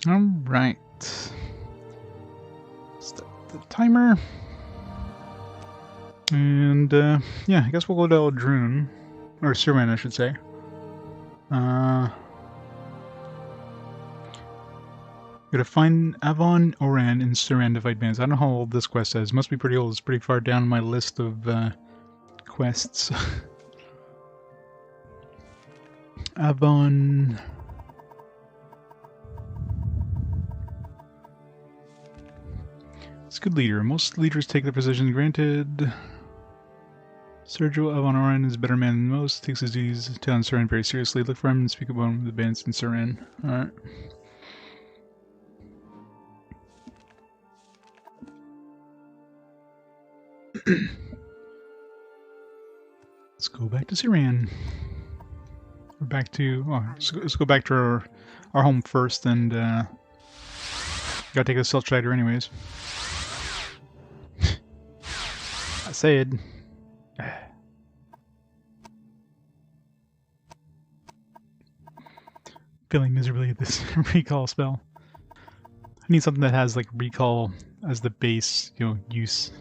Alright. Start the timer. And, yeah, I guess we'll go to Eldrune. Or Sirman, I should say. Gotta find Avon, Oran, and Suran to fight bands. I don't know how old this quest is. It must be pretty old. It's pretty far down my list of, quests. Avon... It's a good leader. Most leaders take their position granted. Sergio Avon is a better man than most. Takes his duties to Suran very seriously. Look for him and speak about him with the bands in Suran. Alright. Let's go back to Suran. We're back to... Oh, let's go back to our home first and, gotta take a stealth strider anyways. I said... Failing miserably at this recall spell. I need something that has, like, recall as the base, you know, use.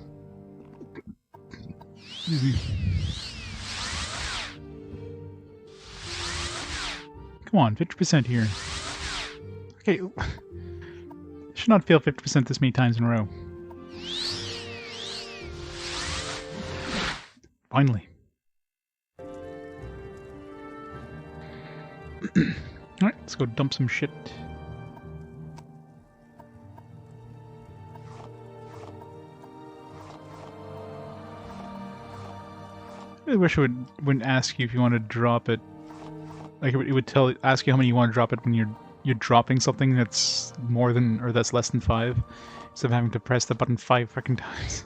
Come on, 50% here. Okay. Should not fail 50% this many times in a row. Finally. Alright, let's go dump some shit. I really wish it wouldn't ask you if you want to drop it. Like it would ask you how many you want to drop it when you're dropping something that's more than or that's less than 5, instead of having to press the button 5 fucking times.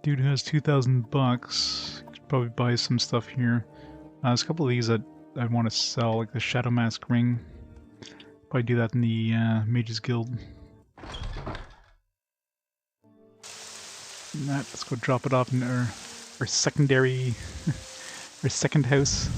Dude who has 2,000 bucks could probably buy some stuff here. There's a couple of these that I want to sell, like the Shadow Mask ring. Probably do that in the Mages Guild. And that, let's go drop it off in our secondary, our second house.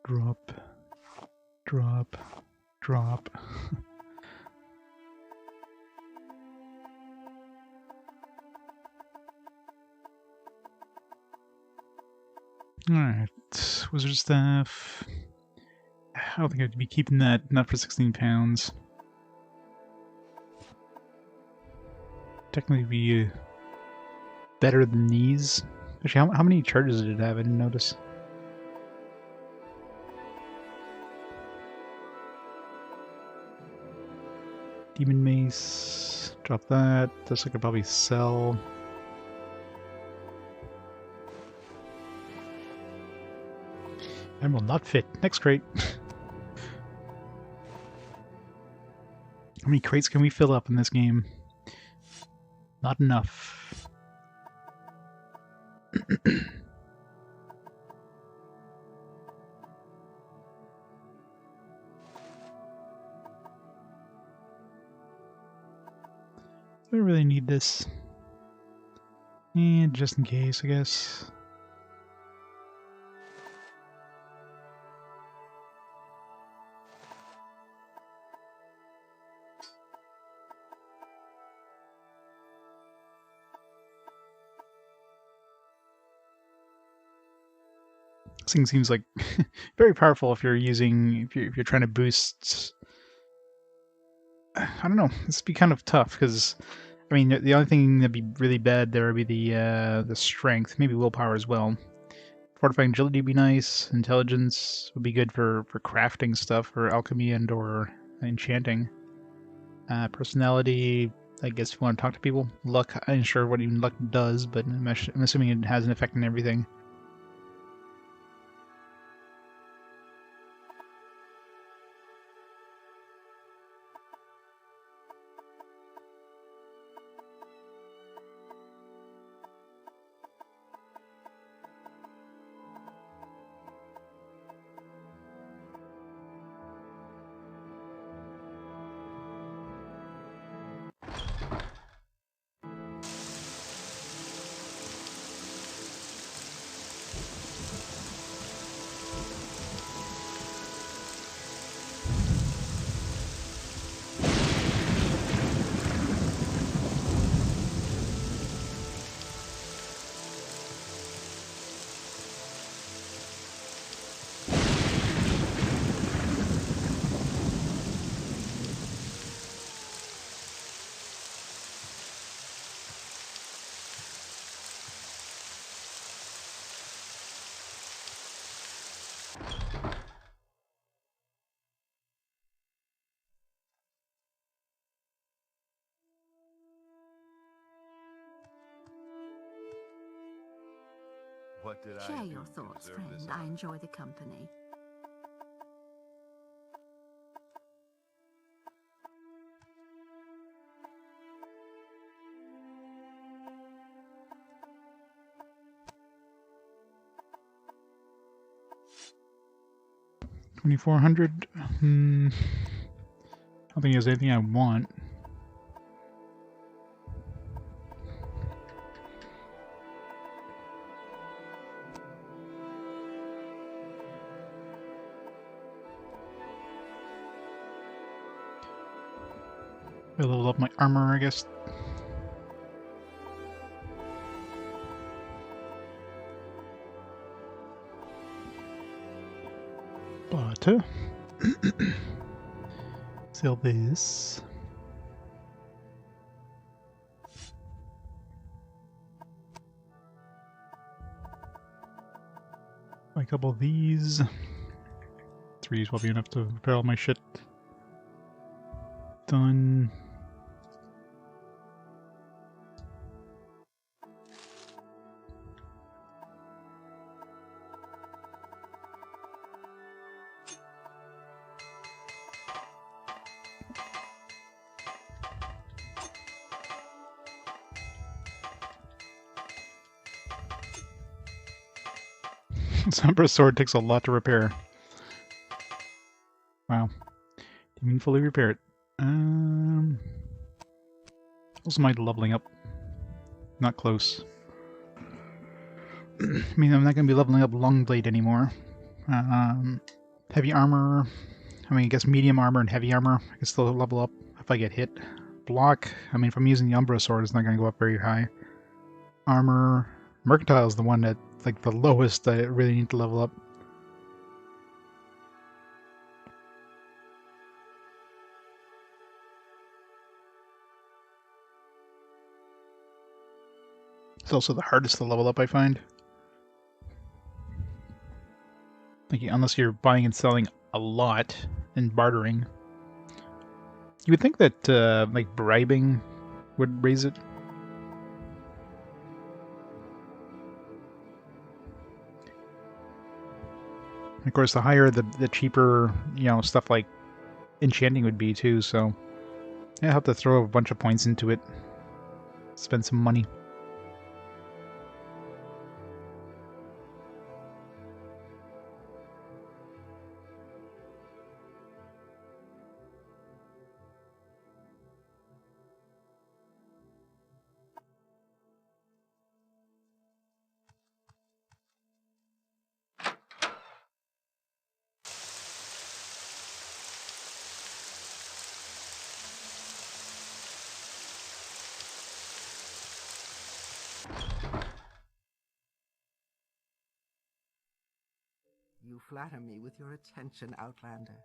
Drop, drop, drop. Alright, wizard staff. I don't think I'd be keeping that, not for 16 pounds. Technically be better than these. Actually, how many charges did it have? I didn't notice. Demon Mace. Drop that. This I could probably sell. And will not fit. Next crate. How many crates can we fill up in this game? Not enough. Do I really need this? And just in case, I guess. This thing seems like very powerful if you're using, if you're trying to boost. I don't know. This would be kind of tough because, I mean, the only thing that'd be really bad there would be the strength, maybe willpower as well. Fortifying agility would be nice. Intelligence would be good for crafting stuff, or alchemy and or enchanting. Personality, I guess if you want to talk to people. Luck, I'm not sure what even luck does, but I'm assuming it has an effect on everything. What did I Share do your to thoughts, deserve friend. this I honor? enjoy the company. $2,400. I don't think there's anything I want. I level up my armor, I guess. But sell this. Buy a couple of these. 3s will be enough to repair all my shit. Done. Sombra sword takes a lot to repair. Wow. Didn't even fully repair it. Also my leveling up. Not close. I mean, I'm not going to be leveling up Longblade anymore. Heavy armor. I mean, I guess medium armor and heavy armor. I can still level up if I get hit. Block. I mean, if I'm using the Umbra sword, it's not going to go up very high. Armor. Mercantile is the one that, like, the lowest that I really need to level up. It's also the hardest to level up, I find. Like, unless you're buying and selling a lot and bartering. You would think that, like, bribing would raise it. Of course, the higher, the cheaper, you know, stuff like enchanting would be, too, so... I have to throw a bunch of points into it. Spend some money. You flatter me with your attention, Outlander.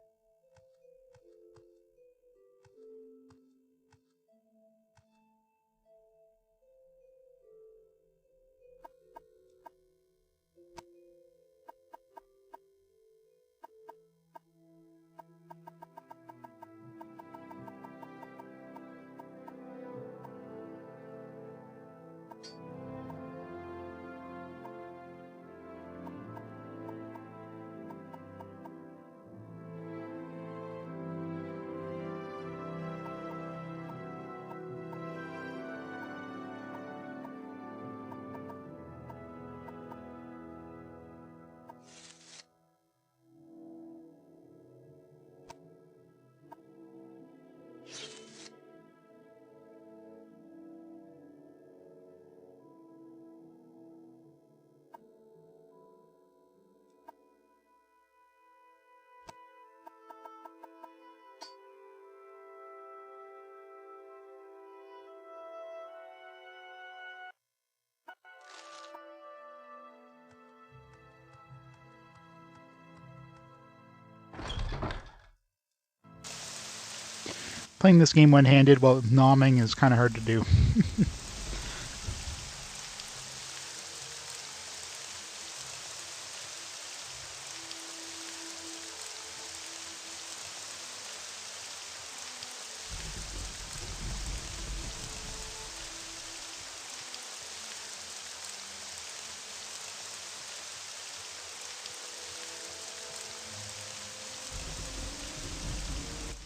Playing this game one-handed while nomming is kind of hard to do.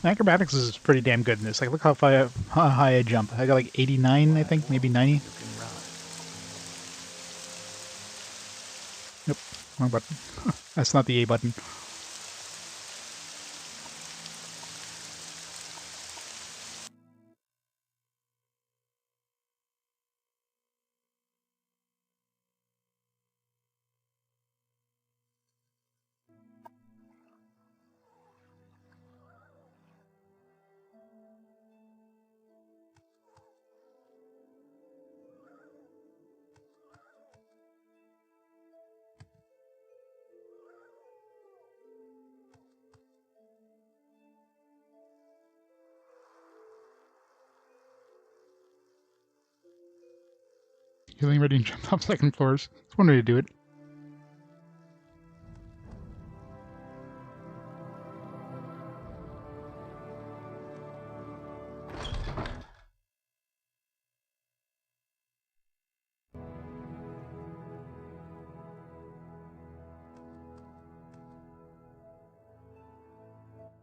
Acrobatics is pretty damn good in this. Like, look how high I jump. I got like 89, I think, maybe 90. Nope, wrong button. That's not the A button. Healing ready to jump up second floors. That's one way to do it.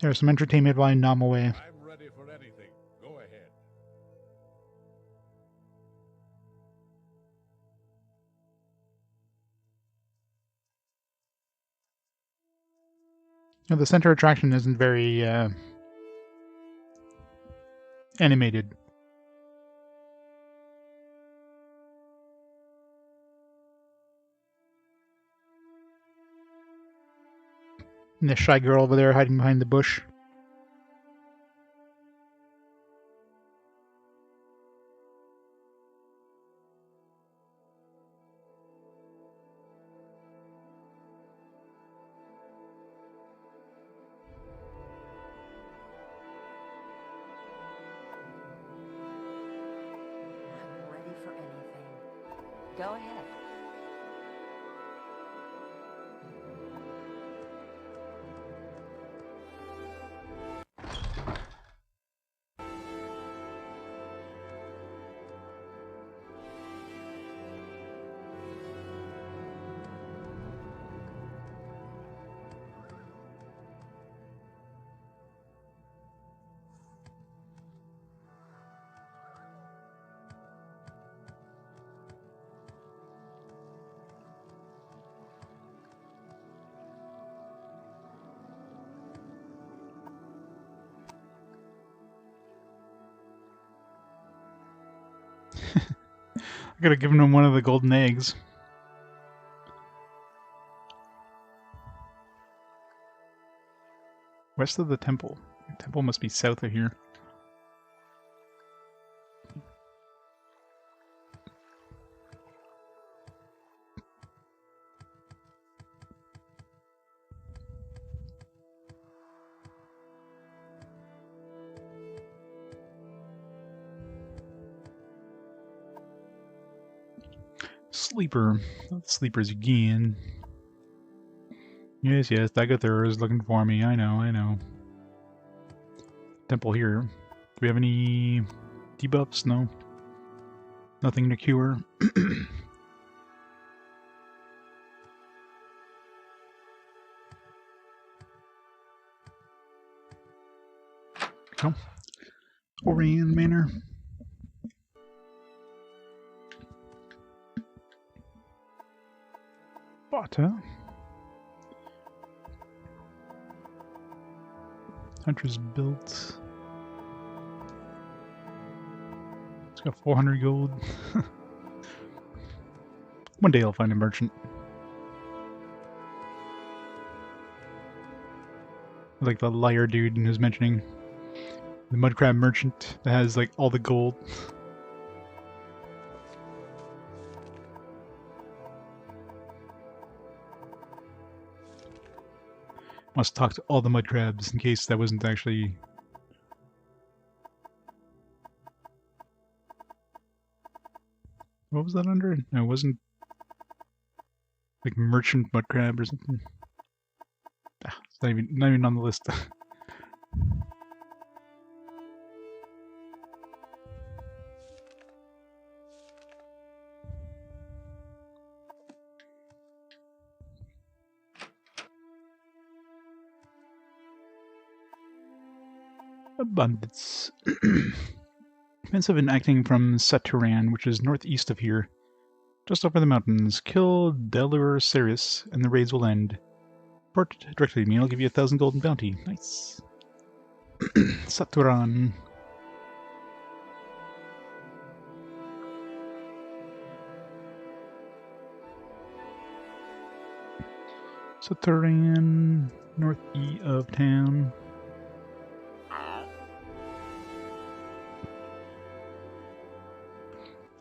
There's some entertainment while I nom away. I'm ready for anything. Go ahead. You know, the center attraction isn't very animated. And the shy girl over there hiding behind the bush. I'm ready for anything. Go ahead. I could have given him one of the golden eggs. West of the temple. The temple must be south of here. Sleeper. Sleepers again. Yes, Dagathur is looking for me. I know. Temple here. Do we have any debuffs? No. Nothing to cure. Go. Orion Manor. Bata. Hunter's built. It's got 400 gold. One day I'll find a merchant. Like the liar dude who's mentioning the mudcrab merchant that has like all the gold. Must talk to all the mudcrabs in case that wasn't actually What was that under? No, it wasn't like merchant mud crab or something. Ah, it's not even on the list. Abundance. Offensive and acting from Saturan, which is northeast of here. Just over the mountains. Kill Delur Ceres, and the raids will end. Report directly to me, I'll give you 1,000 golden bounty. Nice. Saturan. Saturan, north-east of town.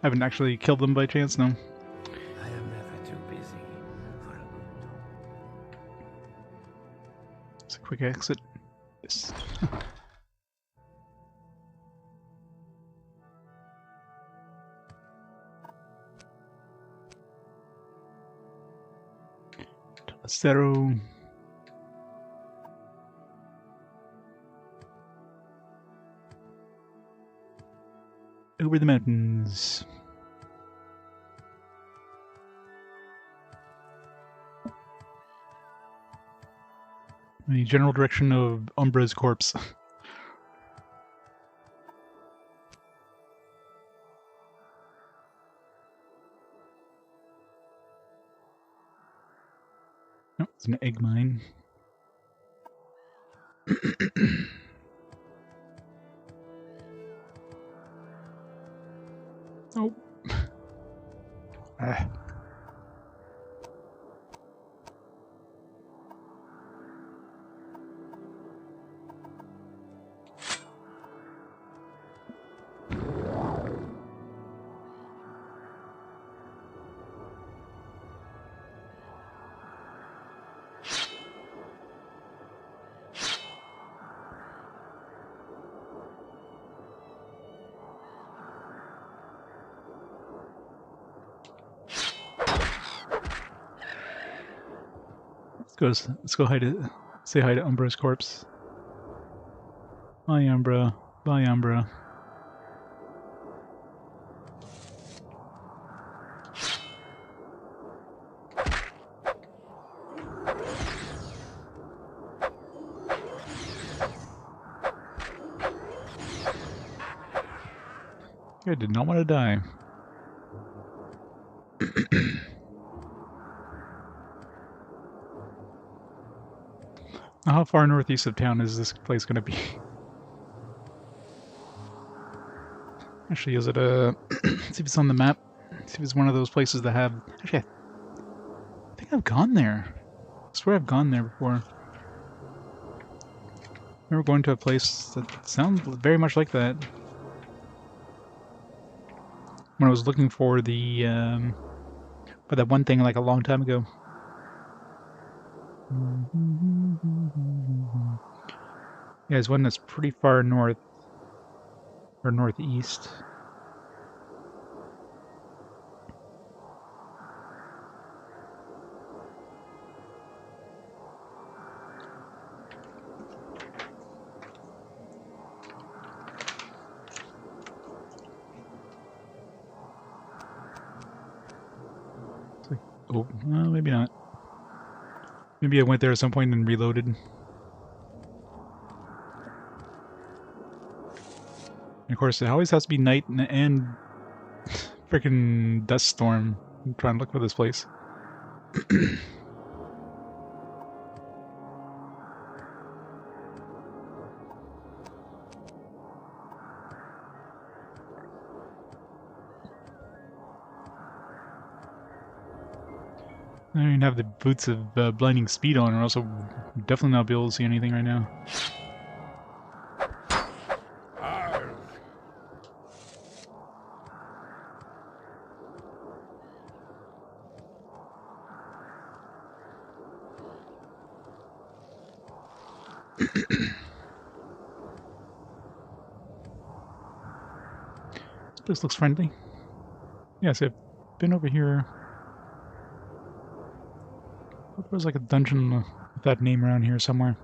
I haven't actually killed them by chance, no. I am never too busy for a good talk. It's a quick exit. Yes. Zero. Over the mountains. The general direction of Umbra's corpse. No, it's an egg mine. Oh. Ah. Let's go say hi to Umbra's corpse. Bye, Umbra. Bye, Umbra. I did not want to die. How far northeast of town is this place going to be? Actually, is it a... see if it's on the map. See if it's one of those places that have... Actually, I think I've gone there. I swear I've gone there before. I remember going to a place that sounds very much like that. When I was looking for the... for that one thing like a long time ago. Yeah, there's one that's pretty far north. Or northeast. It's like, oh, well, maybe not. Maybe I went there at some point and reloaded. And of course, it always has to be night and freaking dust storm. I'm trying to look for this place. I don't even have the boots of blinding speed on, or else I'll definitely not be able to see anything right now. This looks friendly. Yes, been over here. I thought there was like a dungeon with that name around here somewhere.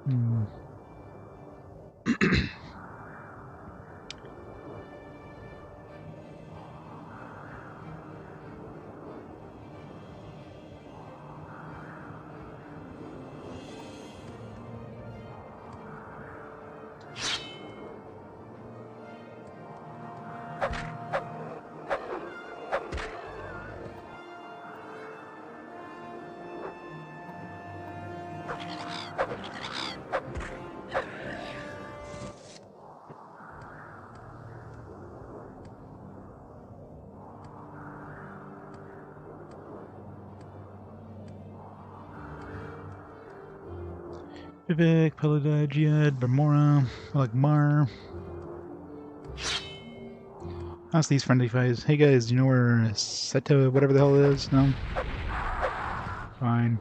Hmm. Vivek, Pelida, Jihad, Balmora, Balmora. Ask these friendly fires. Hey guys, do you know where Seta, whatever the hell it is? No? Fine.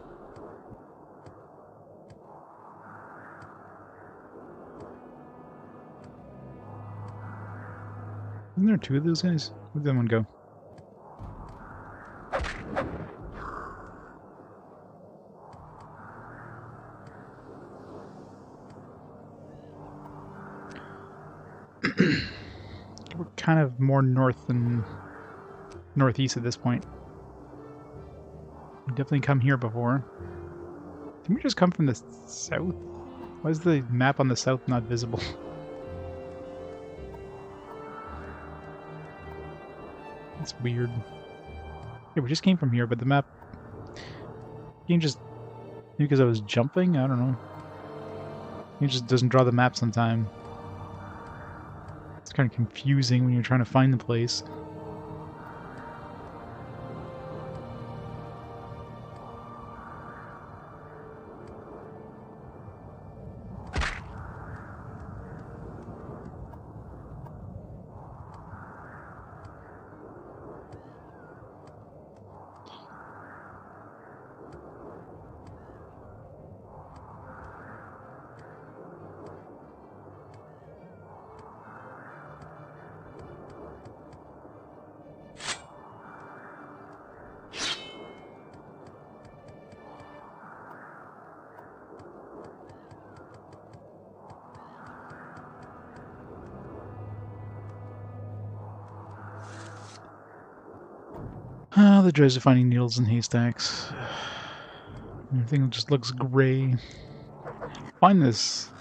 Isn't there two of those guys? Where'd that one go? We're kind of more north than northeast at this point. We definitely come here before. Didn't we just come from the south? Why is the map on the south not visible? That's weird. Yeah, we just came from here, but the map... You can just... Maybe because I was jumping? I don't know. It just doesn't draw the map sometime. It's kind of confusing when you're trying to find the place. Ah, the joys of finding needles in haystacks. Everything just looks gray. Find this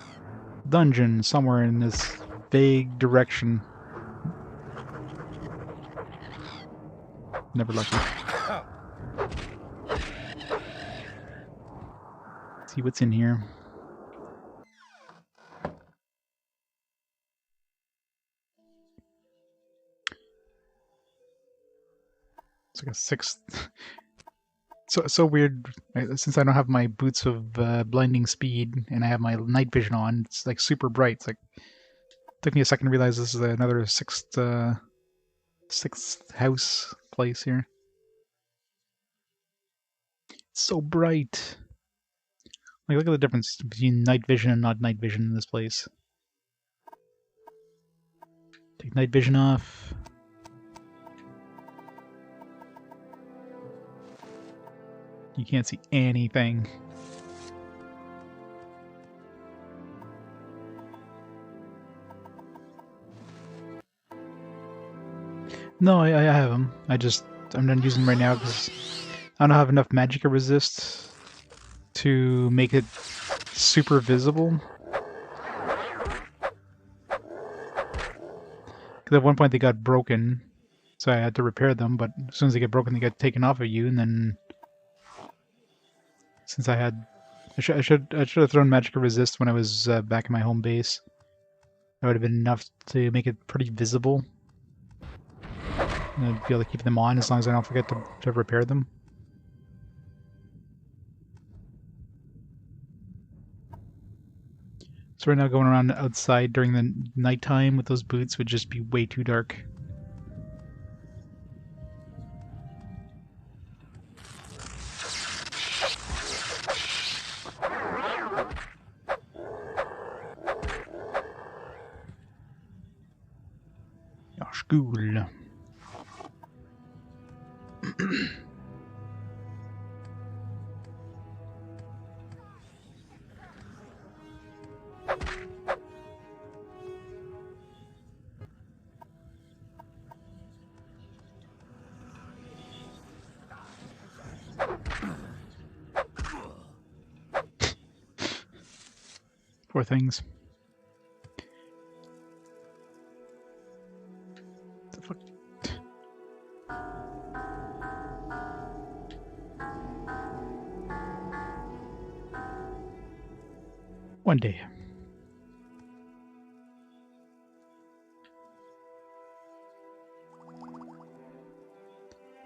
dungeon somewhere in this vague direction. Never lucky. See what's in here. It's like a sixth. So weird. Since I don't have my boots of blinding speed and I have my night vision on, it's like super bright. It's like took me a second to realize this is another sixth house place here. It's so bright. Like look at the difference between night vision and not night vision in this place. Take night vision off. You can't see anything. No, I have them. I'm not using them right now because I don't have enough magicka resist to make it super visible. Because at one point they got broken, so I had to repair them, but as soon as they get broken they get taken off of you, and then since I should have thrown magicka resist when I was back in my home base. That would have been enough to make it pretty visible. And I'd be able to keep them on as long as I don't forget to repair them. So right now going around outside during the nighttime with those boots would just be way too dark. School. Poor things. The fuck? One day.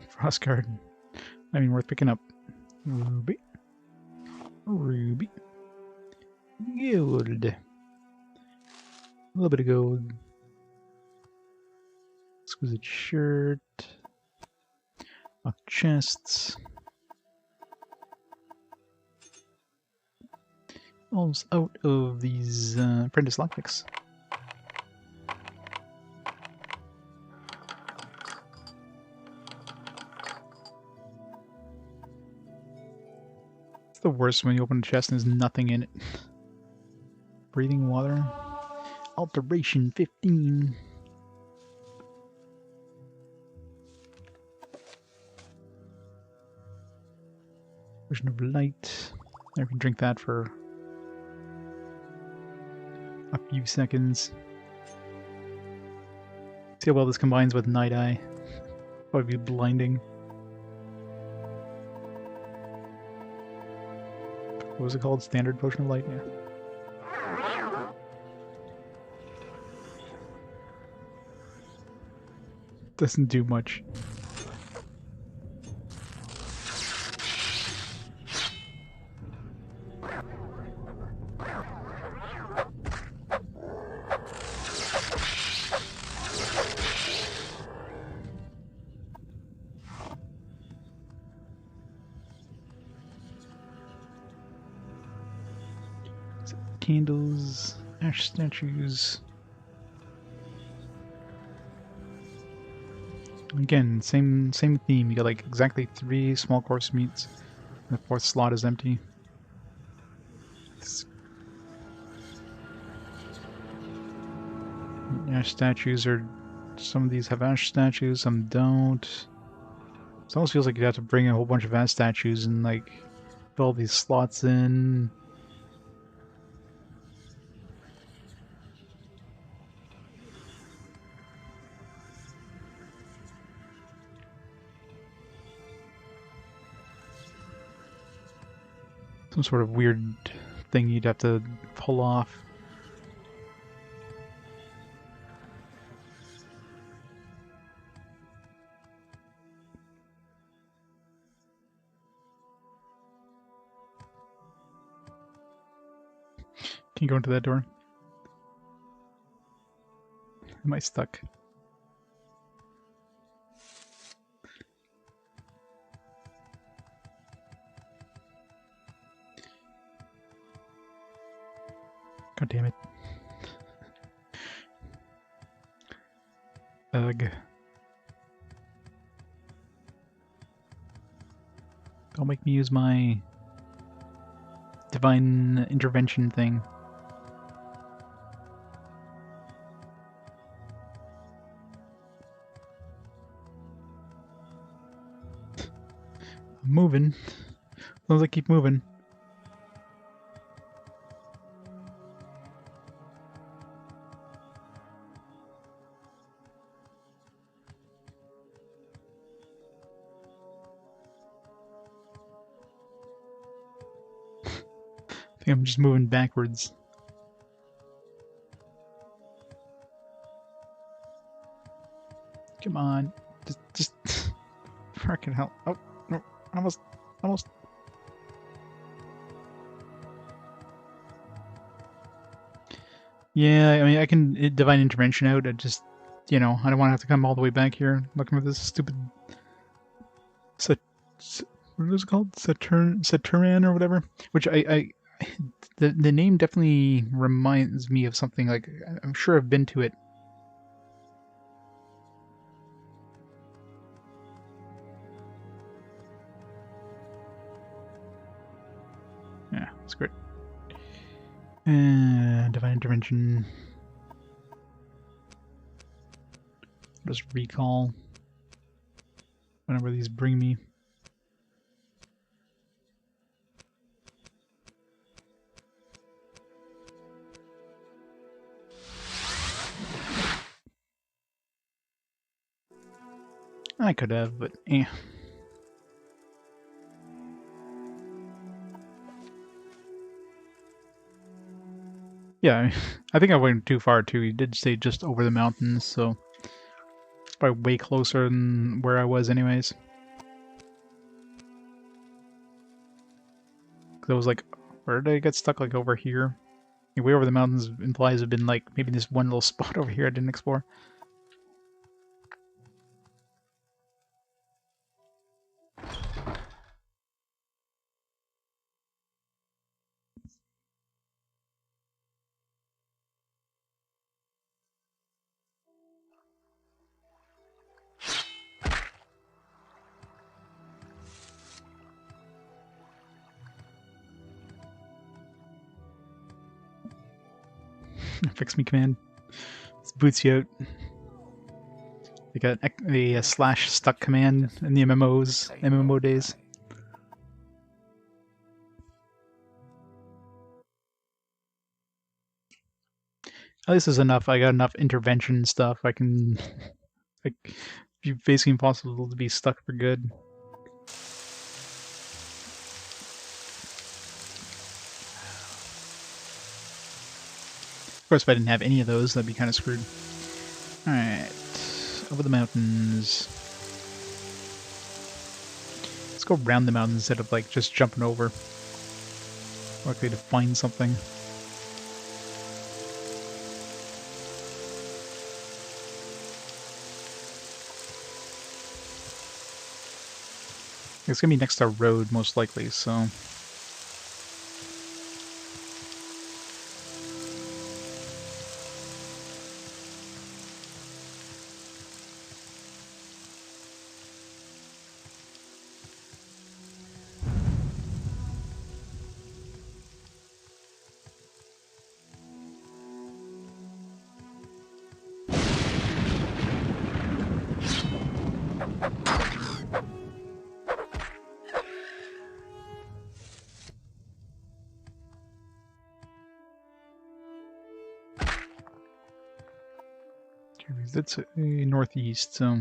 Frost Garden. I mean, worth picking up. Ruby. Ruby. Gold. A little bit of gold. Exquisite shirt. Lock chests. Almost out of these apprentice lockpicks. It's the worst when you open a chest and there's nothing in it. Breathing water. Alteration 15. Version of light. I can drink that for a few seconds. See how well this combines with Night Eye. Probably be blinding. What was it called? Standard Potion of Light? Yeah. Doesn't do much. Candles, ash statues. Again, same theme. You got like exactly 3 small course meats. And the 4th slot is empty. Ash statues are. Some of these have ash statues, some don't. It almost feels like you have to bring a whole bunch of ash statues and like fill all these slots in. Some sort of weird thing you'd have to pull off. Can you go into that door? Am I stuck? God damn it. Ugh. Don't make me use my divine intervention thing. I'm moving. As long as I keep moving. I think I'm just moving backwards. Come on. Just fucking hell. Oh, no. Almost. Yeah, I mean, I can divine intervention out. I just, I don't want to have to come all the way back here looking for this stupid what is it called? Saturn or whatever. Which the name definitely reminds me of something. Like I'm sure I've been to it. That's great. And divine intervention. Just recall. Whenever these bring me. I could have, but eh. Yeah, I think I went too far too. He did say just over the mountains, so it's probably way closer than where I was anyways. 'Cause I was like, where did I get stuck? Like over here? Yeah, way over the mountains implies have been like maybe this one little spot over here I didn't explore. Fix me command. This boots you out. They got a slash stuck command in the MMO days. At least there's enough. I got enough intervention stuff. I can like be basically impossible to be stuck for good. Of course, if I didn't have any of those, that'd be kind of screwed. Alright, over the mountains. Let's go around the mountains instead of like just jumping over. Likely to find something. It's gonna be next to a road, most likely, so... That's northeast, so...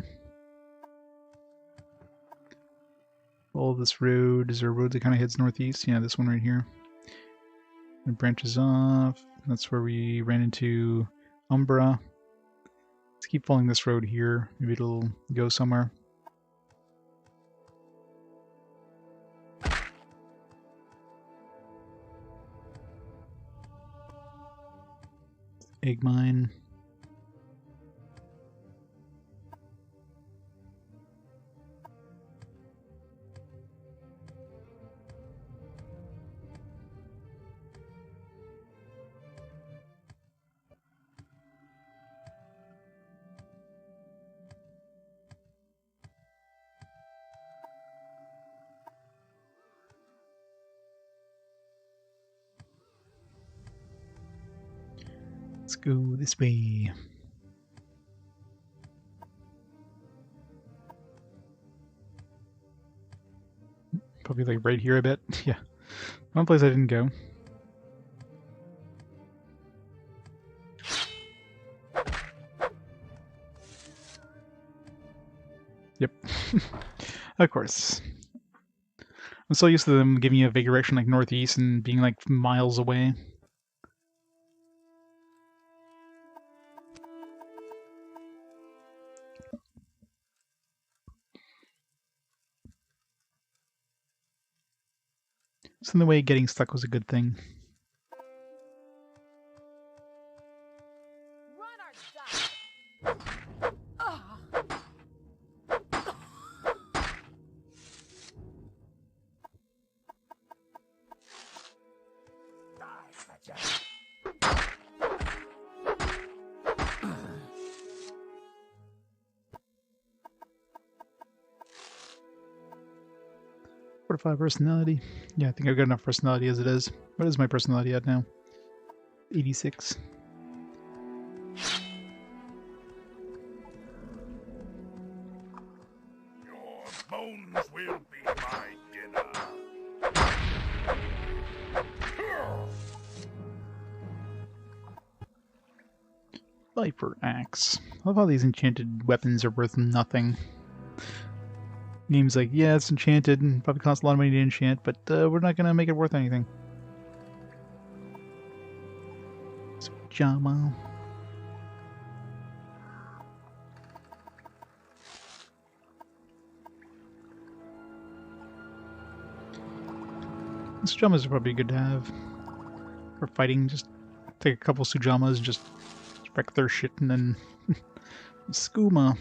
All this road, is there a road that kind of heads northeast? Yeah, this one right here. It branches off. That's where we ran into Umbra. Let's keep following this road here. Maybe it'll go somewhere. Egg mine. Let's go this way. Probably like right here a bit. Yeah. One place I didn't go. Yep. Of course. I'm so used to them giving you a vague direction like northeast and being like miles away. So in the way, getting stuck was a good thing. 45 personality. Yeah, I think I've got enough personality as it is. What is my personality at now? 86. Your bones will be my dinner. Viper Axe. I love how these enchanted weapons are worth nothing. Game's like, yeah, it's enchanted and probably costs a lot of money to enchant, but we're not gonna make it worth anything. Jama. Sujamas are probably good to have for fighting. Just take a couple Sujamas and just wreck their shit, and then skooma.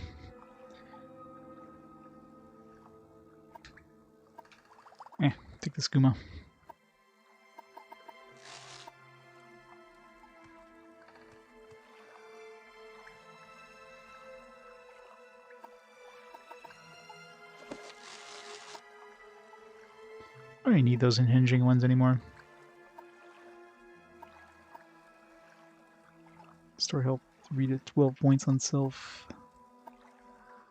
Take the skooma. I don't need those unhinging ones anymore. Store help, read it 12 points on self.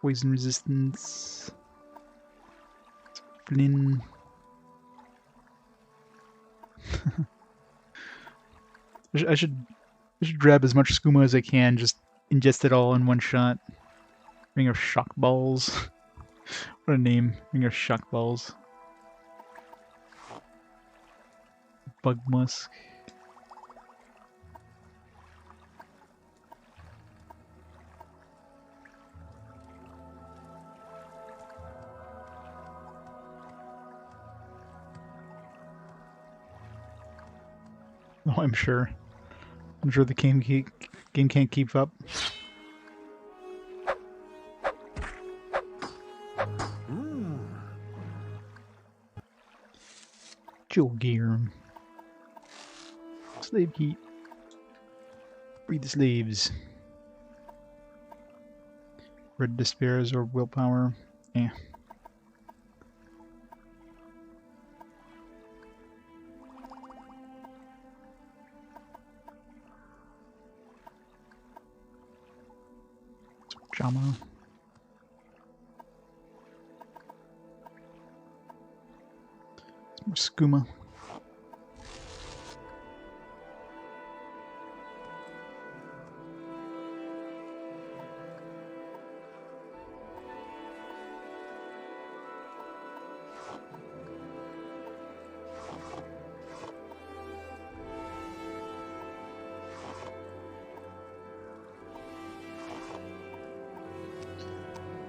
Poison resistance. Flynn. I should grab as much skooma as I can, just ingest it all in one shot. Ring of Shock Balls. What a name. Ring of Shock Balls. Bug Musk. Oh, I'm sure. I'm sure the game can't keep up. Joe Gear. Slave heat. Free the slaves. Red despairs or willpower. Eh. Jama. Some more skooma.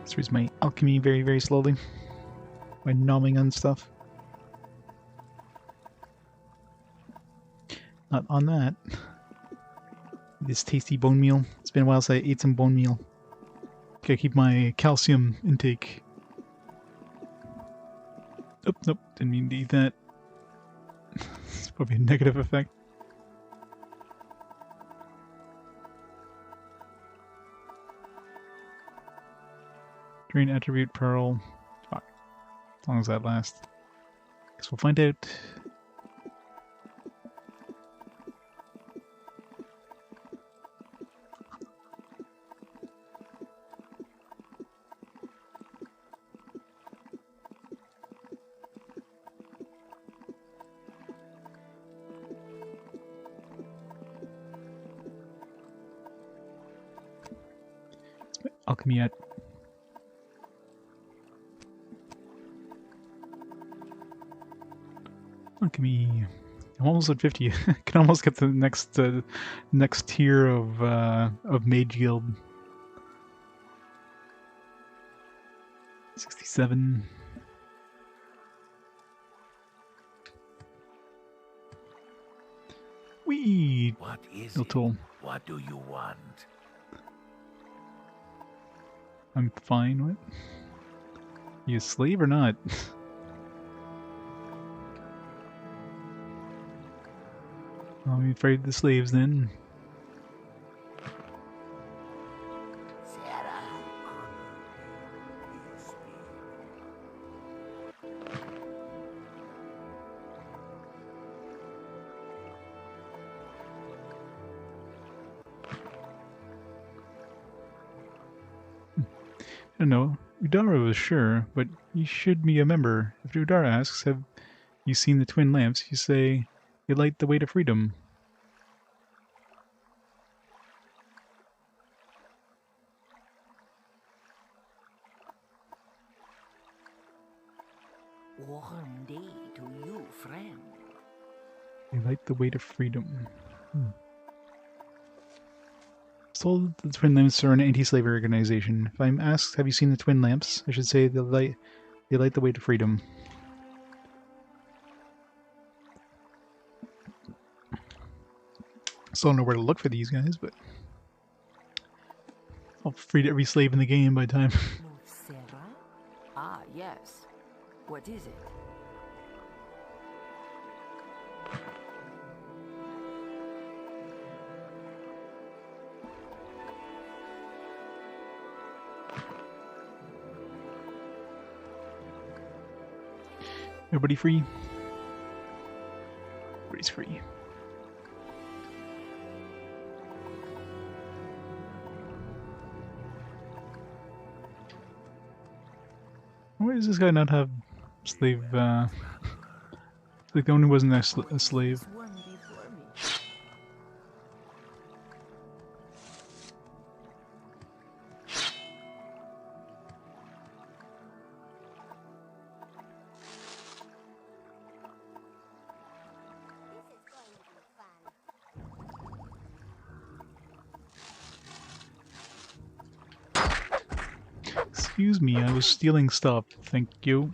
Let's use my alchemy very, very slowly. By nomming on stuff. Not on that. This tasty bone meal. It's been a while since I ate some bone meal. Gotta keep my calcium intake. Oh, nope, didn't mean to eat that. It's probably a negative effect. Drain attribute pearl. Fuck. As long as that lasts. Guess we'll find out. Alchemy at alchemy. I'm almost at 50. I can almost get to the next tier of Mage Guild. 67. Wee. What is No it? tool. What do you want? I'm fine with. You a slave or not? I'm afraid of the slaves then. Sarah, I don't know. Udara was sure, but you should be a member. If Udara asks, have you seen the twin lamps? You say, they light the way to freedom. Warm day to you, friend. They light the way to freedom. Told the twin lamps are an anti-slavery organization. If I'm asked, have you seen the twin lamps? I should say they light the way to freedom. Still don't know where to look for these guys, but I'll freed every slave in the game by the time. Sarah? Ah, yes. What is it? Everybody free? Everybody's free. Why does this guy not have slave, like the one who wasn't a slave? This one before me. Excuse me, I was stealing stuff. Thank you.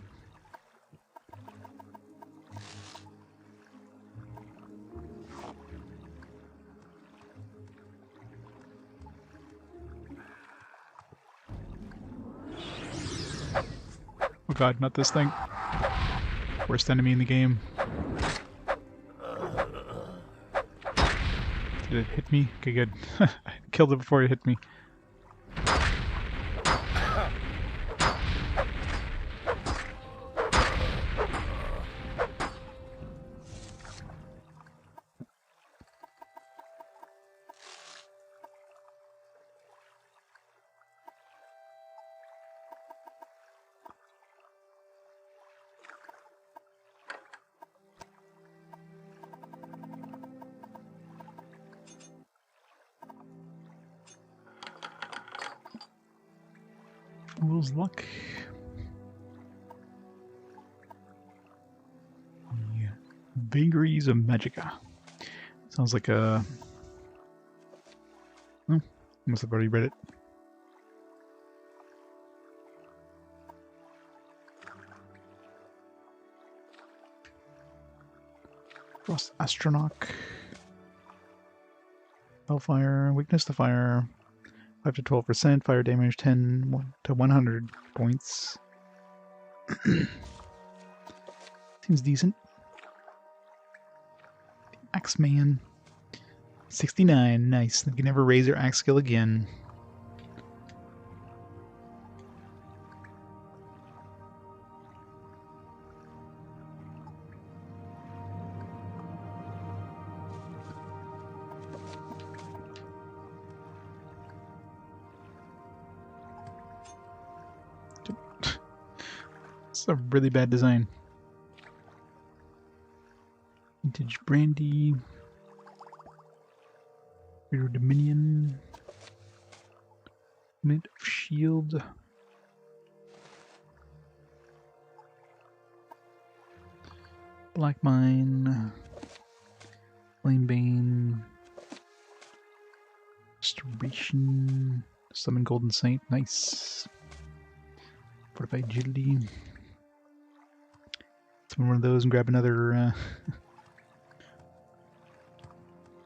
Oh god, not this thing. Worst enemy in the game. Did it hit me? Okay, good. I killed it before it hit me. Fool's luck. The vagaries of Magica. Sounds like a... Oh, must have already read it. Frost Astronaut. Hellfire, weakness to fire, 5 to 12%, fire damage 10 to 100 points. Seems decent. Axeman, 69, nice. They can never raise their axe skill again. It's a really bad design. Vintage Brandy. Hero Dominion. Unit of Shield. Black Mine. Flamebane. Restoration. Summon Golden Saint. Nice. Fortify Agility. Summon one of those and grab another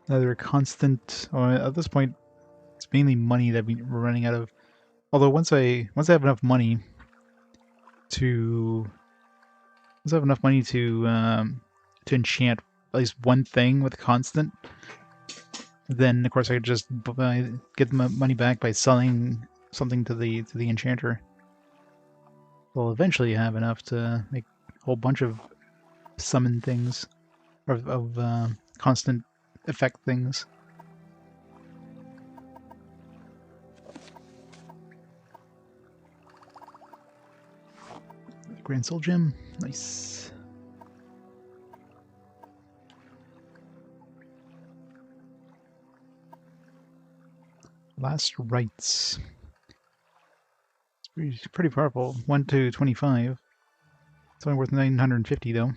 another constant. Oh, at this point, it's mainly money that we're running out of. Although once I have enough money to to enchant at least one thing with a constant, then of course I could just get my money back by selling something to the enchanter. We'll eventually have enough to make a whole bunch of summon things, of constant effect things. Grand Soul Gem. Nice. Last Rites. It's pretty powerful. 1 to 25. It's only worth 950 though.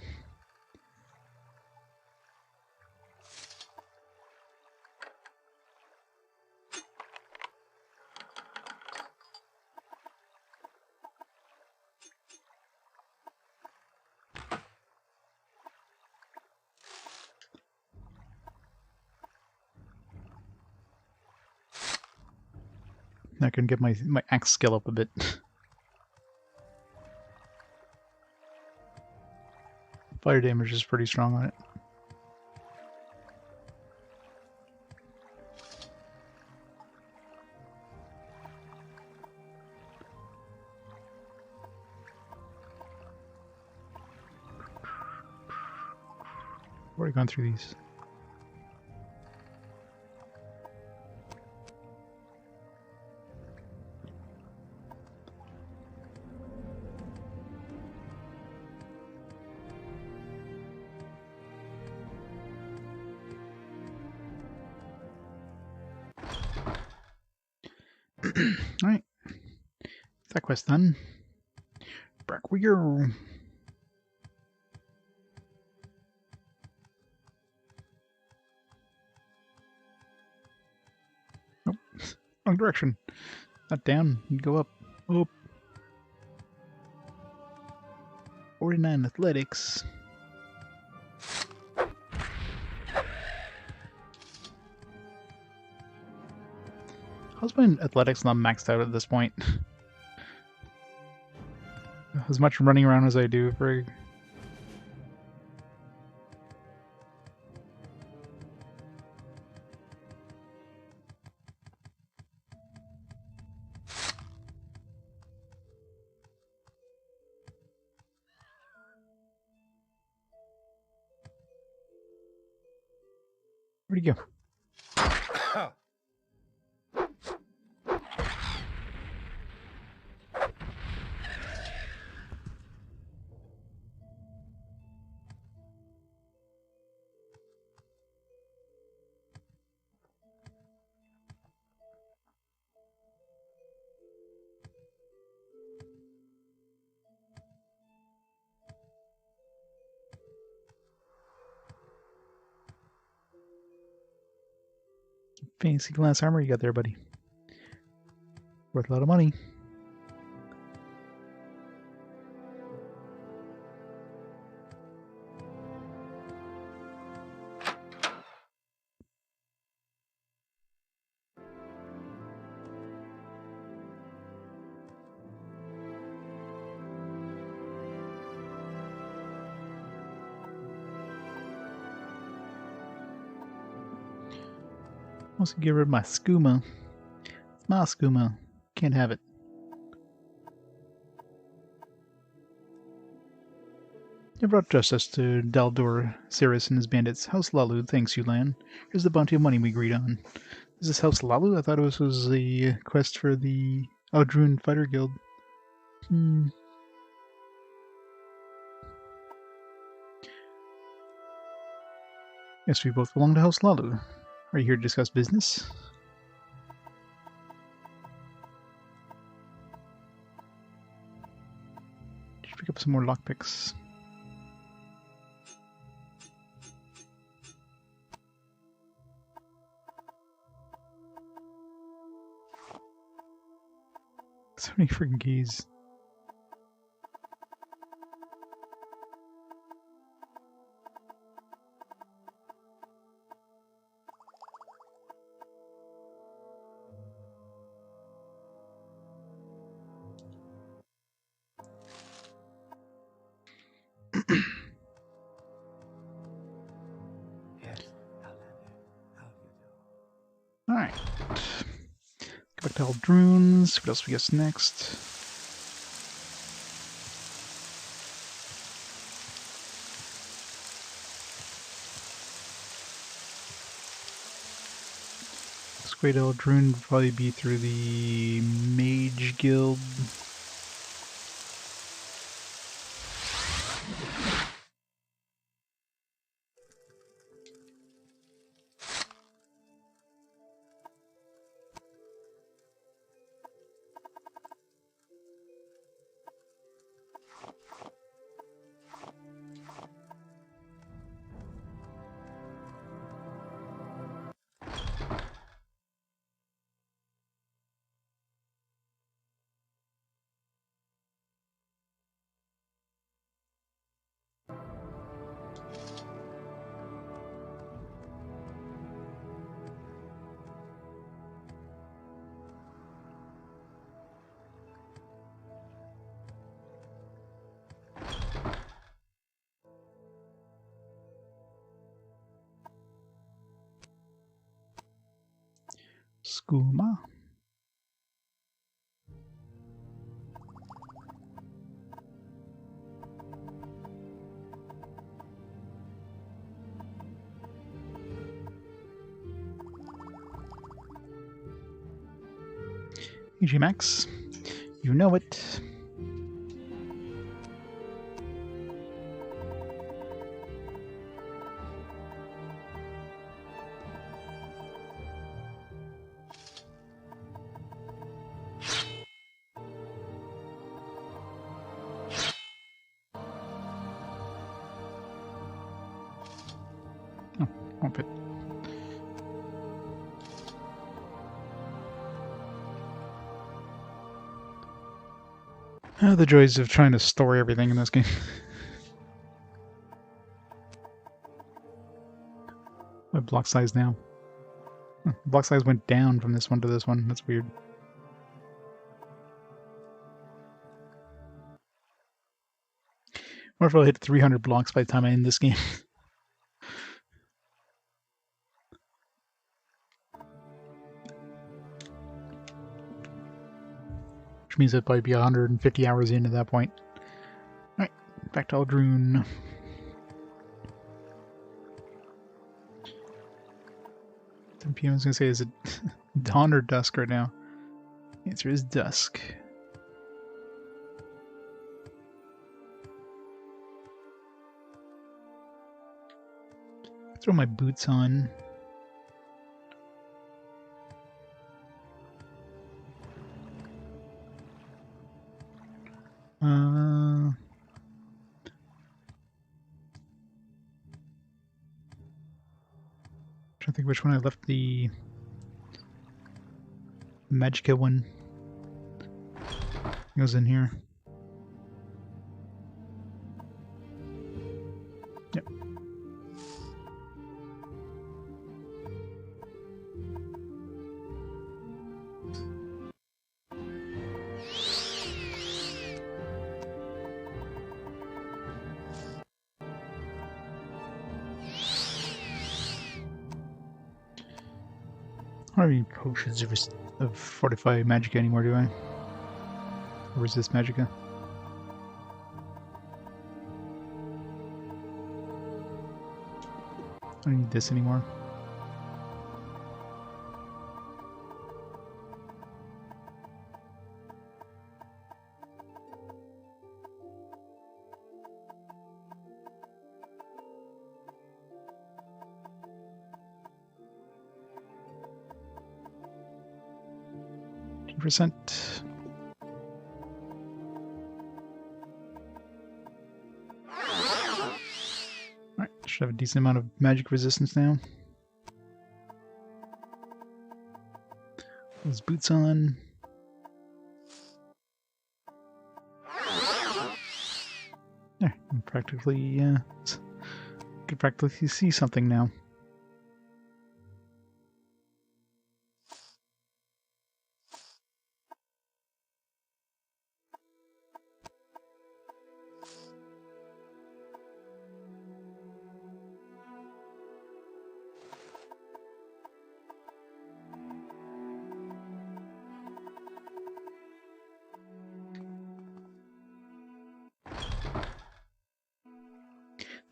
I can get my axe skill up a bit. Fire damage is pretty strong on it. I've already gone through these. Alright. That quest done. Back we go. Nope. Wrong direction. Not down. Go up. Up. 49 athletics. How's my athletics not maxed out at this point? As much running around as I do for... Where'd he go? Fancy glass armor you got there, buddy. Worth a lot of money. Wants to get rid of my skooma. It's my skooma. Can't have it. You brought justice to Daldur, Cirrus, and his bandits. House Lalu, thanks, Yulan. Here's the bounty of money we agreed on. Is this House Lalu? I thought it was the quest for the Aldrun Fighter Guild. Yes, we both belong to House Lalu. Are you here to discuss business? Should pick up some more lockpicks. So many freaking keys. Alright. Go back to Aldruns. What else we got next? Squid Aldrun would probably be through the Mage Guild. Skooma. AG Max, you know it. Oh, won't fit. The joys of trying to store everything in this game. What block size now? Block size went down from this one to this one. That's weird. What if I'll hit 300 blocks by the time I end this game? Which means it'll probably be 150 hours in at that point. Alright, back to Aldrune. I was gonna say, is it dawn or dusk right now? The answer is dusk. Throw my boots on. Trying to think which one I left the Magicka one. It goes in here. Yep. I don't have any potions of fortify Magicka anymore, do I? Or resist Magicka? I don't need this anymore. Percent. Alright, should have a decent amount of magic resistance now. Those boots on. There, I'm practically could practically see something now.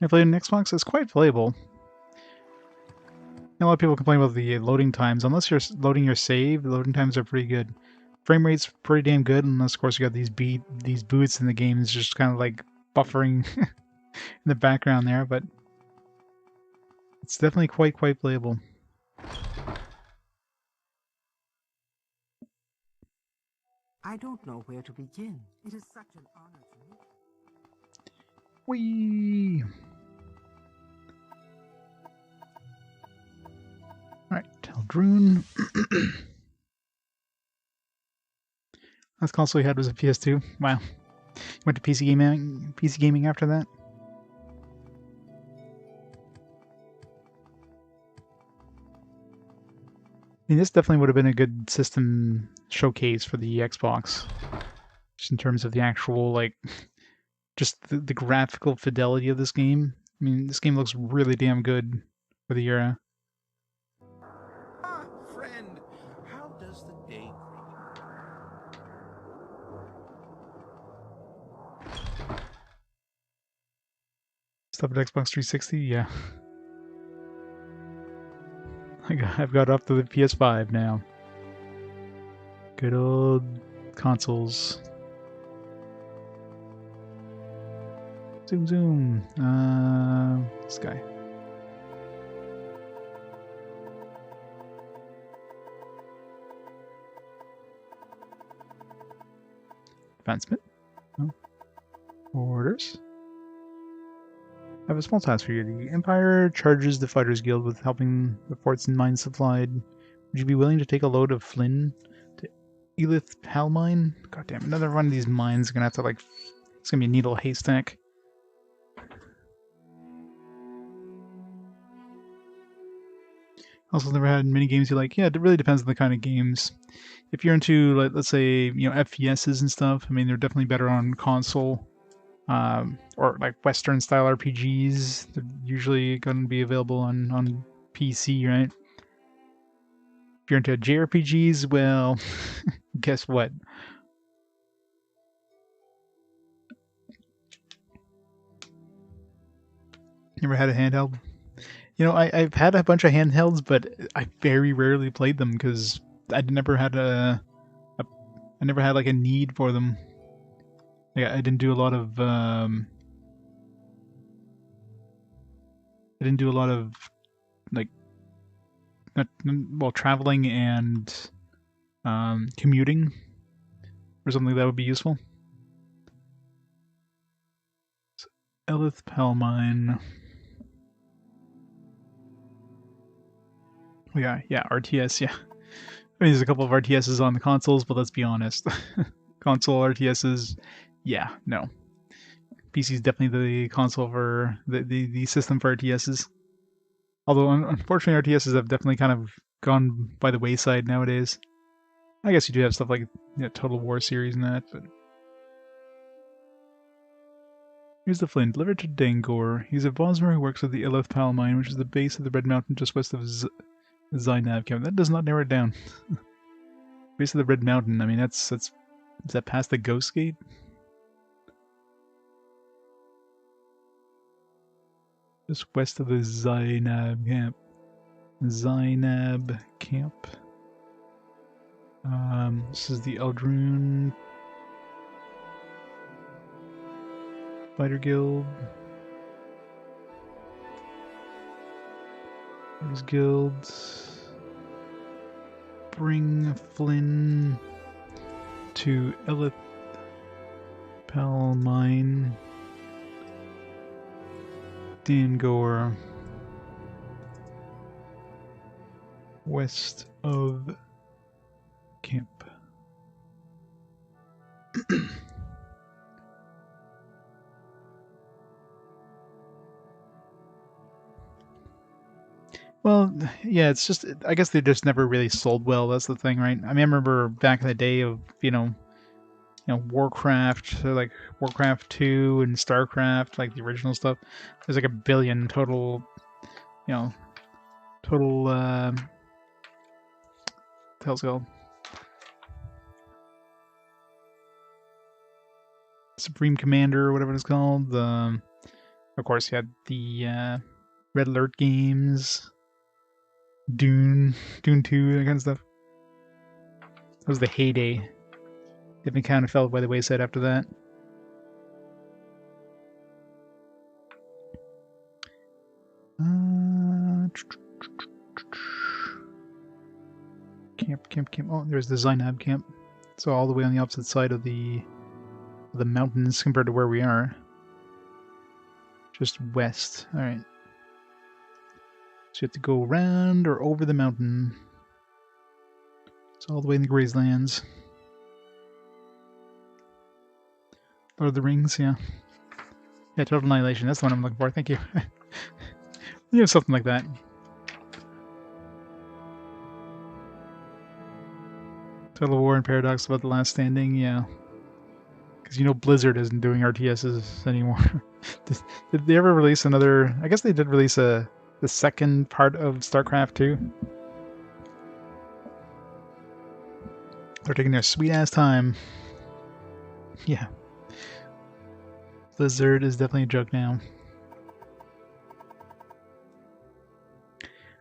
I played on Xbox. It's quite playable. A lot of people complain about the loading times. Unless you're loading your save, the loading times are pretty good. Frame rate's pretty damn good, unless of course you got these boots in the game. It's just kind of like buffering in the background there, but it's definitely quite playable. I don't know where to begin. It is such an honor to meet you. Whee! Alright, Aldrune. Last console we had was a PS2. Wow. Went to PC gaming after that. I mean, this definitely would have been a good system showcase for the Xbox. Just in terms of the actual, like, just the graphical fidelity of this game. I mean, this game looks really damn good for the era. Ah, friend, Stuff at Xbox 360, yeah. I've got up to the PS5 now. Good old consoles. Zoom, zoom. This guy. Advancement. Oh. Orders. I have a small task for you. The Empire charges the Fighters Guild with helping the forts and mines supplied. Would you be willing to take a load of Flynn to Elith Pal Mine? God damn, another one of these mines is gonna have to like. It's gonna be a needle haystack. Also, never had mini games you like. Yeah, it really depends on the kind of games. If you're into, like, let's say, FPSs and stuff, I mean, they're definitely better on console. Or like Western style RPGs, they're usually going to be available on PC, right? If you're into JRPGs, well, guess what? Never had a handheld? I've had a bunch of handhelds, but I very rarely played them because I never had I never had like a need for them. Yeah, I didn't do a lot of like traveling and commuting or something that would be useful. So, Elith Palmine. Oh, yeah, RTS, yeah. I mean, there's a couple of RTSs on the consoles, but let's be honest. Console RTSs, yeah, no. PC is definitely the console for the system for RTSs. Although, unfortunately, RTSs have definitely kind of gone by the wayside nowadays. I guess you do have stuff like Total War series and that, but... Here's the Flynn, delivered to Dangor. He's a Bosmer who works at the Elith Pal Mine, which is the base of the Red Mountain just west of Zainab camp. That does not narrow it down. Base of the Red Mountain, I mean, is that past the Ghost Gate? Just west of the Zainab camp. Zainab camp. This is the Eldrune Fighter Guild. Fighters Guild. Bring Flynn to Elith Pal Mine. Dangor. West of camp. Well, yeah, it's just, I guess they just never really sold well. That's the thing, right? I mean, I remember back in the day of, Warcraft, like Warcraft 2 and StarCraft, like the original stuff. There's like a billion total, total, what the hell's it called? Supreme Commander or whatever it's called. Of course, you had the Red Alert games, Dune 2, that kind of stuff. That was the heyday. It kind of fell by the wayside after that. Camp. Oh, there's the Zainab camp. So all the way on the opposite side of the mountains compared to where we are. Just west. All right. So you have to go around or over the mountain. It's all the way in the Grazelands. Lord of the Rings, yeah. Yeah, Total Annihilation. That's the one I'm looking for. Thank you. You have something like that. Total War and Paradox about the Last Standing, yeah. Because Blizzard isn't doing RTSs anymore. Did they ever release another... I guess they did release the second part of StarCraft 2. They're taking their sweet-ass time. Yeah. Blizzard is definitely a joke now.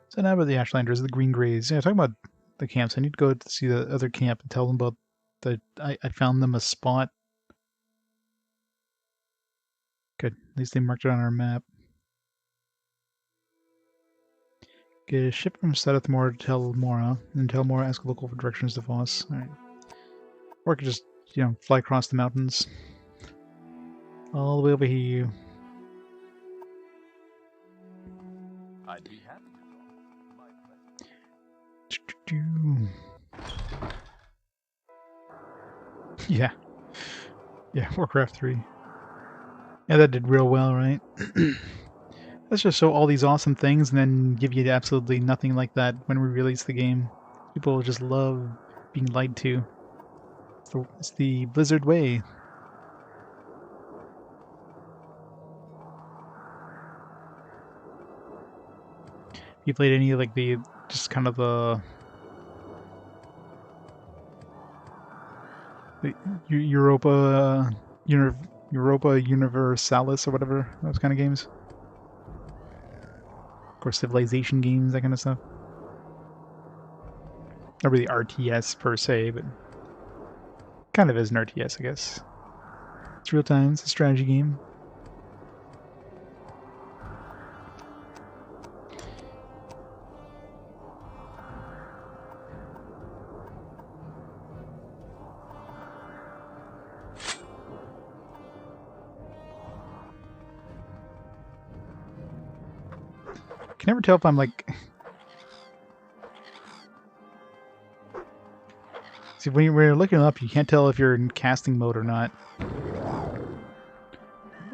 So now about the Ashlanders, the Green Grays. Yeah, talking about the camps. I need to go to see the other camp and tell them about the. I found them a spot. Good. At least they marked it on our map. Get a ship from Balmora to Balmora, and Balmora ask a local for directions to Voss. Alright. Or I could just, fly across the mountains. All the way over here. I'd be happy to talk. My pleasure. Yeah. Yeah, Warcraft 3. Yeah, that did real well, right? Let's just show all these awesome things and then give you absolutely nothing like that when we release the game. People just love being lied to. It's the Blizzard way. You played any like the just kind of the Europa Europa Universalis or whatever, those kind of games? Of course, Civilization games, that kind of stuff. Not really RTS per se, but kind of is an RTS, I guess. It's real time, it's a strategy game. I can never tell if I'm like... See, when you're looking up, you can't tell if you're in casting mode or not.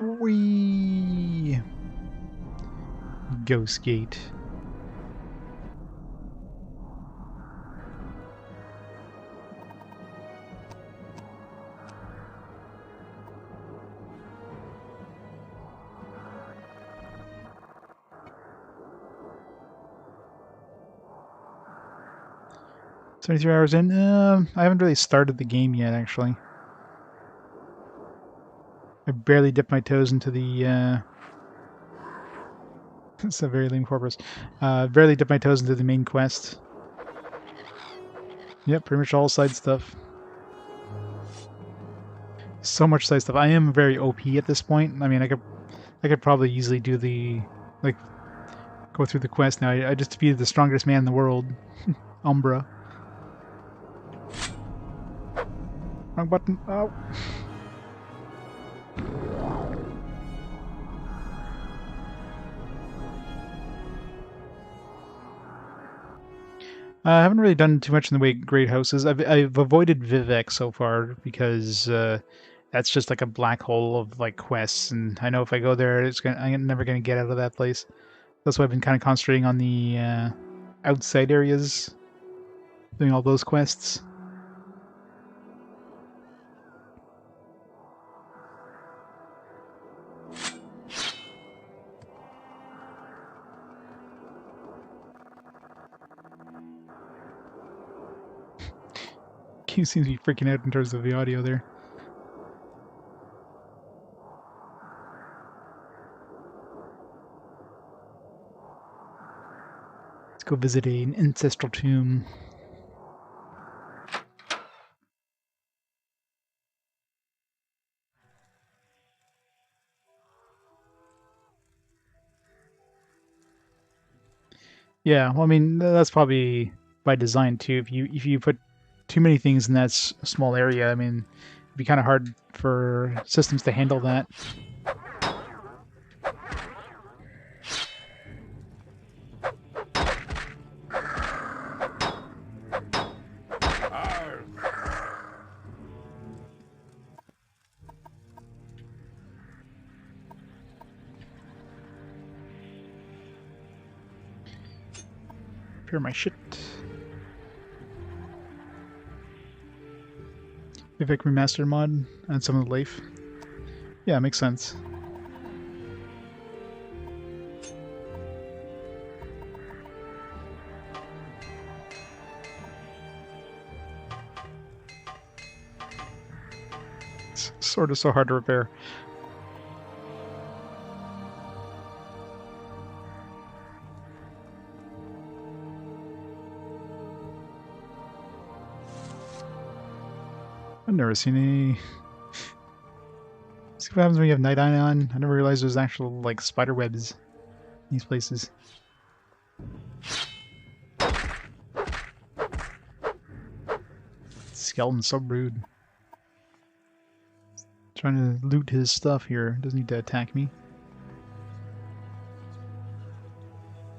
Whee! Ghost Gate. "73 hours in? I haven't really started the game yet, actually. I barely dipped my toes into the, it's a very lame corpus. Barely dipped my toes into the main quest. Yep, pretty much all side stuff. So much side stuff. I am very OP at this point. I mean, I could probably easily do the, like, go through the quest now. I just defeated the strongest man in the world, Umbra. Wrong button. Oh. I haven't really done too much in the way of great houses. I've avoided Vivek so far because that's just like a black hole of like quests, and I know if I go there, I'm never gonna get out of that place. That's why I've been kind of concentrating on the outside areas, doing all those quests. Game seems to be freaking out in terms of the audio there. Let's go visit an ancestral tomb. Yeah, well, I mean, that's probably by design too. If you put too many things in that small area, I mean, it'd be kind of hard for systems to handle that. Repair my shit. Vivek remastered mod and some of the life. Yeah, makes sense. It's sort of so hard to repair. I've never seen any. See what happens when you have night eye on. I never realized there's actual like spider webs in these places. Skeleton's so rude. Trying to loot his stuff here. Doesn't need to attack me.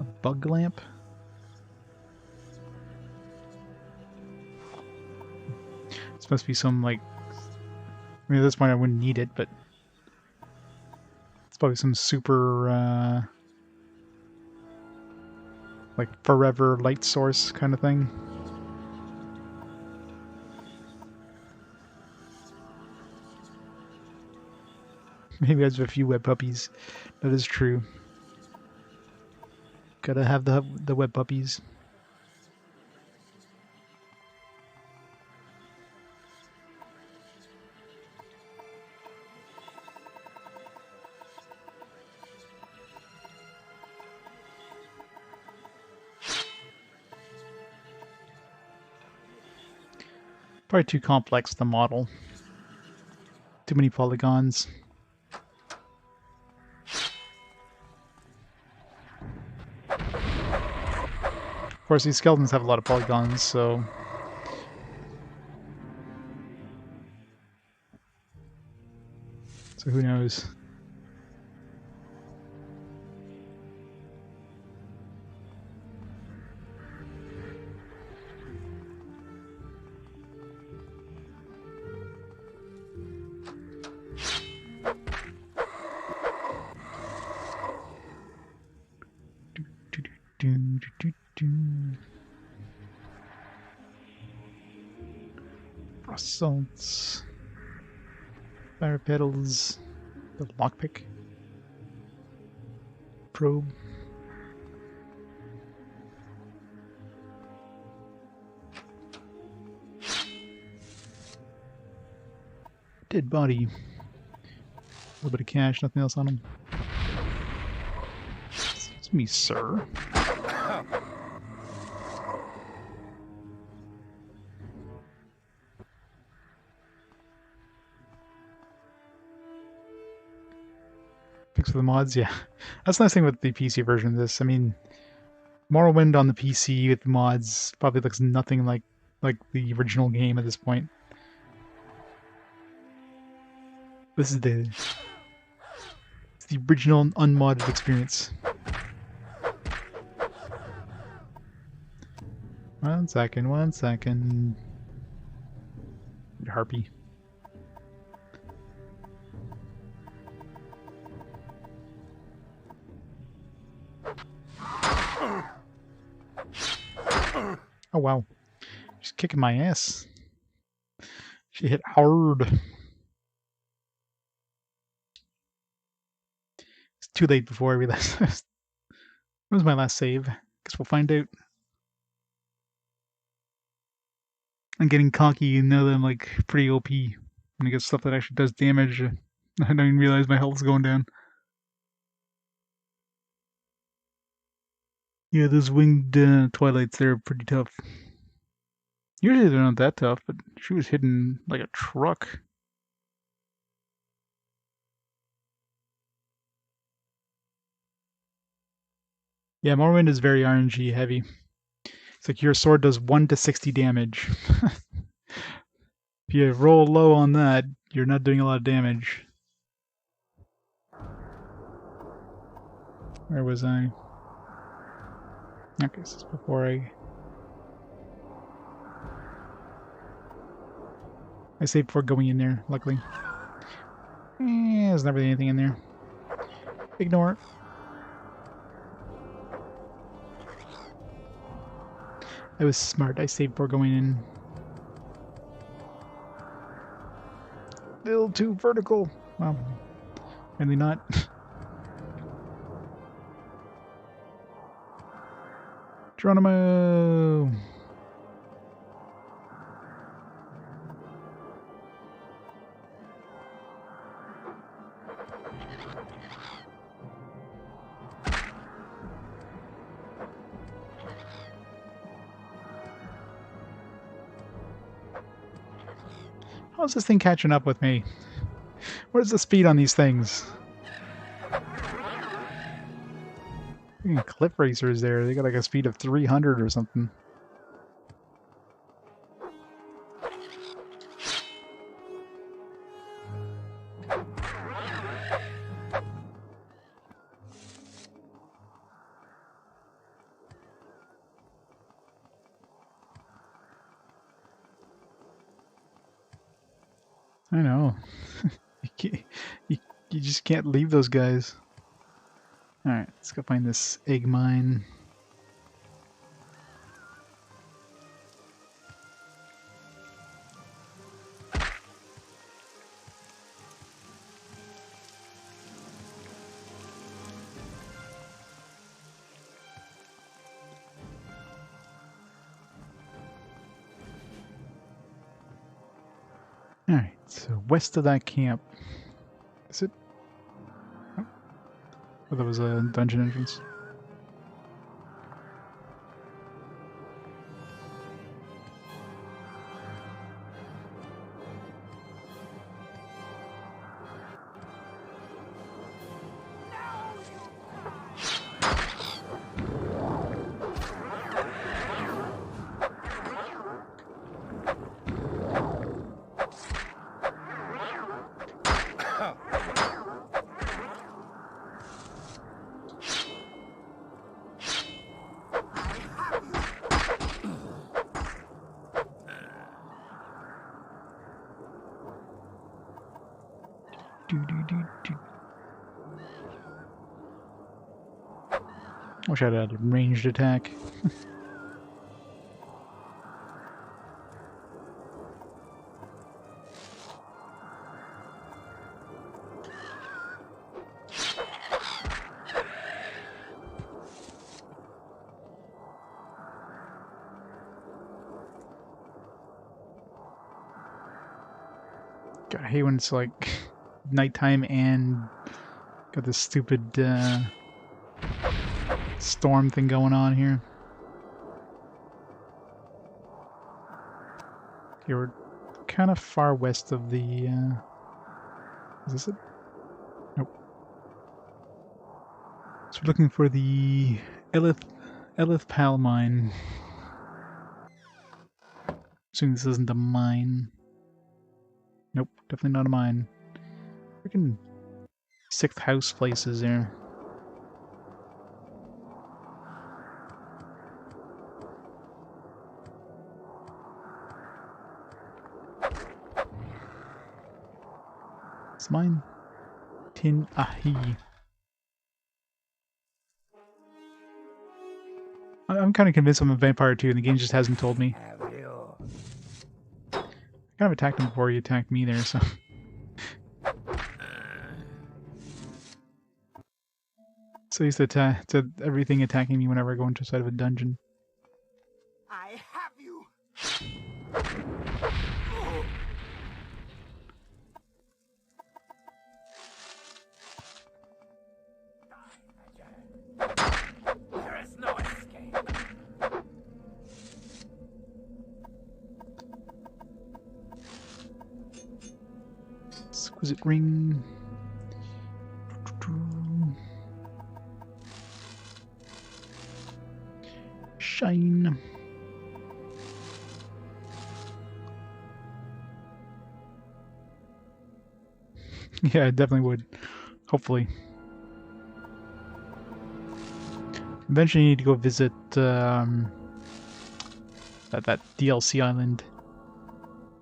A bug lamp? This must be some like... I mean, at this point I wouldn't need it, but... It's probably some super, like forever light source kind of thing. Maybe I have a few web puppies. That is true. Gotta have the web puppies. Probably too complex, the model. Too many polygons. Of course, these skeletons have a lot of polygons, so... So who knows? Assaults. Fire petals. The lockpick. Probe. Dead body. A little bit of cash, nothing else on him. Excuse me, sir. Fix for the mods, yeah. That's the nice thing with the PC version of this. I mean, Morrowind on the PC with the mods probably looks nothing like the original game at this point. This is it's the original unmodded experience. One second. Harpy. Oh wow. She's kicking my ass. She hit hard. It's too late before I realized this. When was my last save? Guess we'll find out. I'm getting cocky and now that I'm like pretty OP. When I get stuff that actually does damage, I don't even realize my health's going down. Yeah, those winged twilights, they're pretty tough. Usually they're not that tough, but she was hitting like a truck. Yeah, Morrowind is very RNG heavy. It's like your sword does 1 to 60 damage. If you roll low on that, you're not doing a lot of damage. Where was I? Okay, this is before I saved before going in there, luckily. There's not really anything in there. Ignore it. I was smart, I saved before going in. A little too vertical. Well, really not. Geronimo! How's this thing catching up with me? What is the speed on these things? Freaking cliff racers there. They got like a speed of 300 or something. I know. you, can't, you just can't leave those guys. Alright, let's go find this egg mine. Alright, so west of that camp. Is it? Oh, that was a dungeon entrance. Wish I'd had a ranged attack. God, I hate when it's like nighttime and got this stupid storm thing going on here. Okay, we're kind of far west of the... is this it? Nope. So we're looking for the Elith Pal mine. Assuming this isn't a mine. Nope, definitely not a mine. Freaking 6th house places there. It's mine. Tin Ahi. I'm kind of convinced I'm a vampire too, and the game just hasn't told me. Have you? I kind of attacked him before he attacked me there, so... So used to everything attacking me whenever I go into the side of a dungeon. I have you! There is no escape. Exquisite ring. Shine. Yeah, I definitely would. Hopefully. Eventually you need to go visit that DLC island.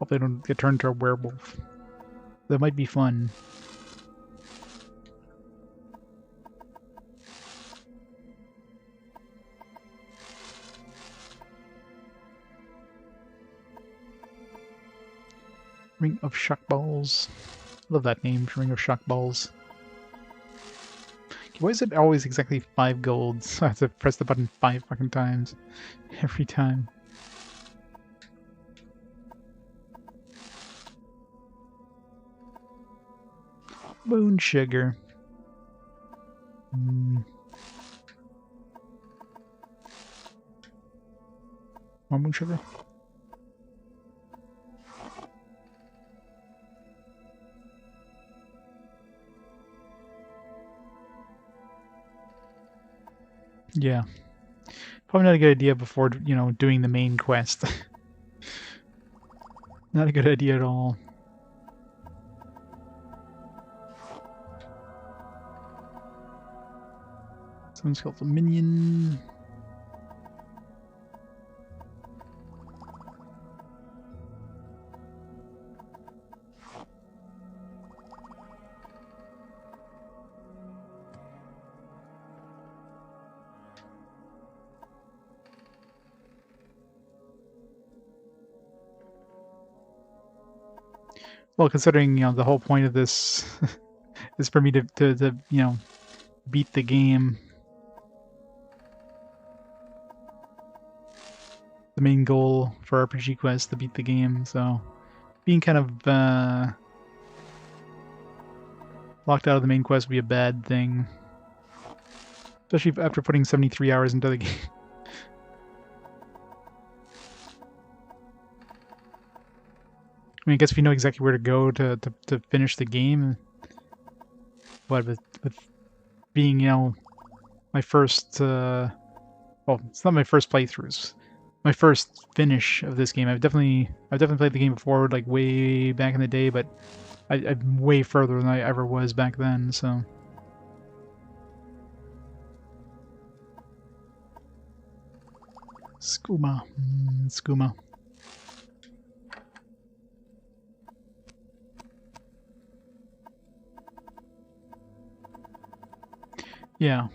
Hopefully I don't get turned into a werewolf. That might be fun. Ring of Shock Balls. Love that name, Ring of Shock Balls. Why is it always exactly 5 golds? So I have to press the button 5 fucking times. Every time. Moon sugar. More moon sugar? Yeah. Probably not a good idea before, you know, doing the main quest. Not a good idea at all. Someone's killed a minion. Well, considering, you know, the whole point of this is for me to you know, beat the game. The main goal for RPG Quest to beat the game, so being kind of locked out of the main quest would be a bad thing. Especially after putting 73 hours into the game. I mean, I guess if you know exactly where to go to finish the game, but with being, you know, my first, well, it's not my first playthroughs, my first finish of this game. I've definitely played the game before, like way back in the day, but I'm way further than I ever was back then, so. Skooma. Skooma. Yeah.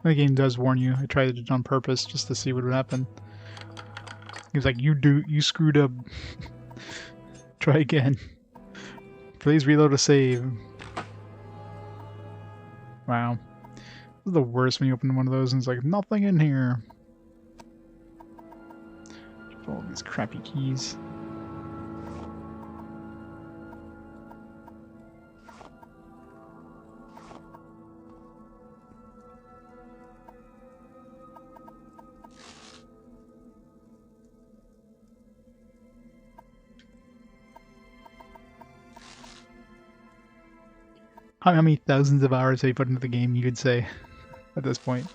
The game does warn you. I tried it on purpose just to see what would happen. He was like, you screwed up. Try again. Please reload a save. Wow. This is the worst when you open one of those and it's like, nothing in here. All these crappy keys. How many thousands of hours have you put into the game, you could say, at this point?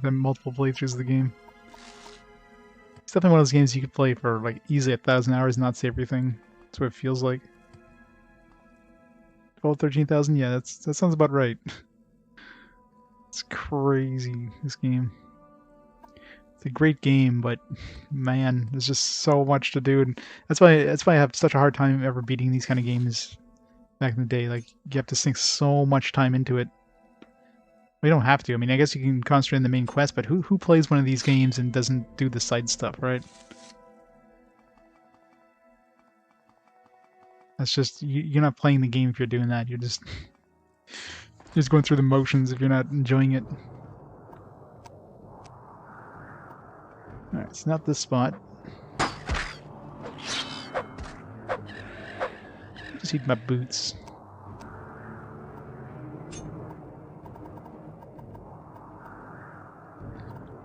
Then multiple playthroughs of the game. It's definitely one of those games you could play for like easily 1,000 hours and not see everything. That's what it feels like. 12, 13,000? Yeah, that sounds about right. It's crazy, this game. It's a great game, but man, there's just so much to do, and that's why I have such a hard time ever beating these kind of games back in the day. Like, you have to sink so much time into it. We don't have to. I mean, I guess you can concentrate on the main quest, but who plays one of these games and doesn't do the side stuff, right? That's just, you're not playing the game if you're doing that. You're just going through the motions if you're not enjoying it. Alright, it's not this spot. Just need my boots.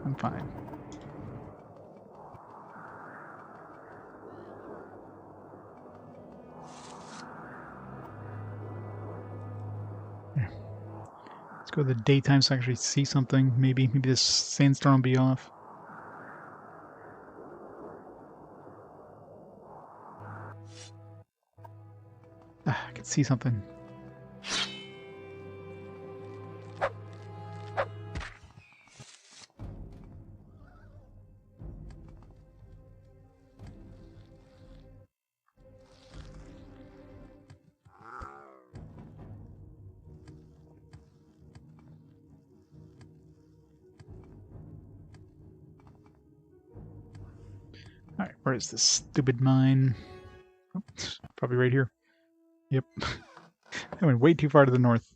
I'm fine. Here. Let's go to the daytime so I can actually see something. Maybe this sandstorm will be off. Ah, I can see something. Alright, where is this stupid mine? Oh, probably right here. Yep. I went way too far to the north.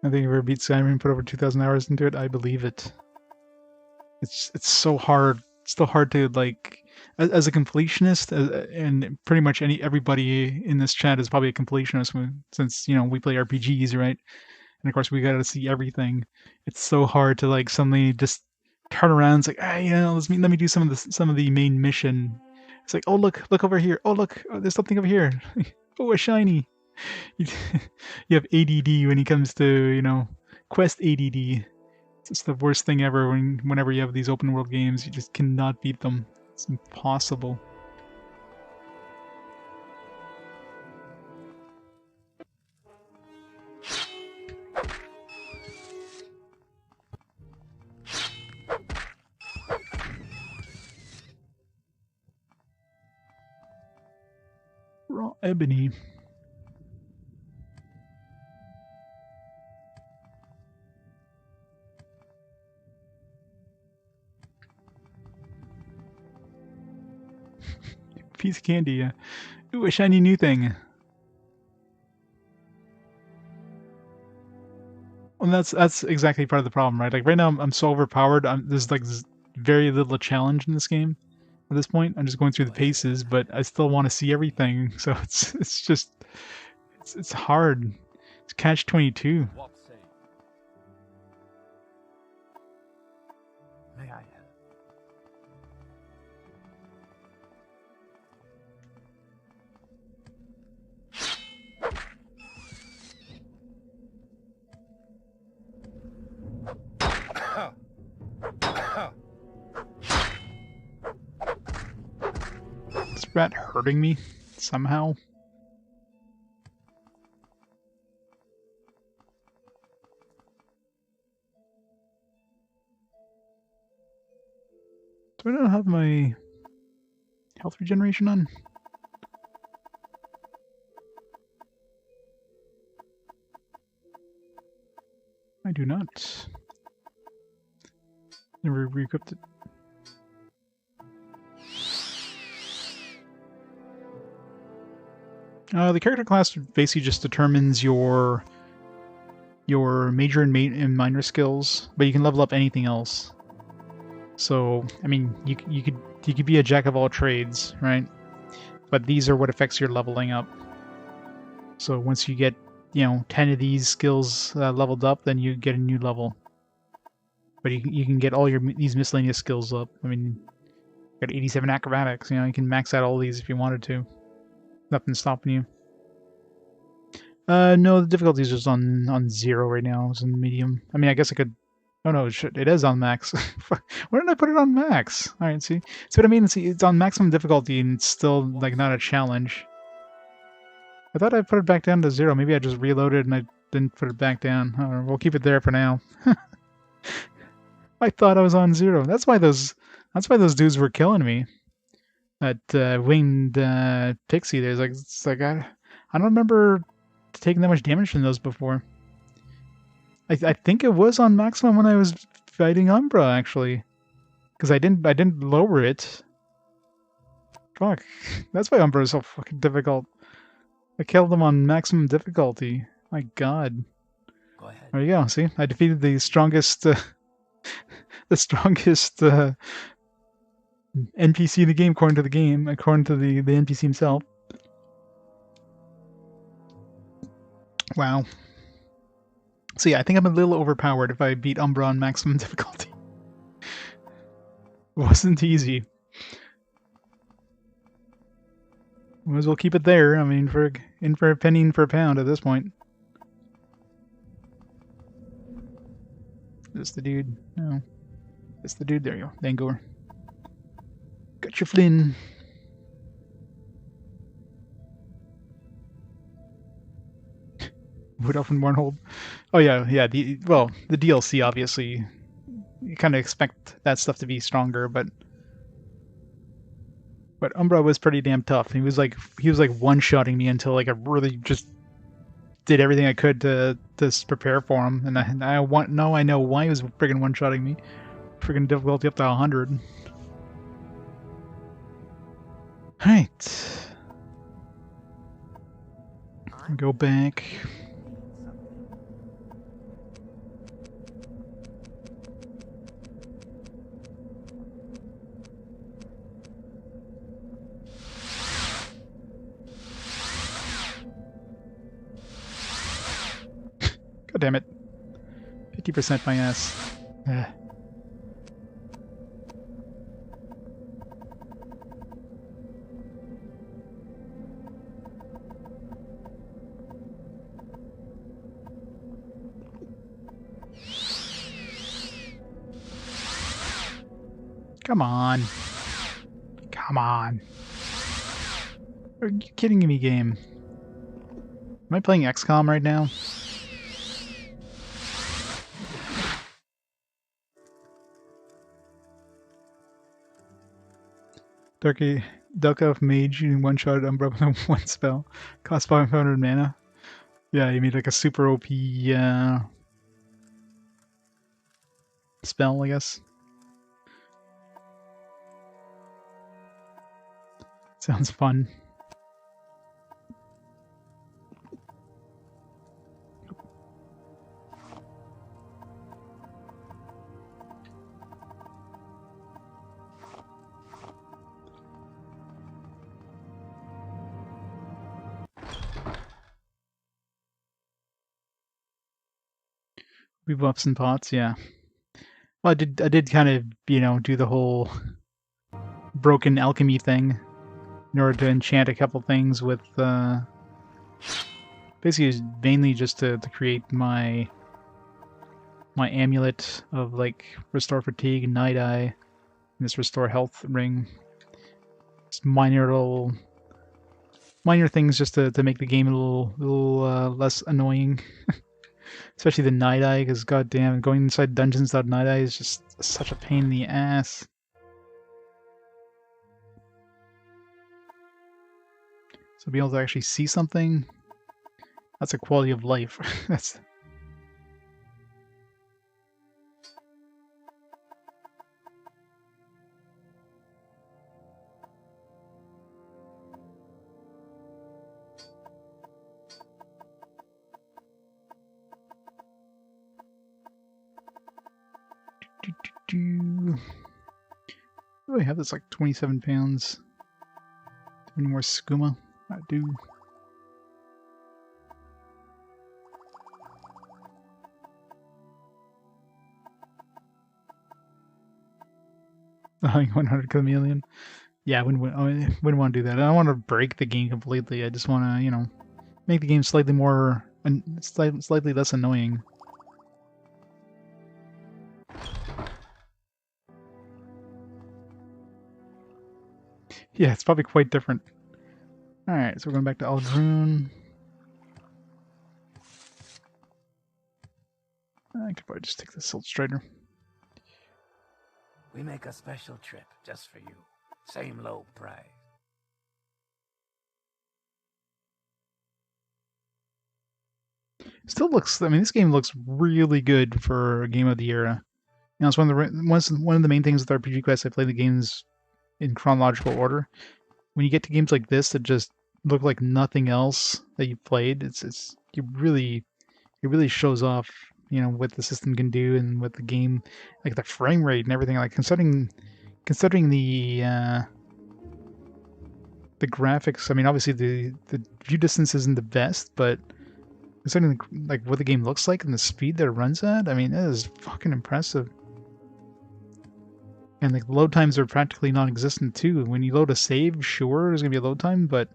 I think if I ever beat Skyrim and put over 2,000 hours into it, I believe it. It's so hard. It's still hard to, like, as a completionist, and pretty much everybody in this chat is probably a completionist since, you know, we play RPGs, right? And of course we gotta see everything. It's so hard to, like, suddenly just turn around. It's like, you know, let me do some of the main mission. It's like, oh look over here. Oh look, there's something over here. Oh, a shiny. you you have ADD when it comes to, you know, quest ADD. It's just the worst thing ever whenever you have these open world games. You just cannot beat them. It's impossible. Raw ebony. Piece of candy, yeah. Ooh, a shiny new thing. Well, that's exactly part of the problem, right? Like right now, I'm so overpowered. There's like very little challenge in this game at this point. I'm just going through the paces, but I still want to see everything. So it's just it's hard. It's catch 22. What say? May I help? Is rat hurting me somehow? Do I not have my health regeneration on? I do not. Never re-equipped it. The character class basically just determines your major and minor skills, but you can level up anything else. So, I mean, you could be a jack of all trades, right? But these are what affects your leveling up. So once you get, you know, 10 of these skills leveled up, then you get a new level. But you can get all these miscellaneous skills up. I mean, you got 87 acrobatics. You know, you can max out all these if you wanted to. Nothing's stopping you. No, the difficulty is just on 0 right now. It's in medium. I mean, I guess I could. Oh no, it is on max. Why didn't I put it on max? All right, see what I mean? See, it's on maximum difficulty and it's still like not a challenge. I thought I put it back down to 0. Maybe I just reloaded and I didn't put it back down. We'll keep it there for now. I thought I was on 0. That's why those dudes were killing me. That winged pixie. It's like I don't remember taking that much damage from those before. I think it was on maximum when I was fighting Umbra actually, because I didn't lower it. Fuck, that's why Umbra is so fucking difficult. I killed them on maximum difficulty. My God. Go ahead. There you go. See, I defeated the strongest, the strongest NPC in the game, according to the NPC himself. Wow. So yeah, I think I'm a little overpowered if I beat Umbra on maximum difficulty. Wasn't easy. Might as well keep it there. I mean, in for a penny, in for a pound at this point. Is this the dude? No. It's the dude. There you go. Dangor. Got your Flynn. Wood Elf and Mournhold. Oh yeah. The DLC obviously. You kind of expect that stuff to be stronger, but Umbra was pretty damn tough. He was like one-shotting me until like I really just did everything I could to prepare for him, and I know why he was friggin' one-shotting me. Friggin' difficulty up to 100. Alright. Go back. God damn it. 50% my ass. Ugh. Come on. Come on. Are you kidding me, game? Am I playing XCOM right now? Duck Elf Mage in one shot Umbra with one spell. Cost 500 mana. Yeah, you made like a super OP spell, I guess. Sounds fun. We buffs and pots, yeah. Well, I did kind of, you know, do the whole broken alchemy thing in order to enchant a couple things with, basically mainly just to create my amulet of, like, restore fatigue and night eye, and this restore health ring. Just minor things just to make the game a little less annoying. Especially the night eye, because goddamn, going inside dungeons without night eye is just such a pain in the ass. So being able to actually see something, that's a quality of life. That's do I have this like 27 pounds? Any more skooma? I do. Oh, 100 chameleon. Yeah, I wouldn't want to do that. I don't want to break the game completely. I just want to, you know, make the game slightly more, slightly less annoying. Yeah, it's probably quite different. Alright, so we're going back to Aldrune. I could probably just take the Silt Strider. We make a special trip just for you. Same low price. Still looks, I mean, this game looks really good for a game of the era. You know, it's one of the main things with RPG Quest. I play the games in chronological order. When you get to games like this that just look like nothing else that you've played, it really shows off, you know, what the system can do and what the game, like the frame rate and everything. Like considering the graphics. I mean, obviously the view distance isn't the best, but considering like what the game looks like and the speed that it runs at, I mean, it is fucking impressive. And like load times are practically non-existent too. When you load a save, sure, there's gonna be a load time, but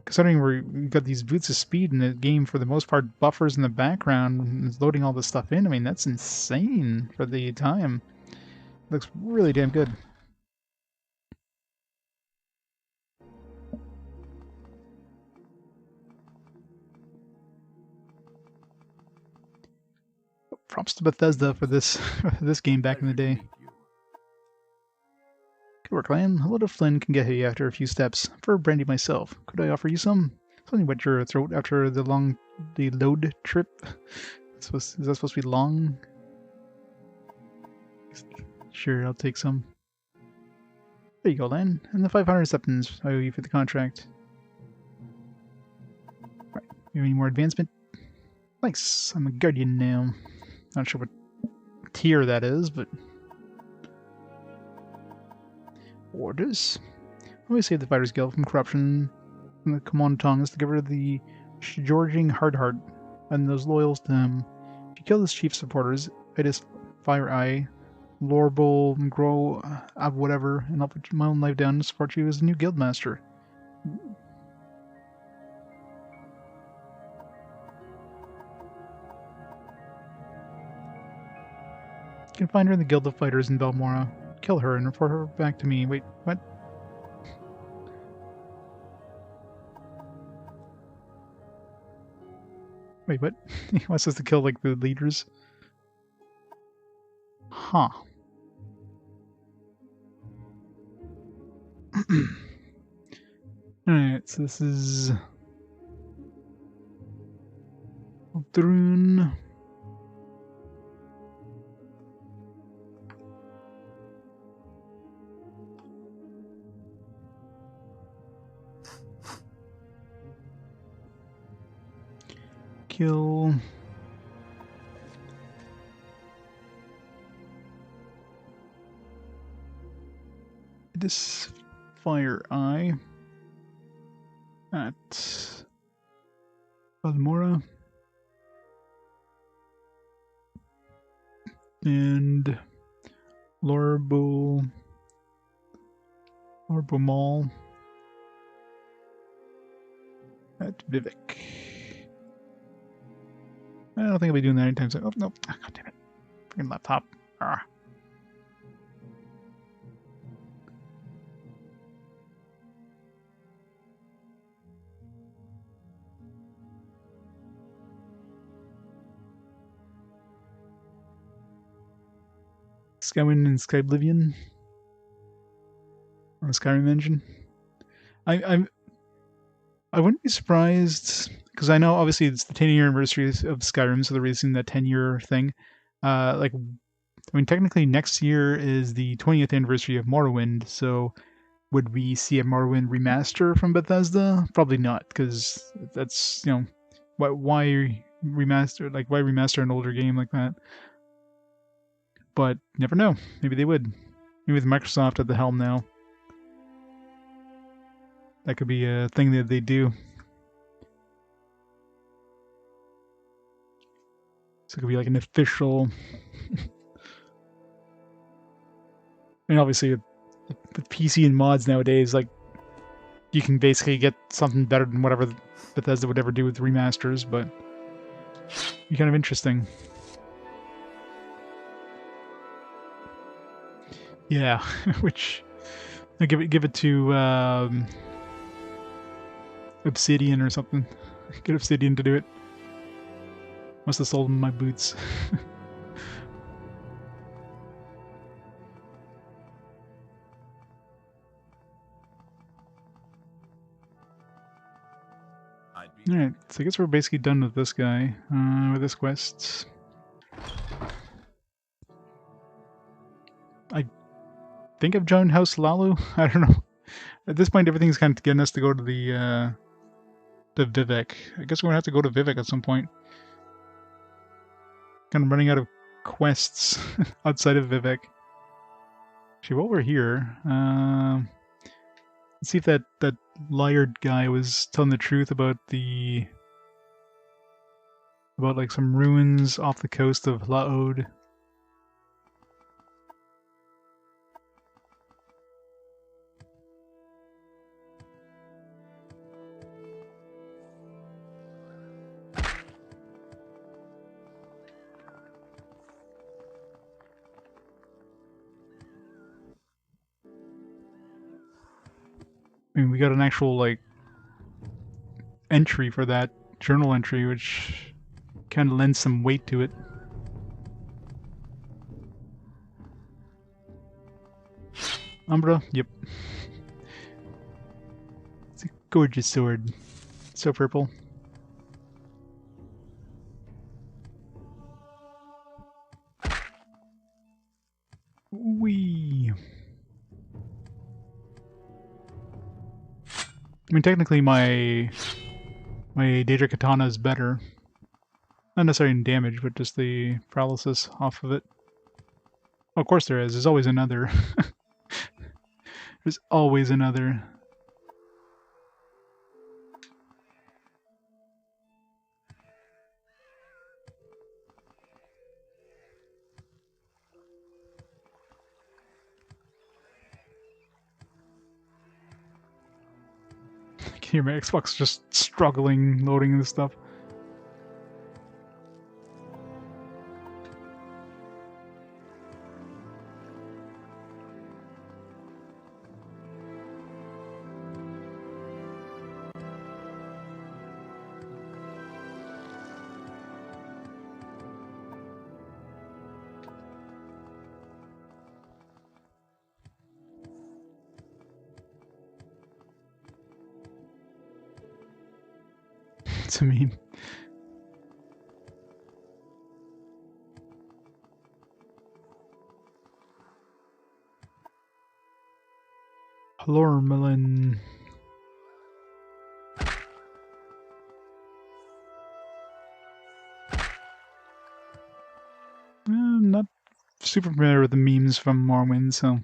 considering we've got these boots of speed and the game for the most part buffers in the background and is loading all this stuff in, I mean, that's insane for the time. It looks really damn good. Props to Bethesda for this this game back in the day. Good work, Lan. A load of Flynn can get you after a few steps. For brandy myself, could I offer you some? Something wet your throat after the load trip? Is that supposed to be long? Sure, I'll take some. There you go, Lan. And the 500 septons I owe you for the contract. Right. You have any more advancement? Nice. I'm a guardian now. Not sure what tier that is, but... Orders? Let me save the Fighters Guild from corruption from the Command Tongues to give her the Georging Hardheart and those loyals to him. If you kill this chief's supporters, I just Fire Eye, Lorble, Grow, whatever, and I'll put my own life down to support you as the new guildmaster. You can find her in the Guild of Fighters in Balmora. kill her and report her back to me. Wait, what? Wait, what? He wants us to kill, like, the leaders? Huh. Alright, so this is... Drune. Kill... this fire eye at Balmora and Lorbo Mall at Vivek. I don't think I'll be doing that anytime soon. Oh, no. Oh, God damn it. Freaking laptop. Ah. Skywind and Skyblivion on the Skyrim engine. I wouldn't be surprised because I know obviously it's the 10-year anniversary of Skyrim, so they're releasing that 10-year thing. Like, I mean, technically next year is the 20th anniversary of Morrowind, so would we see a Morrowind remaster from Bethesda? Probably not, because that's, you know, why remaster? Like, why remaster an older game like that? But never know. Maybe they would. Maybe with Microsoft at the helm now, that could be a thing that they do. So it could be like an official. I mean, obviously, with PC and mods nowadays, like, you can basically get something better than whatever Bethesda would ever do with remasters, but it'd be kind of interesting. Yeah, which I give it to Obsidian or something. Get Obsidian to do it. Must have sold them my boots. Alright, so I guess we're basically done with this guy, with this quest. I think I've joined House Lalu? I don't know. At this point, everything's kind of getting us to go to the Vivek. I guess we're gonna have to go to Vivek at some point. Kind of running out of quests outside of Vivek. Actually, while we're here, let's see if that Liard guy was telling the truth about like some ruins off the coast of Laod. I mean, we got an actual, like, entry for that journal entry, which kind of lends some weight to it. Umbra? Yep. It's a gorgeous sword. So purple. Whee! I mean, technically my Daedra Katana is better. Not necessarily in damage, but just the paralysis off of it. Oh, of course there is. There's always another. There's always another. I can hear my Xbox just struggling loading this stuff. It's a meme. Melon. I'm not super familiar with the memes from Morrowind, so.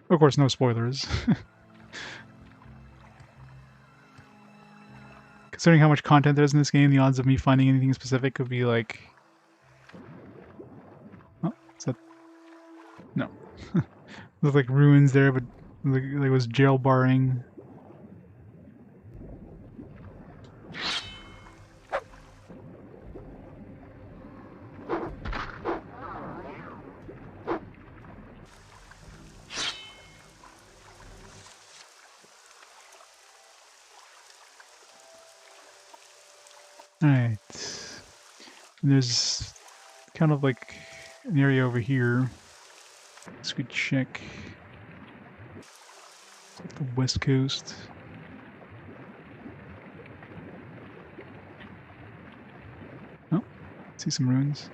Of course, no spoilers. Considering how much content there is in this game, the odds of me finding anything specific would be like... Oh, is that... No. There's like ruins there, but like it was jail barring. Alright. There's kind of like an area over here. Let's go check the west coast. Oh, see some ruins.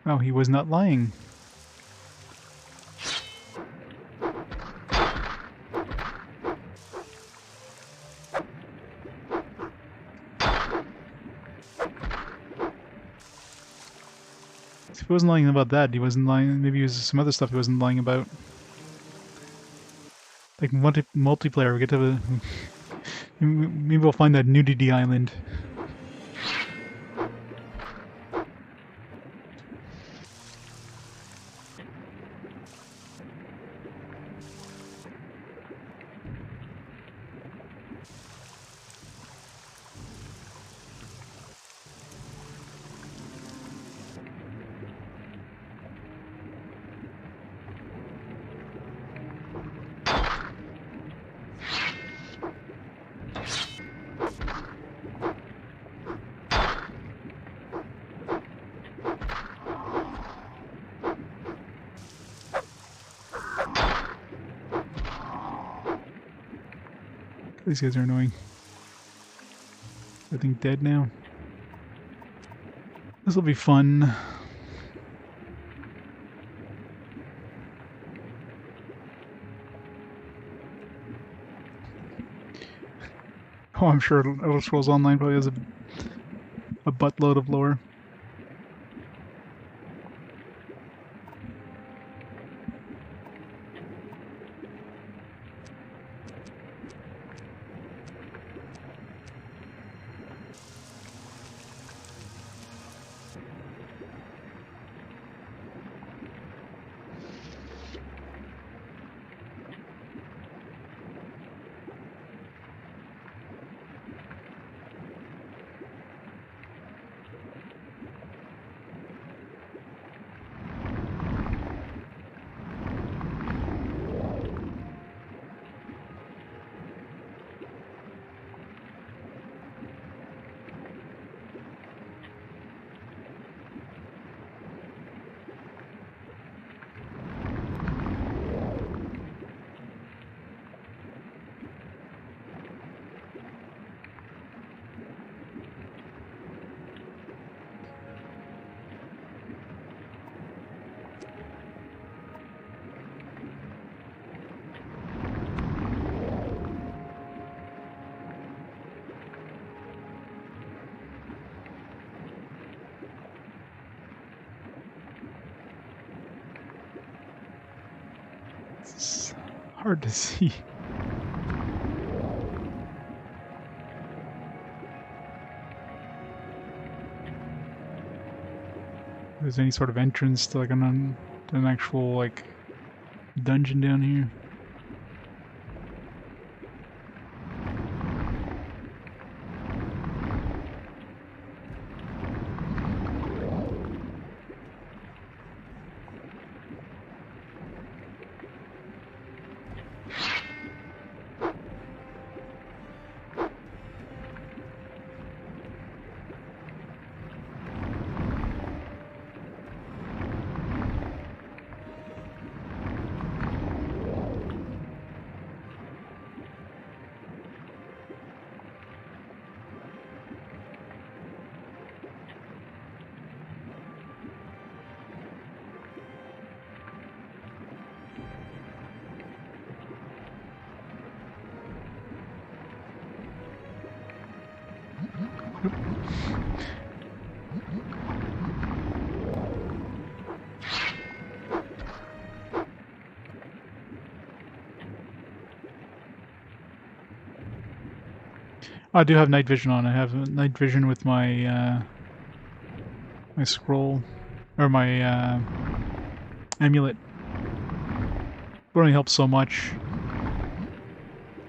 Oh, he was not lying. If he wasn't lying about that, he wasn't lying. Maybe it was some other stuff he wasn't lying about. Like multiplayer, we get to maybe we'll find that nudity island. These guys are annoying. I think dead now. This will be fun. Oh, I'm sure Elder Scrolls Online probably has a buttload of lore. It's hard to see. If there's any sort of entrance to like an actual like dungeon down here. I do have night vision on. I have night vision with my my scroll or my amulet. It only helps so much,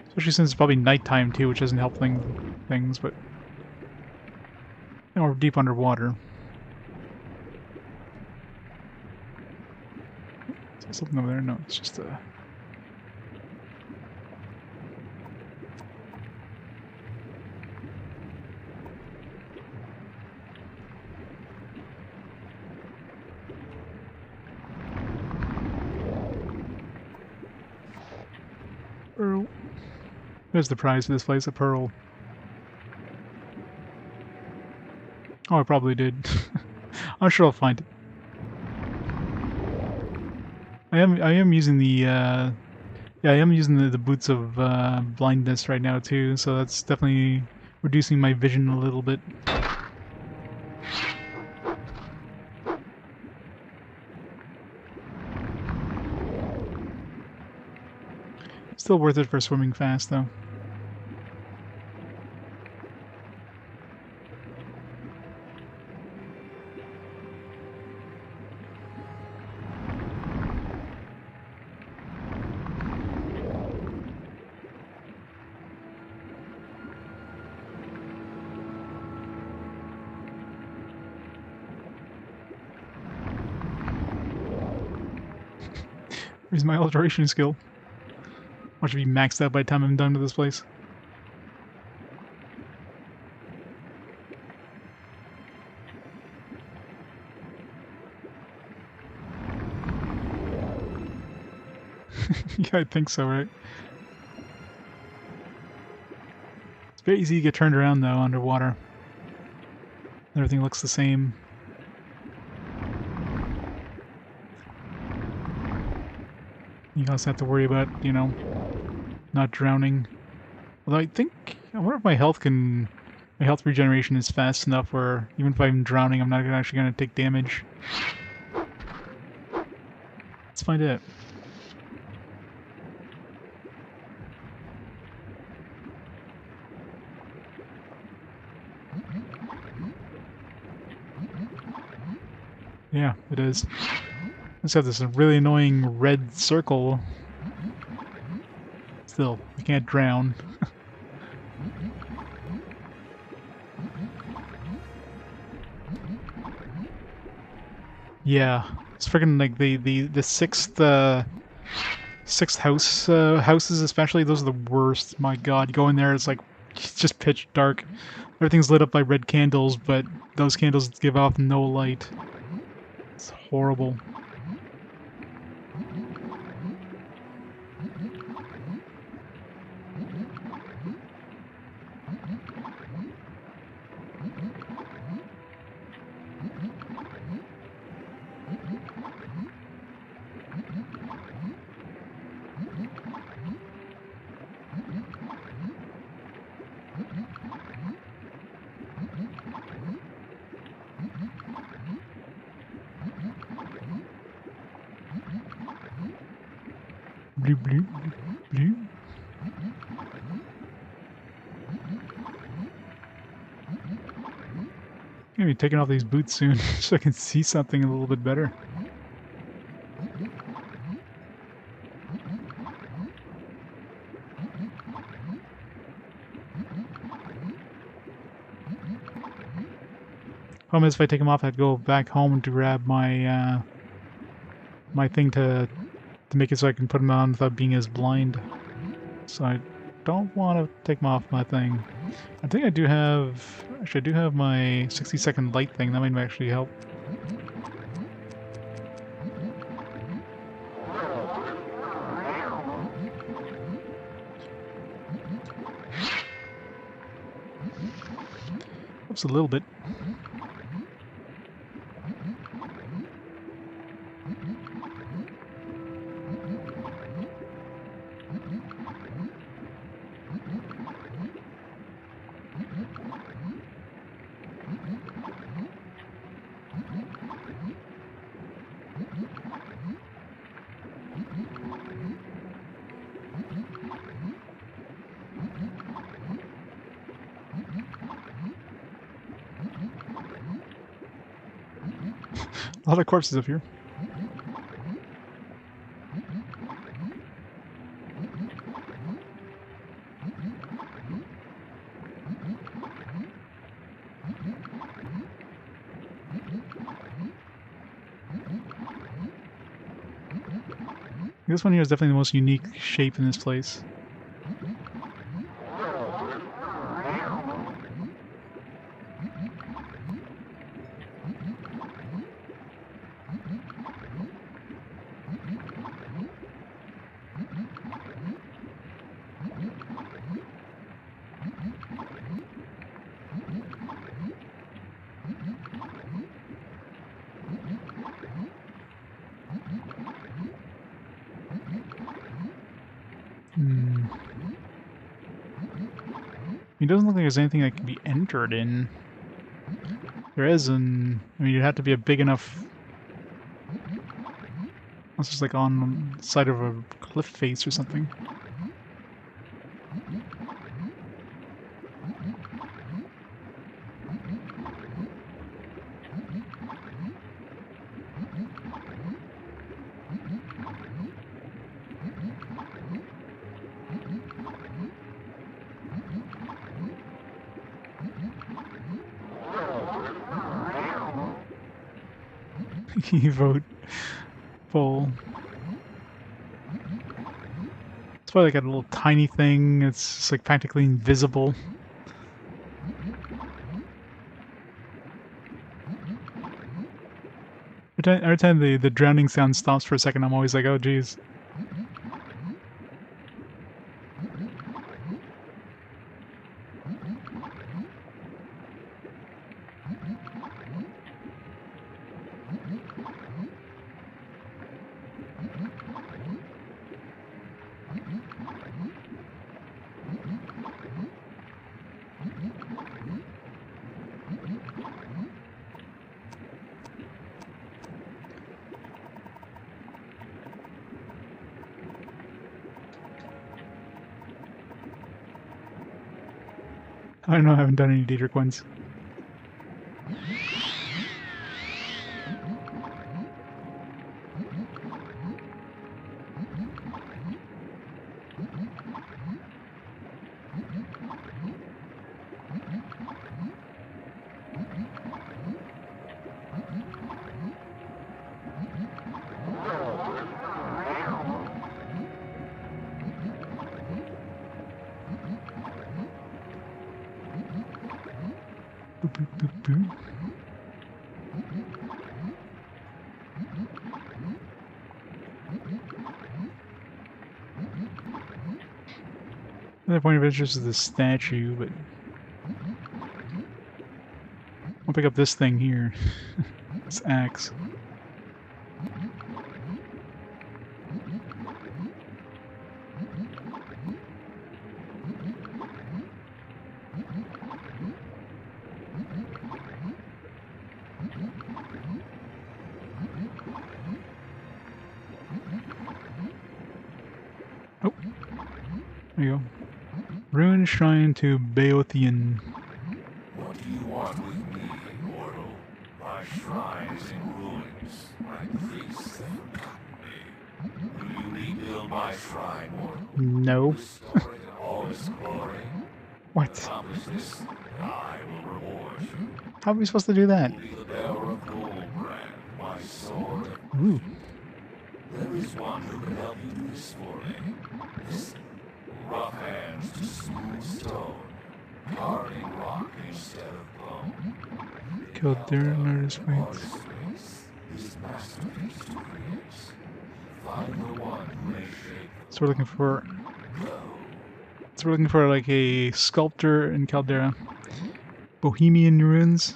especially since it's probably nighttime too, which doesn't help things. But you know, we're deep underwater. Is there something over there? No, it's just a. Pearl. There's the prize for this place, a pearl. Oh, I probably did. I'm sure I'll find it. I am using the yeah, I am using the boots of blindness right now too, so that's definitely reducing my vision a little bit. Still worth it for swimming fast though. Where's my alteration skill? I should be maxed out by the time I'm done with this place. Yeah, I think so, right? It's very easy to get turned around though underwater. Everything looks the same. You also have to worry about, you know, not drowning. Although I wonder if my health regeneration is fast enough where even if I'm drowning, I'm not actually going to take damage. Let's find out. Yeah, it is. Let's have this really annoying red circle. Still, I can't drown. Yeah, it's freaking like the sixth houses especially. Those are the worst. My God, you go in there, it's like it's just pitch dark. Everything's lit up by red candles, but those candles give off no light. It's horrible. Blue, blue, blue. I'm gonna be taking off these boots soon so I can see something a little bit better. Problem is, if I take them off, I'd go back home to grab my my thing to make it so I can put them on without being as blind. So I don't want to take them off my thing. I think I do have... Actually, I do have my 60-second light thing. That might actually help. Helps a little bit. A lot of corpses up here. This one here is definitely the most unique shape in this place. It doesn't look like there's anything that can be entered in. There is, and I mean, you'd have to be a big enough. It's just like on the side of a cliff face or something. You vote full. It's probably like a little tiny thing. It's just like practically invisible. Every time the drowning sound stops for a second, I'm always like, oh geez. I don't know, I haven't done any Diedrich ones. Boop, boop, boop, boop. Another point of interest is the statue, but I'll pick up this thing here. This axe. Oh, there you go. Ruined shrine to Beothian. What do you want with me, mortal? My shrine is in ruins. My priests have forgotten me. Will you rebuild my shrine, mortal? No. Restore it in all its glory. What? Accomplish this, and I will reward you. How are we supposed to do that? Be the bearer of Goldbrand, my sword. Ooh. There is one who can help you do this for me. Listen. Rough hands to smooth stone, carving rock instead of bone. Killed their artist Artist waits. waits his masterpiece to create. Find the one who may shape So we're looking for. glow. So we're looking for like a sculptor in Caldera. Bohemian ruins.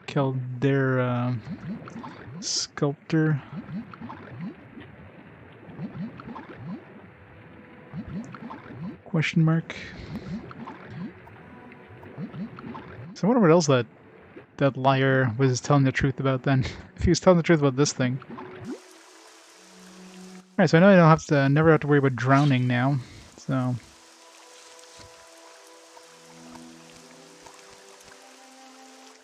Caldera sculptor. Question mark. So I wonder what else that liar was telling the truth about then. If he was telling the truth about this thing. Alright, so I know I don't have to never have to worry about drowning now. So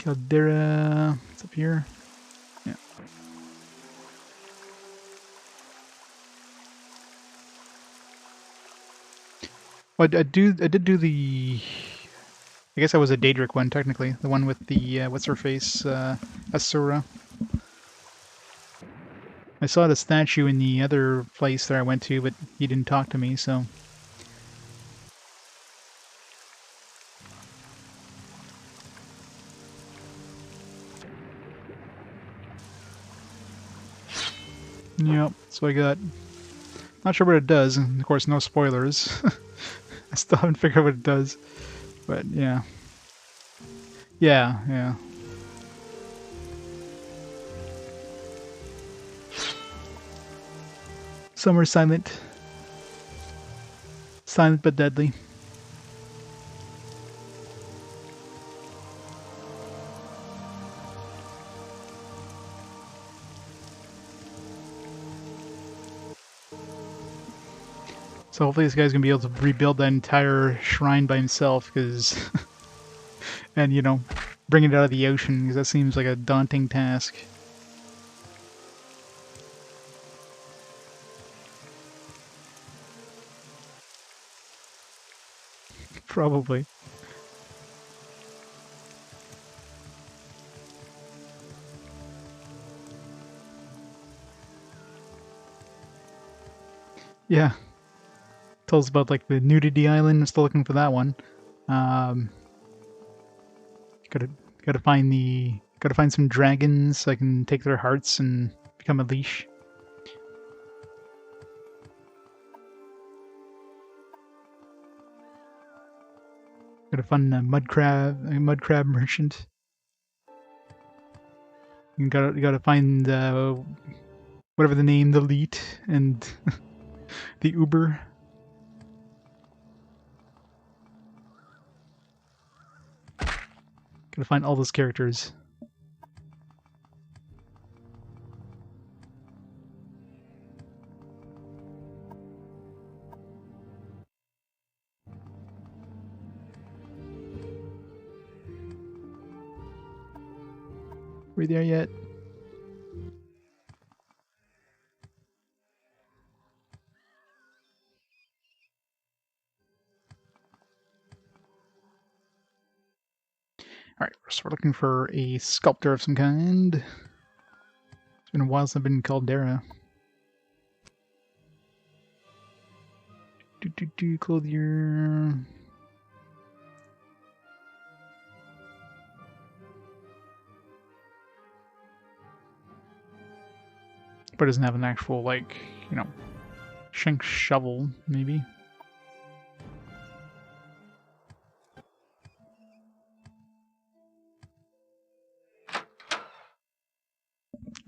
Caldera. It's up here. Yeah. Well, I did do the. I guess that was a Daedric one technically. The one with the what's her face, Asura. I saw the statue in the other place that I went to, but he didn't talk to me, so. Yep, so I got. Not sure what it does, and of course, no spoilers. I still haven't figured out what it does, but yeah. Yeah. Some are silent. Silent but deadly. So hopefully this guy's gonna be able to rebuild that entire shrine by himself, because, and you know, bring it out of the ocean, because that seems like a daunting task. Probably. Yeah. Tells us about like the nudity island. I'm still looking for that one. Um, gotta find some dragons so I can take their hearts and become a leash. Gotta find a mud crab merchant. You gotta find whatever the name, the Leet and the Uber. Gotta find all those characters. We there yet? Alright, so we're looking for a sculptor of some kind. It's been a while since I've been in Caldera. Clothier. But it doesn't have an actual, like, you know, shank shovel, maybe.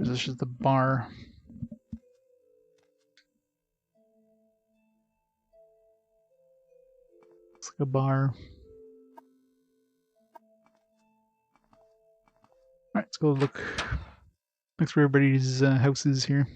Or is this just the bar? Looks like a bar. Alright, let's go look for everybody's houses here.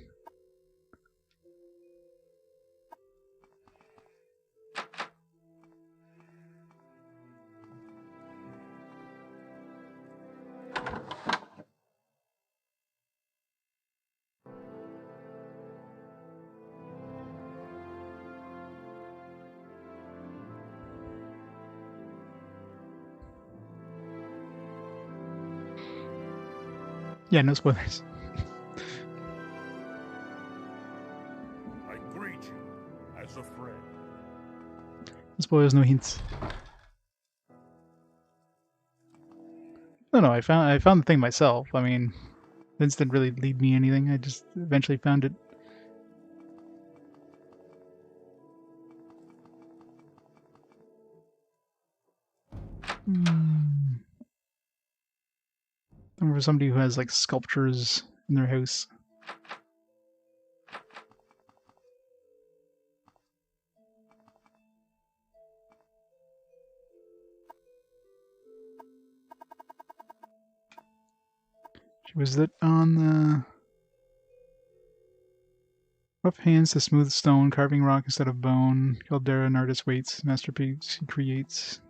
Yeah, no spoilers. I greet you as a friend. No spoilers, no hints. No, I found the thing myself. I mean, Vince didn't really lead me anything. I just eventually found it. I'm for somebody who has like sculptures in their house. Was it on the rough hands to smooth stone, carving rock instead of bone? Caldera, an artist waits, masterpiece he creates.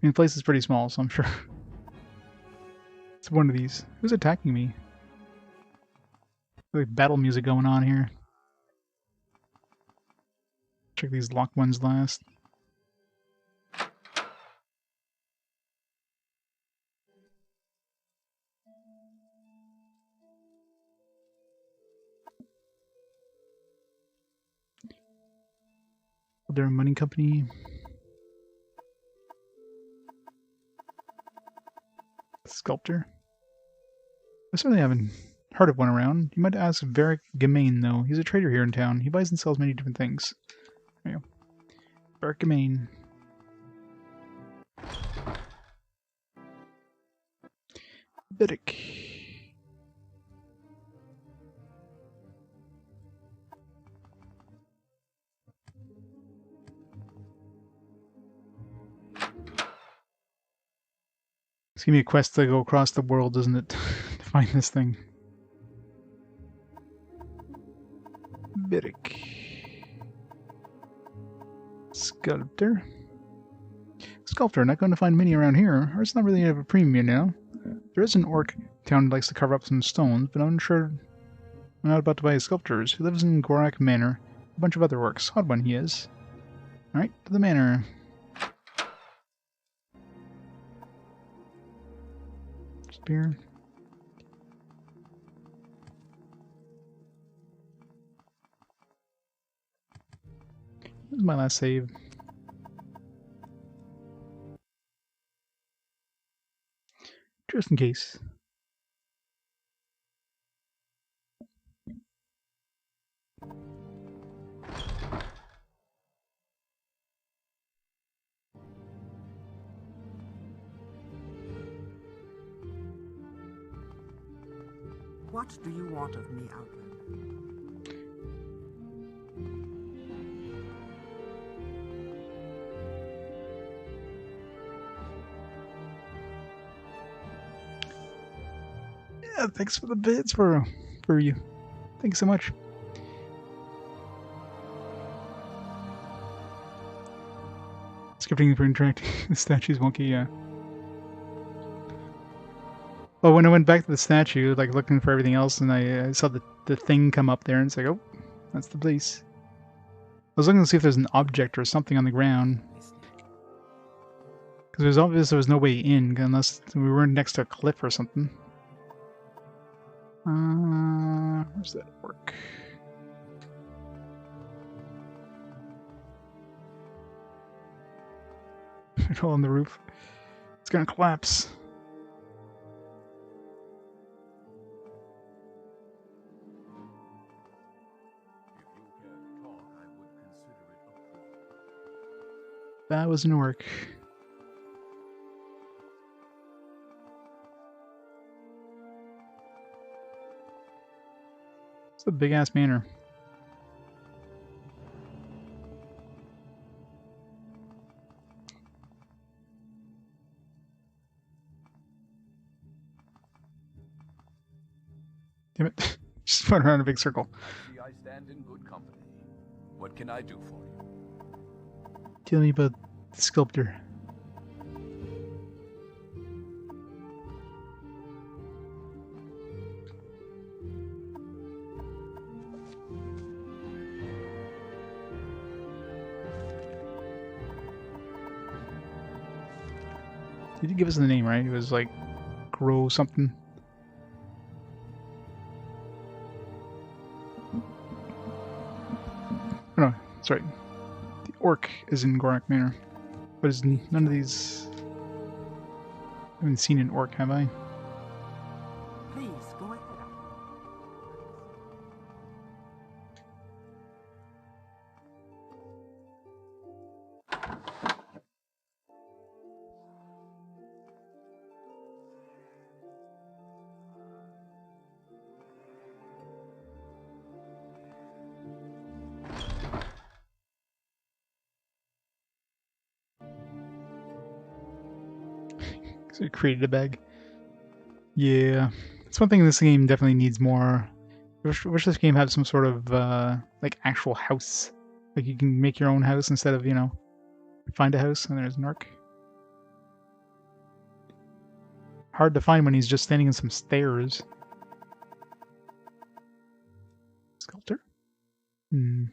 mean, the place is pretty small, so I'm sure it's one of these. Who's attacking me? Like battle music going on here. Check these locked ones last. They're a money company. Sculptor. I certainly haven't heard of one around. You might ask Vvardenfell, though. He's a trader here in town. He buys and sells many different things. There you go. Vvardenfell. Bidic. It's gonna be a quest to go across the world, isn't it? To find this thing. Bidic. Sculptor. Sculptor, not going to find many around here. Art's not really of a premium now. There is an orc town that likes to carve up some stones, but I'm unsure. I'm not about to buy his sculptors. He lives in Gorak Manor. A bunch of other orcs. Odd one he is. Alright, to the manor. Spear. This is my last save. Just in case. What do you want of me, Outlander? Yeah, thanks for the bits for you. Thanks so much. Scripting for interacting. The statue's wonky, yeah. Well, when I went back to the statue, like looking for everything else, and I saw the thing come up there, and it's like, oh, that's the place. I was looking to see if there's an object or something on the ground. Because it was obvious there was no way in, unless we were next to a cliff or something. Where's that orc? Hole in the roof. It's gonna collapse. That was an orc. It's a big ass manor. Damn it. Just went around in a big circle. I see I stand in good company. What can I do for you? Tell me about the sculptor. He did give us the name, right? It was like Grow something. Oh, no, that's right. The orc is in Gorak Manor. But is none of these... I haven't seen an orc, have I? Please, go ahead. So it created a bag. Yeah. It's one thing this game definitely needs more. I wish this game had some sort of, like, actual house. Like, you can make your own house instead of, you know, find a house and there's an orc. Hard to find when he's just standing in some stairs. Sculptor? Hmm.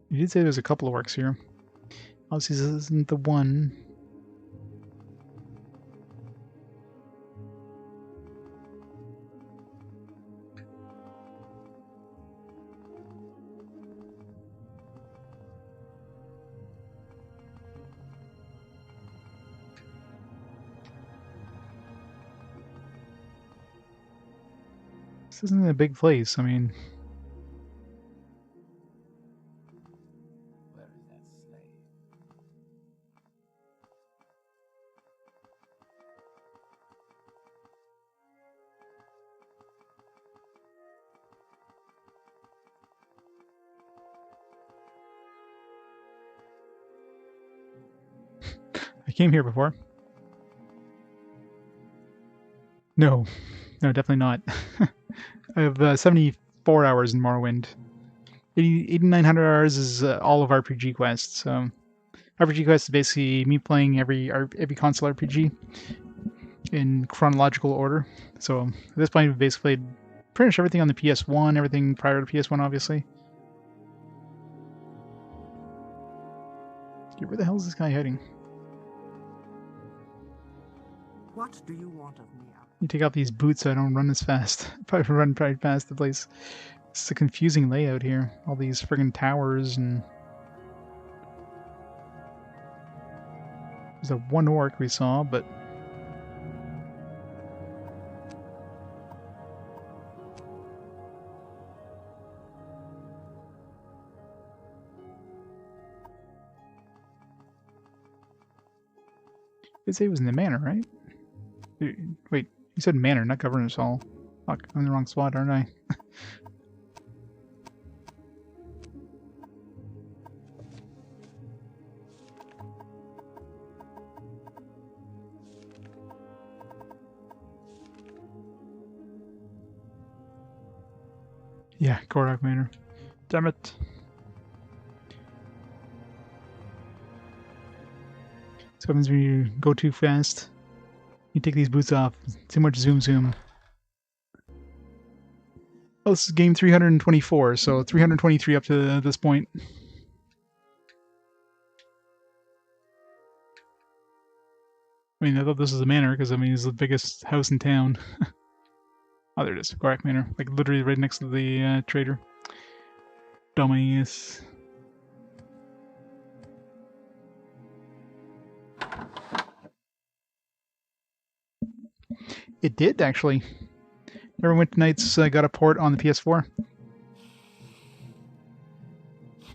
You did say there's a couple of works here. Obviously, this isn't the one. This isn't a big place. I mean, Where is that slave? I came here before. No, no, definitely not. I have 74 hours in Morrowind. 8,900 hours is all of RPG quests. So RPG Quest is basically me playing every console RPG in chronological order. So at this point, we've basically played pretty much everything on the PS1, everything prior to PS1, obviously. Yeah, where the hell is this guy heading? What do you want of me? You take out these boots so I don't run as fast. Probably run right past the place. It's a confusing layout here. All these friggin' towers and... There's a one orc we saw, but... Did say it was in the manor, right? Wait, you said manor, not governance hall. Fuck, I'm in the wrong spot, aren't I? Yeah, Korak Manor. Damn it. So what happens when you go too fast? You take these boots off. Too much zoom zoom. Well, this is game 324, so 323 up to this point. I mean, I thought this was a manor, because, I mean, it's the biggest house in town. Oh, there it is. Korak Manor. Like, literally right next to the trader. Dumbass. It did, actually. Neverwinter Nights got a port on the PS4.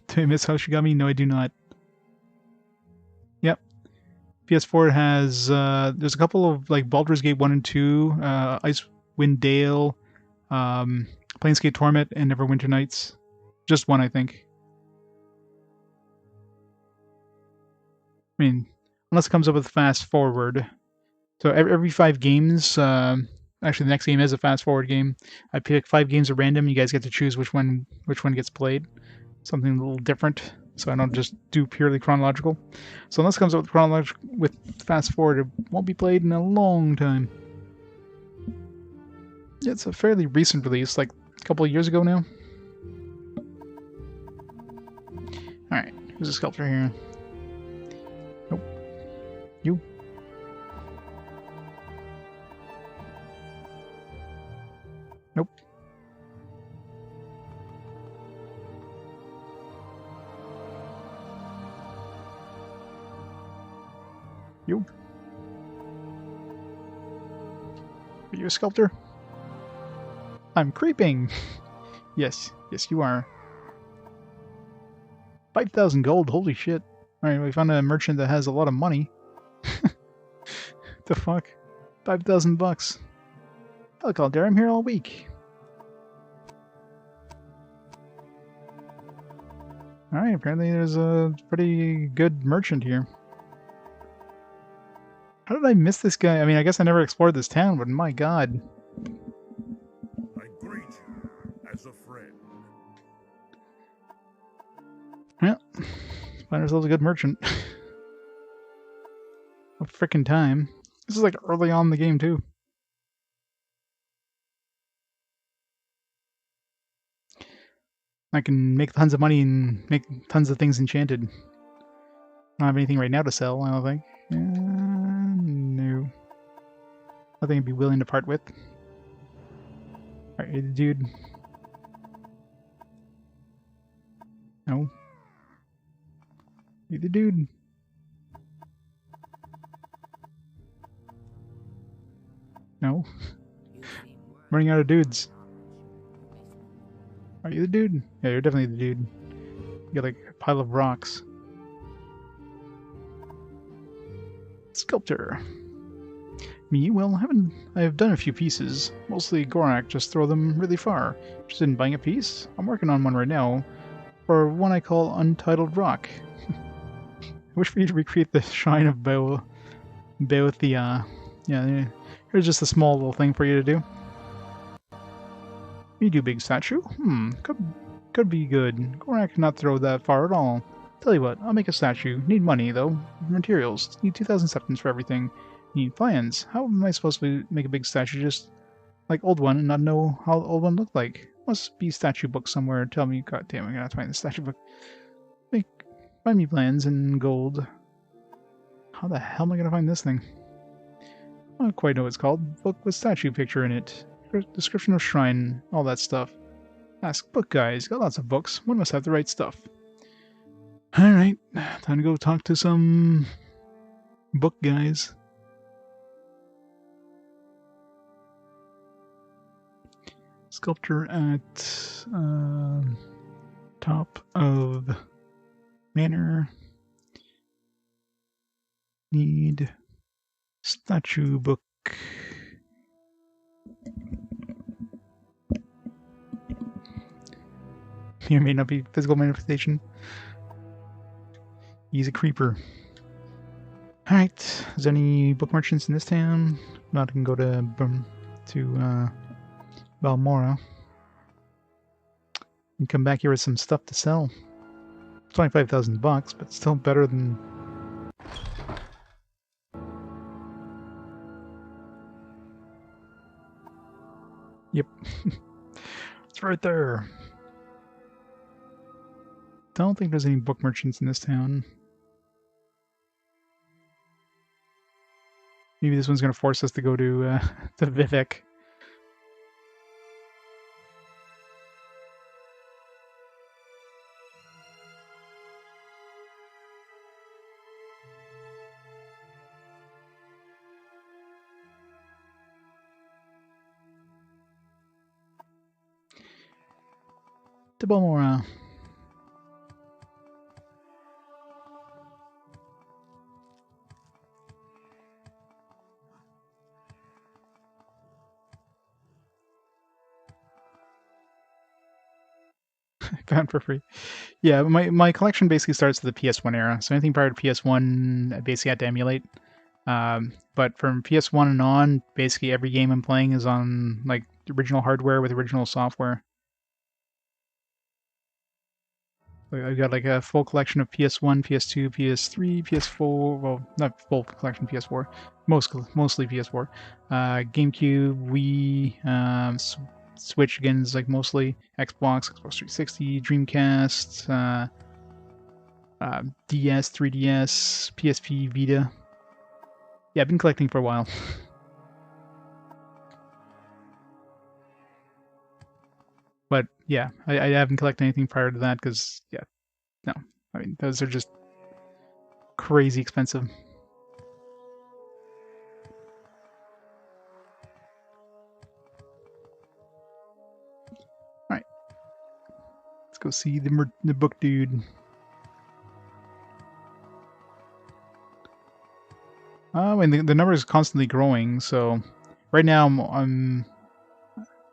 Do I miss How She Got Me? No, I do not. Yep. PS4 has, there's a couple of, like, Baldur's Gate 1 and 2, Icewind Dale, Planescape Torment, and Neverwinter Nights. Just one, I think. I mean, unless it comes up with fast forward. So every 5 games, actually the next game is a fast forward game. I pick 5 games at random. You guys get to choose which one gets played. Something a little different, so I don't just do purely chronological. So unless it comes up with fast forward, it won't be played in a long time. Yeah, it's a fairly recent release, like a couple of years ago now. Alright, who's a sculptor here? Nope. You. Nope. You. Are you a sculptor? I'm creeping. Yes, yes you are. 5,000 gold, holy shit. Alright, we found a merchant that has a lot of money. The fuck? 5,000 bucks. Look, Alder, I'm here all week. Alright, apparently there's a pretty good merchant here. How did I miss this guy? I mean, I guess I never explored this town, but my god. I greet you as a friend. Find ourselves a good merchant. What frickin' time. This is like early on in the game, too. I can make tons of money and make tons of things enchanted. I don't have anything right now to sell, I don't think. No. Nothing I'd be willing to part with. Alright, dude. No. You're the dude. No. I'm running out of dudes. Are you the dude? Yeah, you're definitely the dude. You got like a pile of rocks. Sculptor. Me? Well, I've done a few pieces. Mostly Gorak, just throw them really far. Interested in buying a piece? I'm working on one right now. For one I call Untitled Rock. I wish for you to recreate the shrine of Boethia. Yeah, here's just a small little thing for you to do. You do big statue? Could be good. Gorak cannot throw that far at all. Tell you what, I'll make a statue. Need money, though. Materials. Need 2,000 septums for everything. Need plans. How am I supposed to make a big statue just like old one and not know how the old one looked like? Must be statue book somewhere. Tell me, god damn, I'm gonna have to find the statue book. Find me plans in gold. How the hell am I gonna find this thing? I don't quite know what it's called. Book with statue picture in it. Description of shrine, all that stuff. Ask book guys. Got lots of books. One must have the right stuff. Alright, time to go talk to some book guys. Sculptor at top of manor. Need statue book. Here may not be physical manifestation. He's a creeper. Alright, is there any book merchants in this town? If not, I can go to Balmora. And come back here with some stuff to sell. 25,000 bucks, but still better than... Yep. It's right there. Don't think there's any book merchants in this town. Maybe this one's going to force us to go to Vivek. To Balmora. Found for free. Yeah, my collection basically starts at the PS1 era, so anything prior to PS1 I basically had to emulate. But from PS1 and on, basically every game I'm playing is on like original hardware with original software. I've got like a full collection of PS1, PS2, PS3, PS4. Well, not full collection PS4, mostly PS4. GameCube, Wii, Switch again is like mostly Xbox 360, Dreamcast, DS, 3DS, PSP, Vita. Yeah, I've been collecting for a while. But yeah, I haven't collected anything prior to that because, yeah, no. I mean, those are just crazy expensive. Alright. Let's go see the book dude. And the number is constantly growing, so right now I'm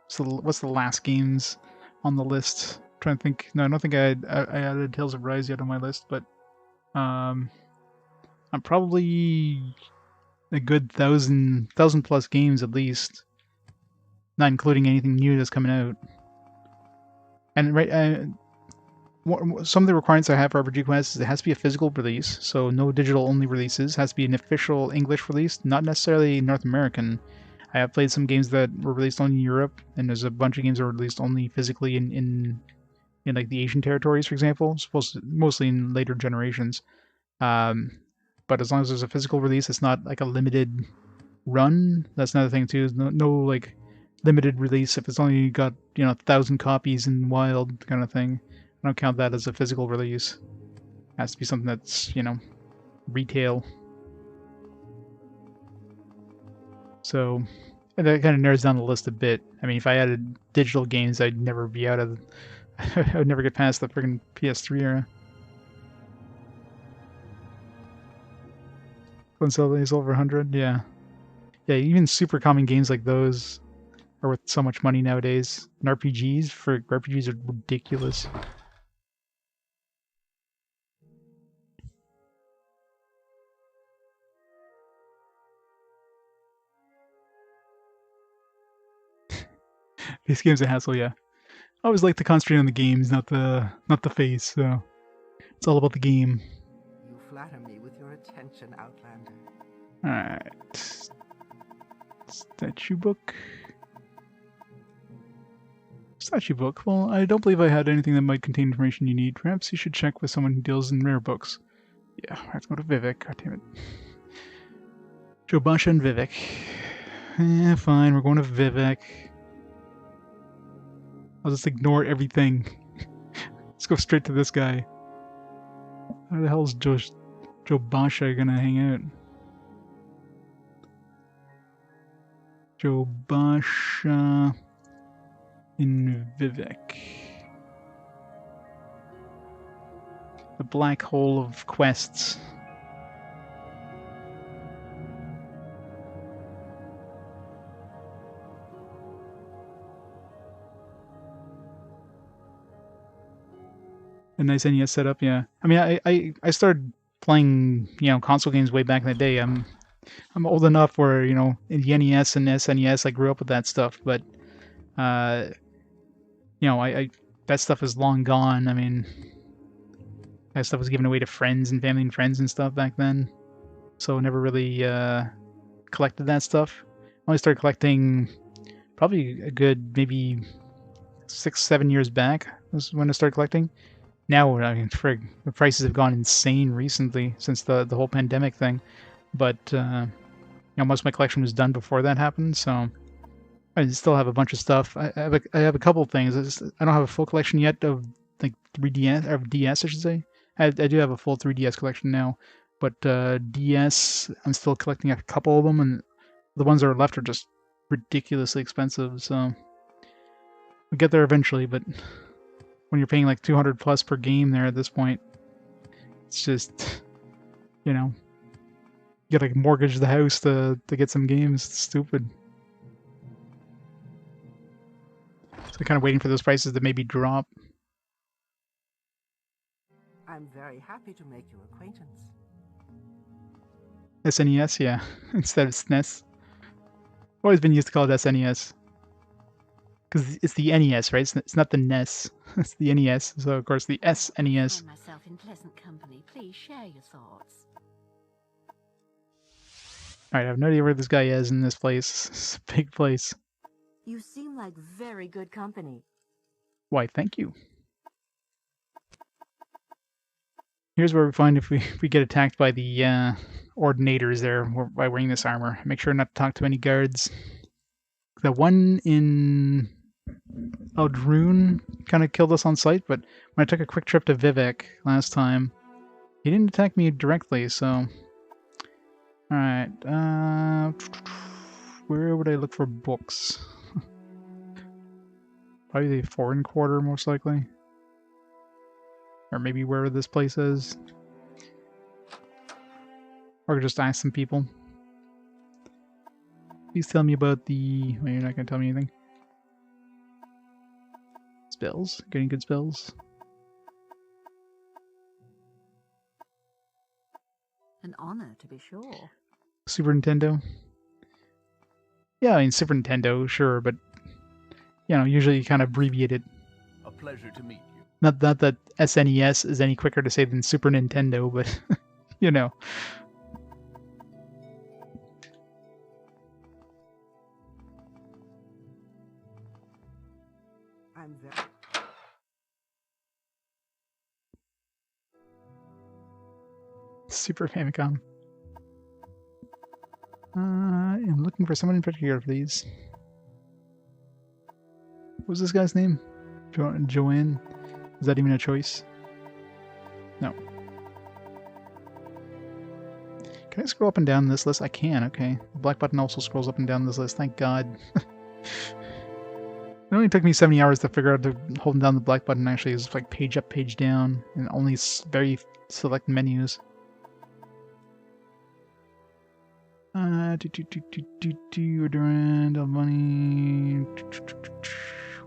so what's the last games on the list? I'm trying to think. No, I don't think I added Tales of Rise yet on my list, but I'm probably a good thousand plus games at least, not including anything new that's coming out. And right, some of the requirements I have for RPG Quest is it has to be a physical release, so no digital only releases. It has to be an official English release, not necessarily North American. I have played some games that were released only in Europe, and there's a bunch of games that were released only physically in like the Asian territories, for example, mostly in later generations. Um, but as long as there's a physical release, it's not like a limited run. That's another thing too. No like limited release if it's only got 1,000 copies in wild kind of thing. I don't count that as a physical release. It has to be something that's retail. So and that kind of narrows down the list a bit. I mean, if I added digital games, I'd never be out of. I would never get past the friggin' PS3 era. Console is over 100, yeah. Yeah, even super common games like those are worth so much money nowadays. And RPGs are ridiculous. These games are a hassle, yeah. I always like to concentrate on the games, not the face, so it's all about the game. You flatter me with your attention, Outlander. Alright. Statue book. Statue book. Well, I don't believe I had anything that might contain information you need. Perhaps you should check with someone who deals in rare books. Yeah, I have to go to Vivek. God damn it. Jobasha and Vivek. Yeah, fine. We're going to Vivek. I'll just ignore everything. Let's go straight to this guy. How the hell is Jobasha gonna hang out? Jobasha in Vivek. The black hole of quests. A nice NES setup, yeah. I mean, I started playing, console games way back in the day. I'm old enough where, in the NES and SNES, I grew up with that stuff. But, I that stuff is long gone. I mean, that stuff was given away to friends and family and friends and stuff back then. So I never really collected that stuff. I only started collecting probably a good maybe 6-7 years back. Was when I started collecting. Now, I mean, frig, the prices have gone insane recently since the whole pandemic thing. But, most of my collection was done before that happened, so I still have a bunch of stuff. I have a couple of things. I don't have a full collection yet of, like, 3DS, or DS, I should say. I do have a full 3DS collection now, but DS, I'm still collecting a couple of them, and the ones that are left are just ridiculously expensive, so I'll get there eventually, but when you're paying like 200 plus per game there at this point, it's just, you gotta like mortgage the house to get some games. It's stupid. So kind of waiting for those prices to maybe drop. I'm very happy to make your acquaintance. SNES, yeah, instead of SNES. Always been used to call it SNES. Because it's the NES, right? It's not the NES. It's the NES. So, of course, the SNES. I find myself in pleasant company. Please share your thoughts. Alright, I have no idea where this guy is in this place. It's a big place. You seem like very good company. Why, thank you. Here's where we find if we get attacked by the ordinators there by wearing this armor. Make sure not to talk to any guards. The one in Aldrune kind of killed us on sight, but when I took a quick trip to Vivek last time, he didn't attack me directly, so... Alright, where would I look for books? Probably the foreign quarter, most likely. Or maybe wherever this place is. Or just ask some people. Please tell me about the... Well, you're not going to tell me anything. Spells? Getting good spells? An honor, to be sure. Super Nintendo? Yeah, I mean, Super Nintendo, sure, but... usually you kind of abbreviate it. A pleasure to meet you. Not that SNES is any quicker to say than Super Nintendo, but you know. I'm very... Super Famicom. I'm looking for someone in particular, please. What was this guy's name? Joanne? Is that even a choice? No. Can I scroll up and down this list? I can, okay. The black button also scrolls up and down this list, thank God. It only took me 70 hours to figure out that holding down the black button actually is like page up, page down, and only very select menus. Durand, Albany,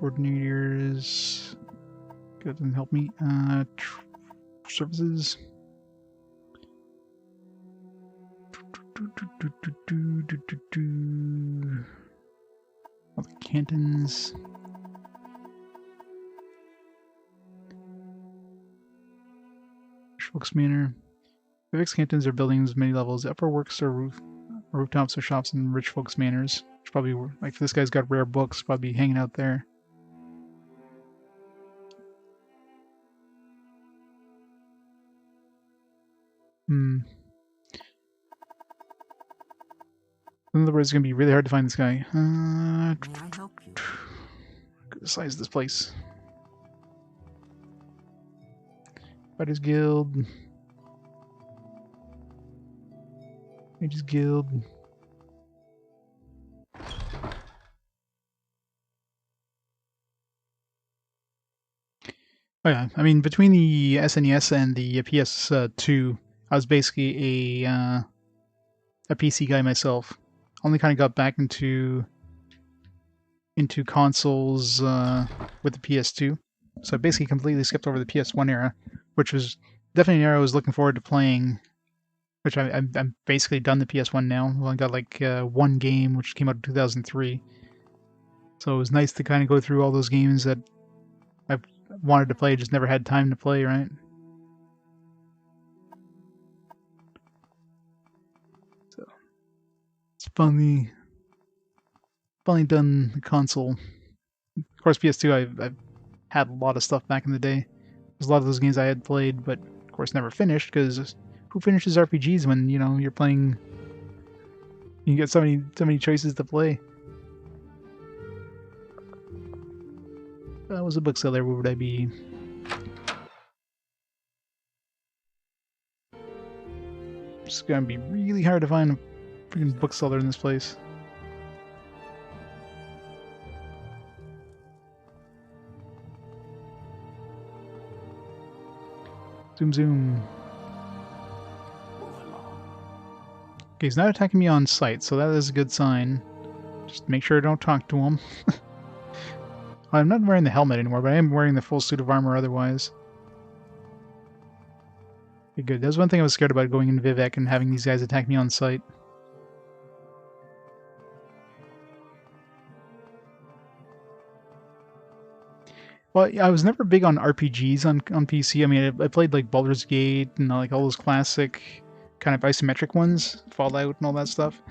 coordinators. That doesn't help me. Services. All the cantons. Folks Manor. The Vix cantons are buildings, many levels. The upper works are rooftops or shops in rich folks' manors. Which probably, like, if this guy's got rare books, probably hanging out there. In other words, it's going to be really hard to find this guy. May I help you? Good size this place. Fighters Guild. Mages Guild. Oh yeah, I mean, between the SNES and the PS2, I was basically a PC guy myself. Only kind of got back into consoles with the PS2. So I basically completely skipped over the PS1 era, which was definitely an era I was looking forward to playing. Which I'm basically done the PS1 now. Well, I got like one game which came out in 2003. So it was nice to kind of go through all those games that I've wanted to play, just never had time to play, right? So it's finally done the console. Of course, PS2 I've had a lot of stuff back in the day. There's a lot of those games I had played, but of course never finished, because who finishes RPGs when, you know, you're playing, you get so many choices to play. If I was a bookseller, where would I be? It's gonna be really hard to find a freaking bookseller in this place. Zoom zoom. Okay, he's not attacking me on sight, so that is a good sign. Just make sure I don't talk to him. I'm not wearing the helmet anymore, but I am wearing the full suit of armor otherwise. Okay, good. That was one thing I was scared about going in Vivek and having these guys attack me on sight. Well, I was never big on RPGs on PC. I mean, I played like Baldur's Gate and like all those classic kind of isometric ones, Fallout and all that stuff.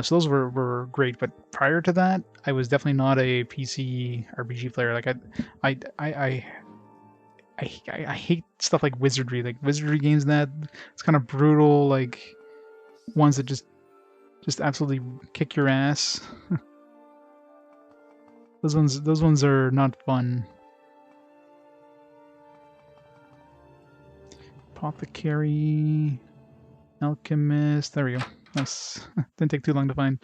So those were great. But prior to that, I was definitely not a PC RPG player. Like I hate stuff like wizardry, games. And that it's kind of brutal, like ones that just absolutely kick your ass. Those ones are not fun. Apothecary, alchemist. There we go. Nice. Didn't take too long to find.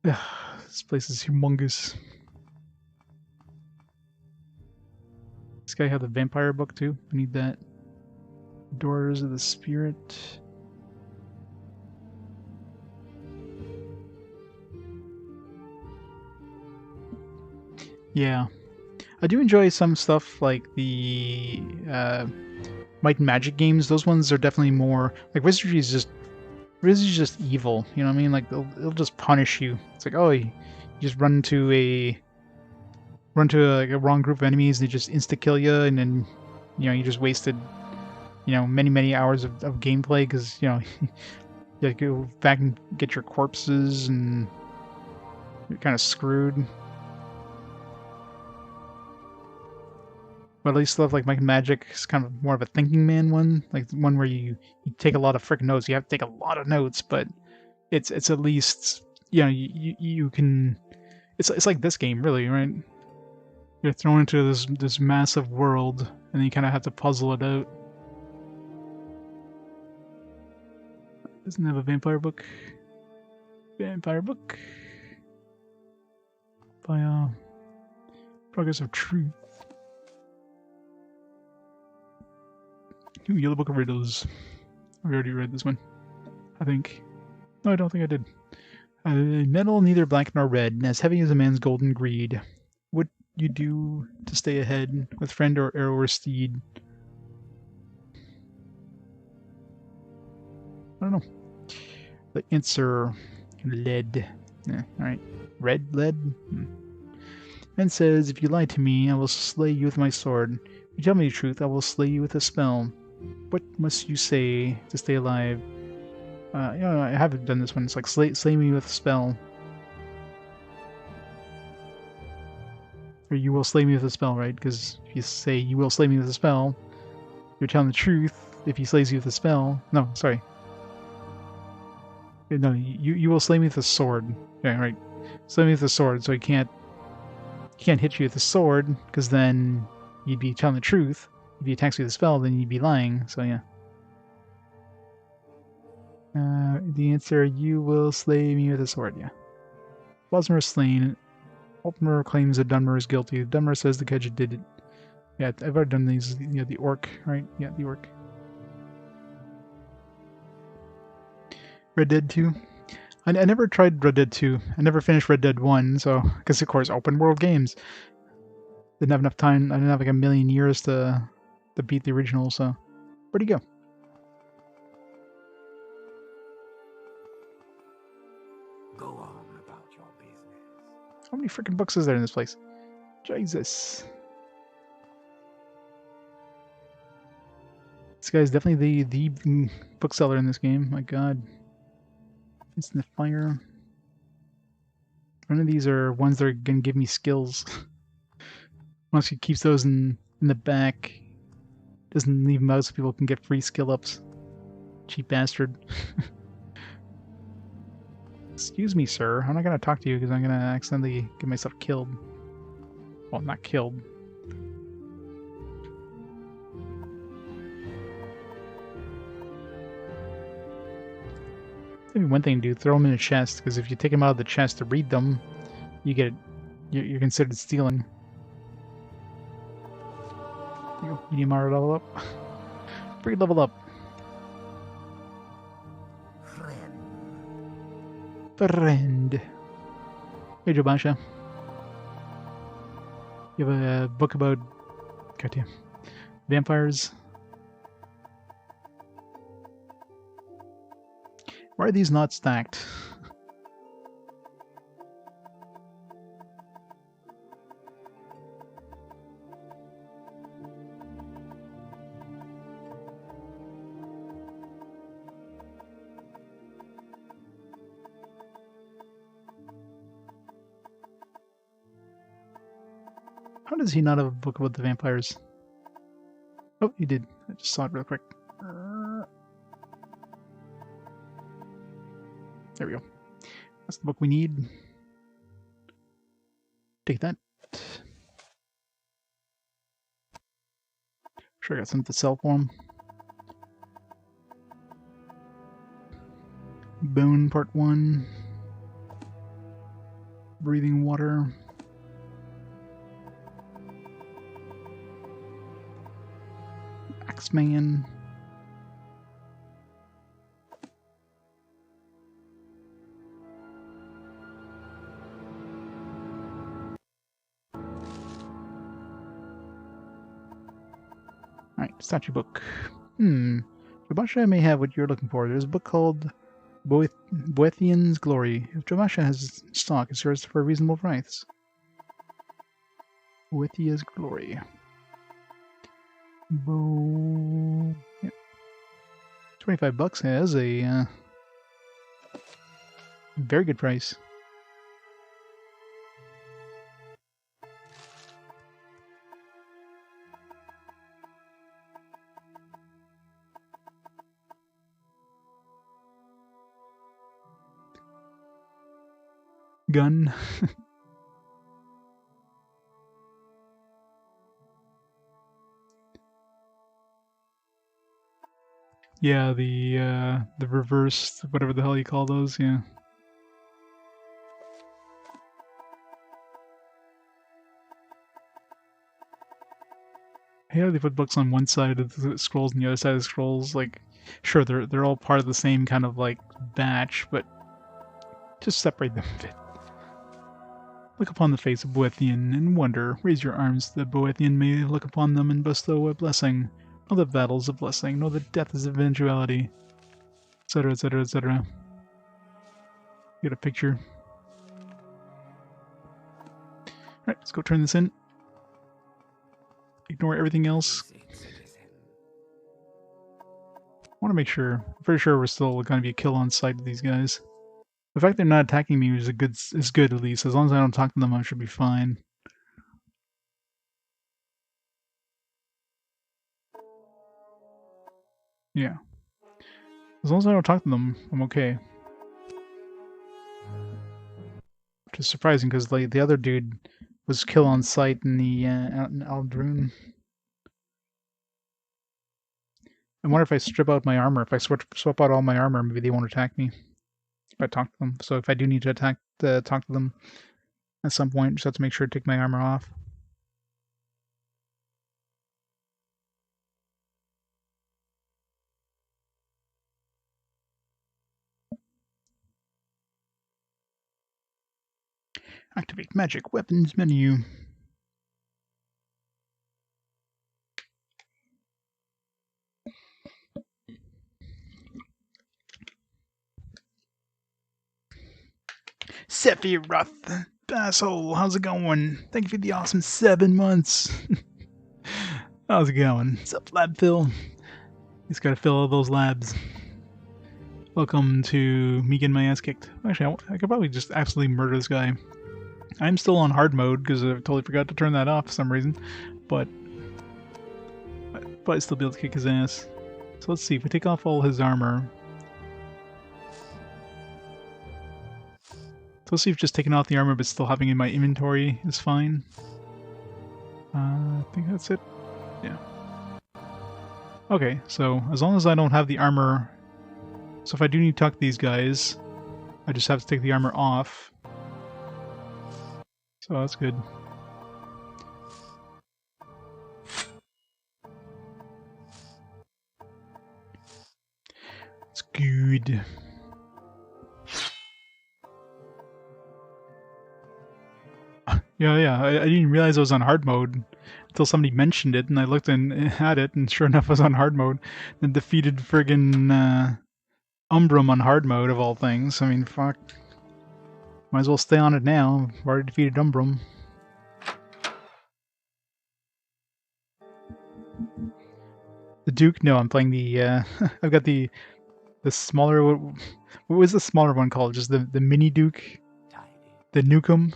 This place is humongous. This guy had the vampire book too. I need that. Doors of the Spirit. Yeah. I do enjoy some stuff like the Might and Magic games. Those ones are definitely more like Wizardry is just evil. You know what I mean? Like it'll just punish you. It's like, oh, you just run into run to like a wrong group of enemies, and they just insta kill you, and then you just wasted many hours of gameplay because you have to go back and get your corpses, and you're kind of screwed. But at least stuff like Might and Magic is kind of more of a thinking man one, like one where you take a lot of freaking notes. You have to take a lot of notes, but it's at least you can. It's like this game, really, right? You're thrown into this massive world, and then you kind of have to puzzle it out. Doesn't have a vampire book. Vampire book by Progress of Truth. Ooh, Yellow Book of Riddles. We already read this one, I think. No, I don't think I did. Metal neither black nor red, as heavy as a man's golden greed. What you do to stay ahead, with friend or arrow or steed? I don't know. The answer, lead. Yeah, alright. Red lead? Man says, if you lie to me, I will slay you with my sword. If you tell me the truth, I will slay you with a spell. What must you say to stay alive? I haven't done this one. It's like slay me with a spell. Or you will slay me with a spell, right? Because if you say you will slay me with a spell, you're telling the truth. If he slays you with a spell... No, sorry. No, you will slay me with a sword. Yeah, right. Slay me with a sword, so he can't hit you with a sword, because then you'd be telling the truth. If he attacks you with a spell, then you'd be lying, so yeah. The answer, you will slay me with a sword, yeah. Balmora is slain. Balmora claims that Dunmer is guilty. Dunmer says the Kedja did it. Yeah, I've already done these. The orc, right? Yeah, the orc. Red Dead 2. I never tried Red Dead 2. I never finished Red Dead 1, so... Because, of course, open world games. Didn't have enough time. I didn't have like a million years to beat the original, so... Where'd he go? Go on about your business. How many freaking books is there in this place? Jesus. This guy's definitely the bookseller in this game. My god. It's in the fire. None of these are ones that are going to give me skills. Once he keeps those in the back, doesn't leave them out so people can get free skill ups. Cheap bastard. Excuse me, sir. I'm not going to talk to you because I'm going to accidentally get myself killed. Well, not killed. Maybe one thing to do, throw them in a chest, because if you take them out of the chest to read them, you're considered stealing. There you go. Medium R level up. Free level up. Friend. Hey, Jobasha. You have a book about... goddamn. Vampires. Why are these not stacked? How does he not have a book about the vampires? Oh, he did. I just saw it real quick. There we go. That's the book we need. Take that. Sure, I got something to sell for him. Bone Part 1. Breathing Water. Axeman. Alright, statue book. Jobasha may have what you're looking for. There's a book called Boethian's Glory. If Jobasha has stock, it's yours for a reasonable price. Boethia's glory. Bow. Yeah. $25 has a very good price. Gun. Yeah, the reverse, whatever the hell you call those, yeah. Yeah, they put books on one side of the scrolls and the other side of the scrolls. Like, sure, they're all part of the same kind of like batch, but just separate them a bit. Look upon the face of Boethian and wonder. Raise your arms that Boethian may look upon them and bestow a blessing. Know that battle is a blessing. Know that death is eventuality. Etc. Etc. Etc. Get a picture. Alright, let's go turn this in. Ignore everything else. I want to make sure. I'm pretty sure we're still going to be a kill on sight with these guys. The fact they're not attacking me is good at least. As long as I don't talk to them, I should be fine. Yeah. As long as I don't talk to them, I'm okay. Which is surprising because like the other dude was kill on sight in the out in Aldrune. I wonder if I strip out my armor. If I swap out all my armor, maybe they won't attack me. If I talk to them. So if I do need to talk to them at some point, just have to make sure to take my armor off. Activate magic weapons menu. Sephiroth, asshole, how's it going? Thank you for the awesome 7 months. How's it going? What's up, Lab Phil? He's got to fill all those labs. Welcome to me getting my ass kicked. Actually, I could probably just absolutely murder this guy. I'm still on hard mode because I totally forgot to turn that off for some reason, but I still be able to kick his ass. So let's see, if we take off all his armor. So let's see if just taking off the armor but still having it in my inventory is fine. I think that's it. Yeah. Okay, so as long as I don't have the armor... So if I do need to talk to these guys, I just have to take the armor off. So that's good. It's good. Yeah, I didn't realize I was on hard mode until somebody mentioned it, and I looked at it, and sure enough I was on hard mode. And defeated friggin' Umbrum on hard mode, of all things. I mean, fuck. Might as well stay on it now. I've already defeated Umbrum. The Duke? No, I'm playing the, I've got the smaller, what was the smaller one called? Just the Mini Duke? The Nukem?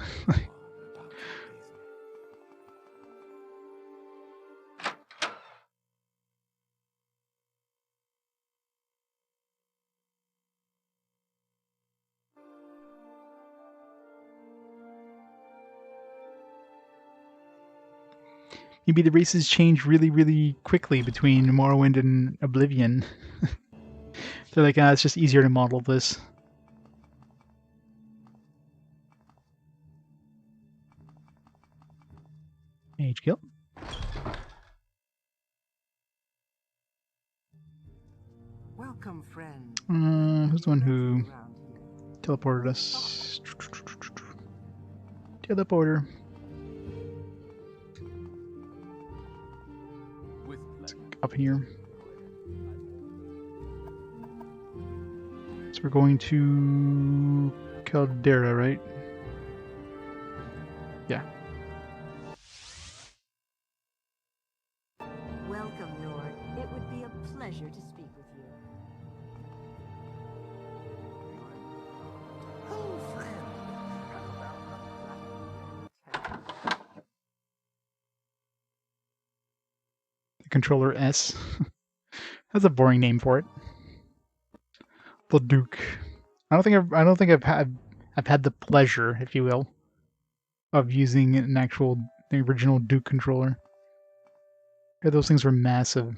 Maybe the races change really, really quickly between Morrowind and Oblivion. They're like, it's just easier to model this. Mage kill. Welcome, friend. Who's the one who teleported us? Teleporter. Up here. So we're going to Caldera, right? Yeah. controller S. That's a boring name for it. The Duke. I don't think I've had the pleasure, if you will, of using the original Duke controller. Yeah, those things were massive.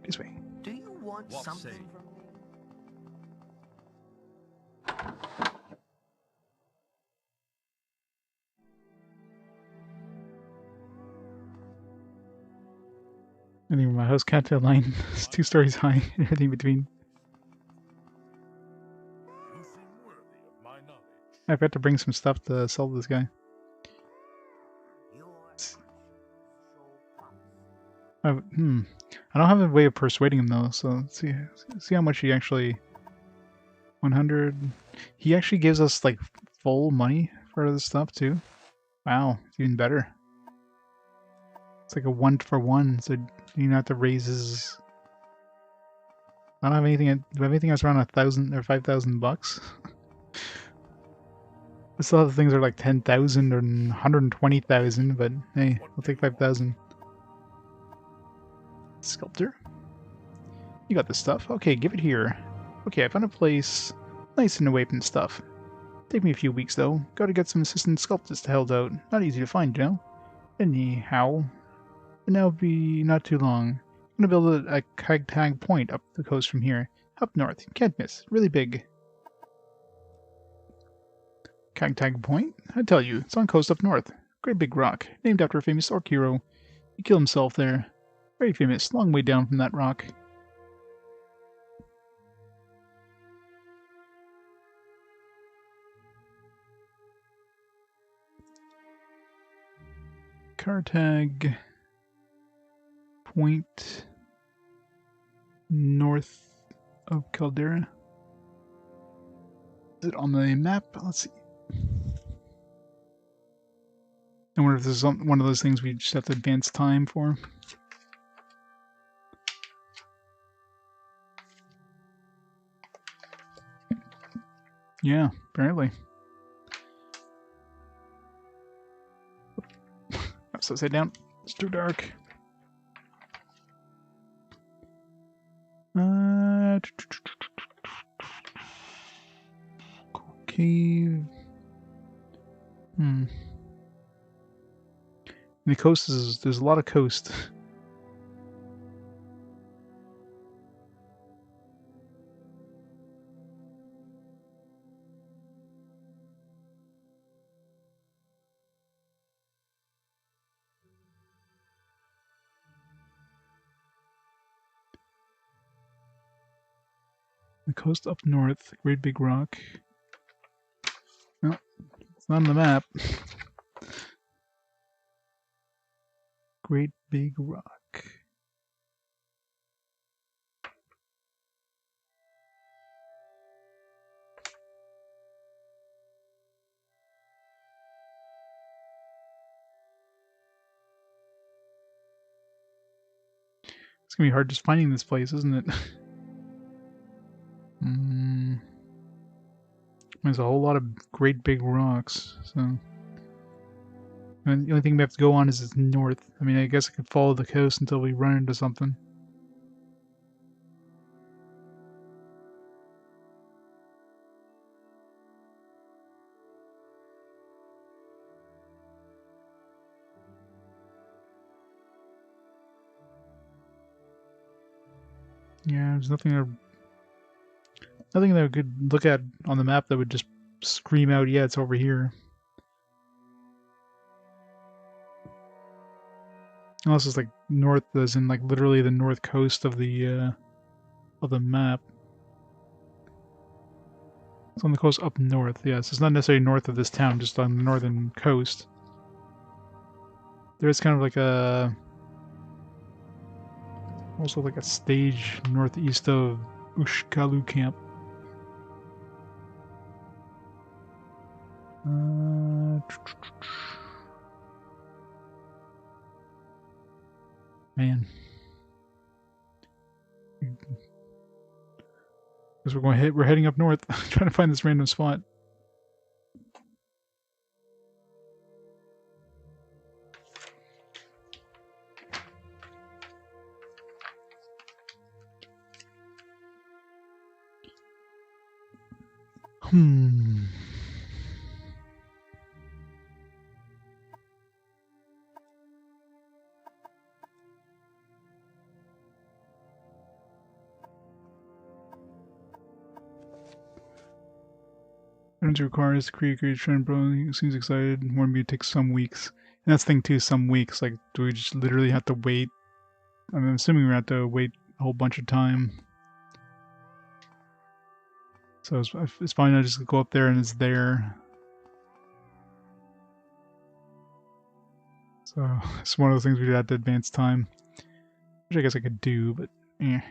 This way. Do you want What something say? from me? I think my house cat line is 2 stories high and everything between. You seem worthy of my knowledge. I've got to bring some stuff to sell to this guy. Your actions show promise. I don't have a way of persuading him though, so let's see how much he actually... 100... He actually gives us like full money for this stuff too. Wow, it's even better. It's like a 1-for-1, so you don't have to raise his... I don't have anything... Do I have anything that's around 1,000 or 5,000 bucks? I still have things that are like 10,000 or 120,000, but hey, I'll take 5,000. Sculptor? You got this stuff? Okay, give it here. Okay, I found a place nice and away from stuff. Take me a few weeks though. Gotta get some assistant sculptors to help out. Not easy to find, you know? Anyhow, and that'll be not too long. I'm gonna build a Cagtag point up the coast from here. Up north. Can't miss. Really big. Cagtag Point? I tell you, it's on coast up north. Great big rock, named after a famous orc hero. He killed himself there. Very famous, long way down from that rock. Cartag Point north of Caldera. Is it on the map? Let's see. I wonder if this is one of those things we just have to advance time for. Yeah, apparently. So sit down. It's too dark. Cave. The coast there's a lot of coast. The coast up north, Great Big Rock. No, it's not on the map. Great Big Rock. It's gonna be hard just finding this place, isn't it? There's a whole lot of great big rocks, so... And the only thing we have to go on is north. I mean, I guess I could follow the coast until we run into something. Yeah, there's nothing that we could look at on the map that would just scream out, yeah, it's over here. Unless it's like north, as in like literally the north coast of the map. It's on the coast up north, yes. It's not necessarily north of this town, just on the northern coast. There's kind of like a... also like a stage northeast of Ushkalu camp. Man. Because we're heading up north, trying to find this random spot. Hmm. Turns requires to create a great trend, bro. He seems excited. More me takes some weeks. And that's the thing too, some weeks. Like, do we just literally have to wait? I'm assuming we have to wait a whole bunch of time. So it's fine to just go up there and it's there. So it's one of those things we have to advance time. Which I guess I could do, but eh.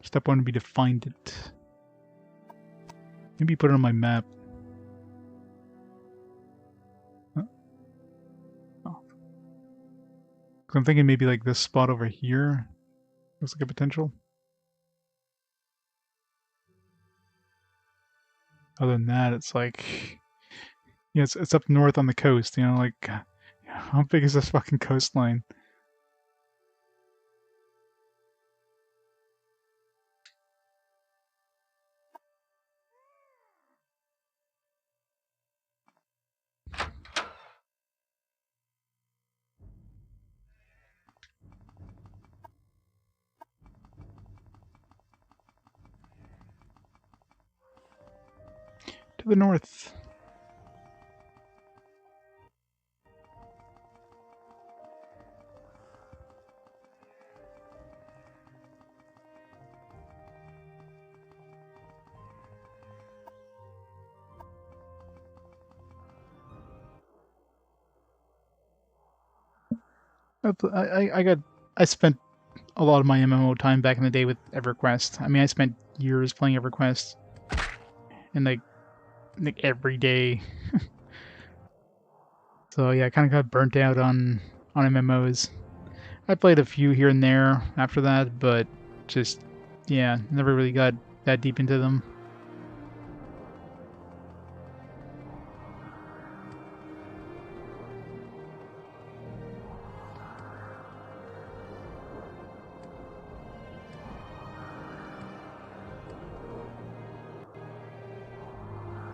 Step 1 would be to find it. Maybe put it on my map. Huh? Oh. 'Cause I'm thinking maybe like this spot over here looks like a potential. Other than that, it's like, yeah, it's up north on the coast, you know, like, how big is this fucking coastline? To the north. I spent a lot of my MMO time back in the day with EverQuest. I mean, I spent years playing EverQuest, and like every day. So yeah, I kind of got burnt out on MMOs. I played a few here and there after that, but just yeah, never really got that deep into them.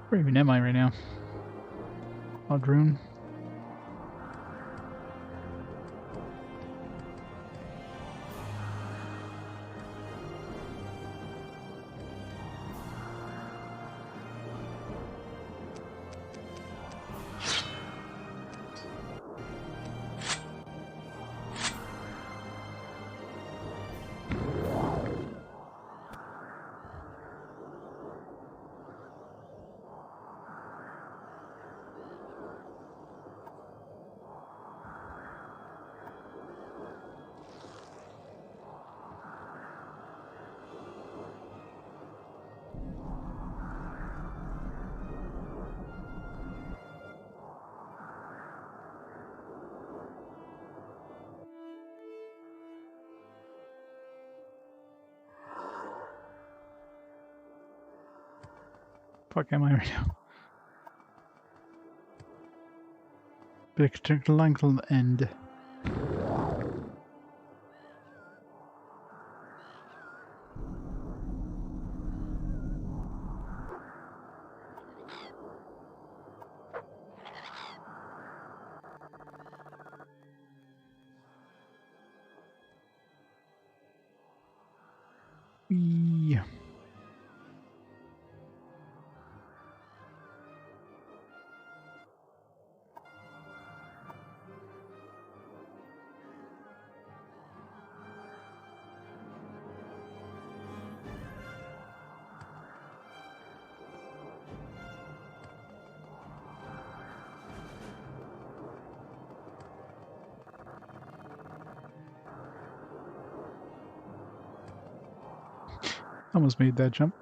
Where even am I right now? Aldrune. Fuck am I right now? Victor Langel end. Yeah. Almost made that jump.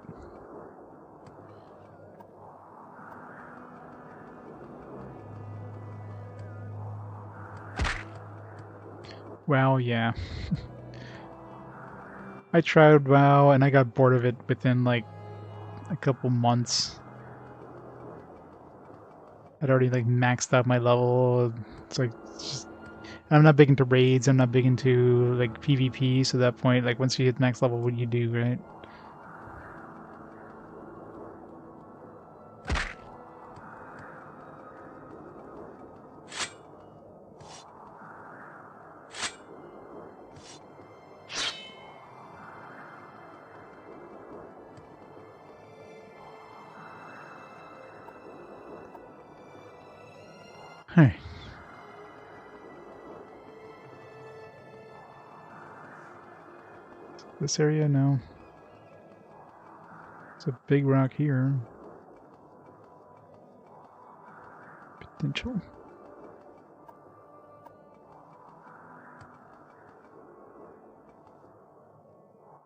WoW, yeah. I tried WoW and I got bored of it within like a couple months. I'd already like maxed out my level. It's like, just, I'm not big into raids. I'm not big into like PvP. So at that point, like once you hit the next level, what do you do, right? Hey. This area, no. It's a big rock here. Potential.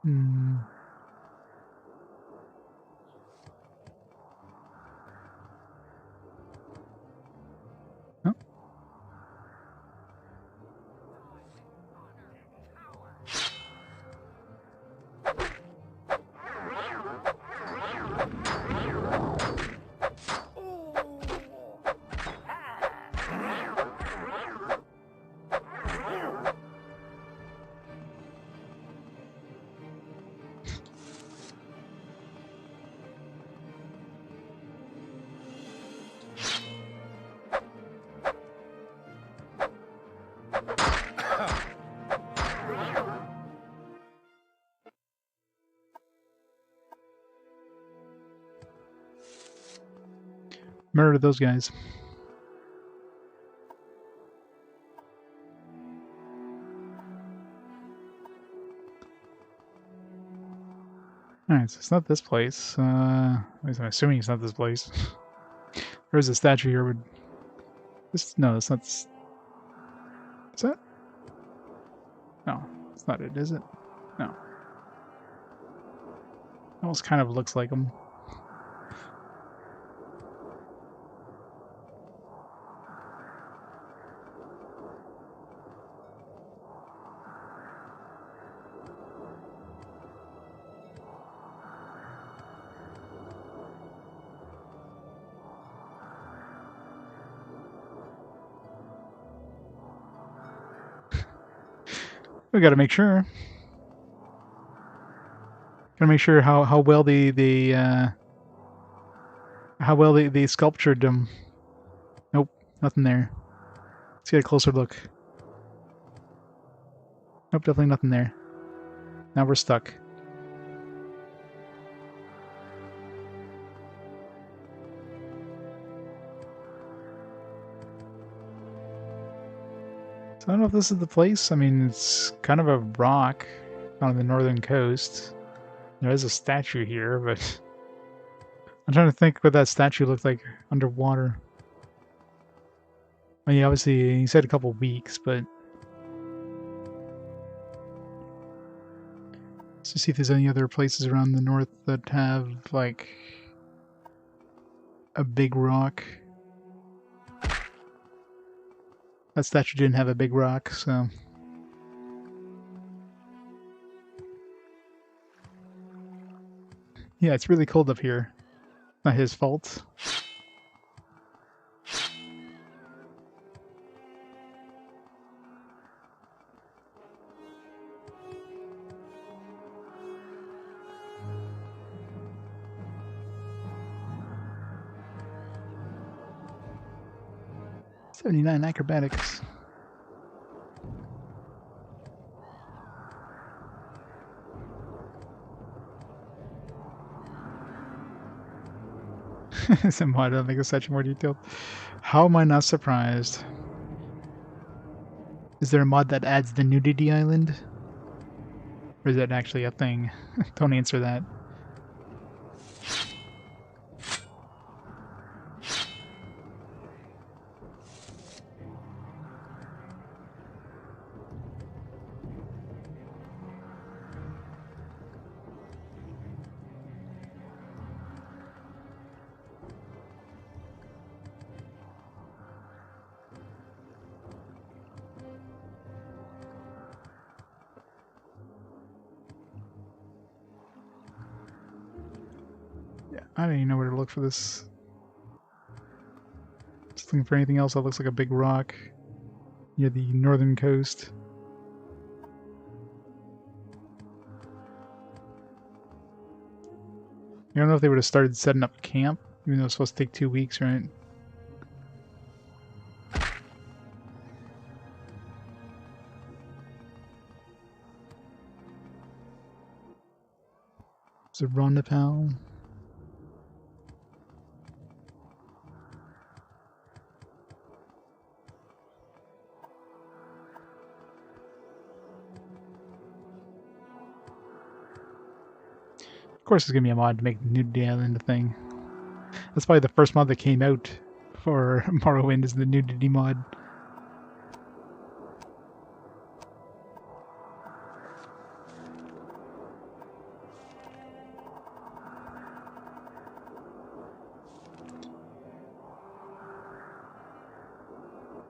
Hmm. Oh. Murder those guys. Alright, so it's not this place. At least I'm assuming it's not this place. There's a statue here. Would this? No, that's not. Is that? No, it's not it, is it? No. Almost kind of looks like him. We gotta make sure. Gotta make sure how well they sculptured them. Nope, nothing there. Let's get a closer look. Nope, definitely nothing there. Now we're stuck. So I don't know if this is the place. I mean, it's kind of a rock on the northern coast. There is a statue here, but I'm trying to think what that statue looked like underwater. I mean, obviously, he said a couple weeks, but let's just see if there's any other places around the north that have, like, a big rock. That statue didn't have a big rock, so... Yeah, it's really cold up here. Not his fault. "79 acrobatics." Some mod to make the statue more detailed. How am I not surprised? Is there a mod that adds the nudity island? Or is that actually a thing? Don't answer that. Yeah, I don't even know where to look for this. Just looking for anything else that looks like a big rock. near the northern coast. I don't know if they would have started setting up camp, even though it's supposed to take 2 weeks, right? It's a rendezvous. Of course, there's gonna be a mod to make Nudity Island a thing. That's probably the first mod that came out for Morrowind is the nudity mod.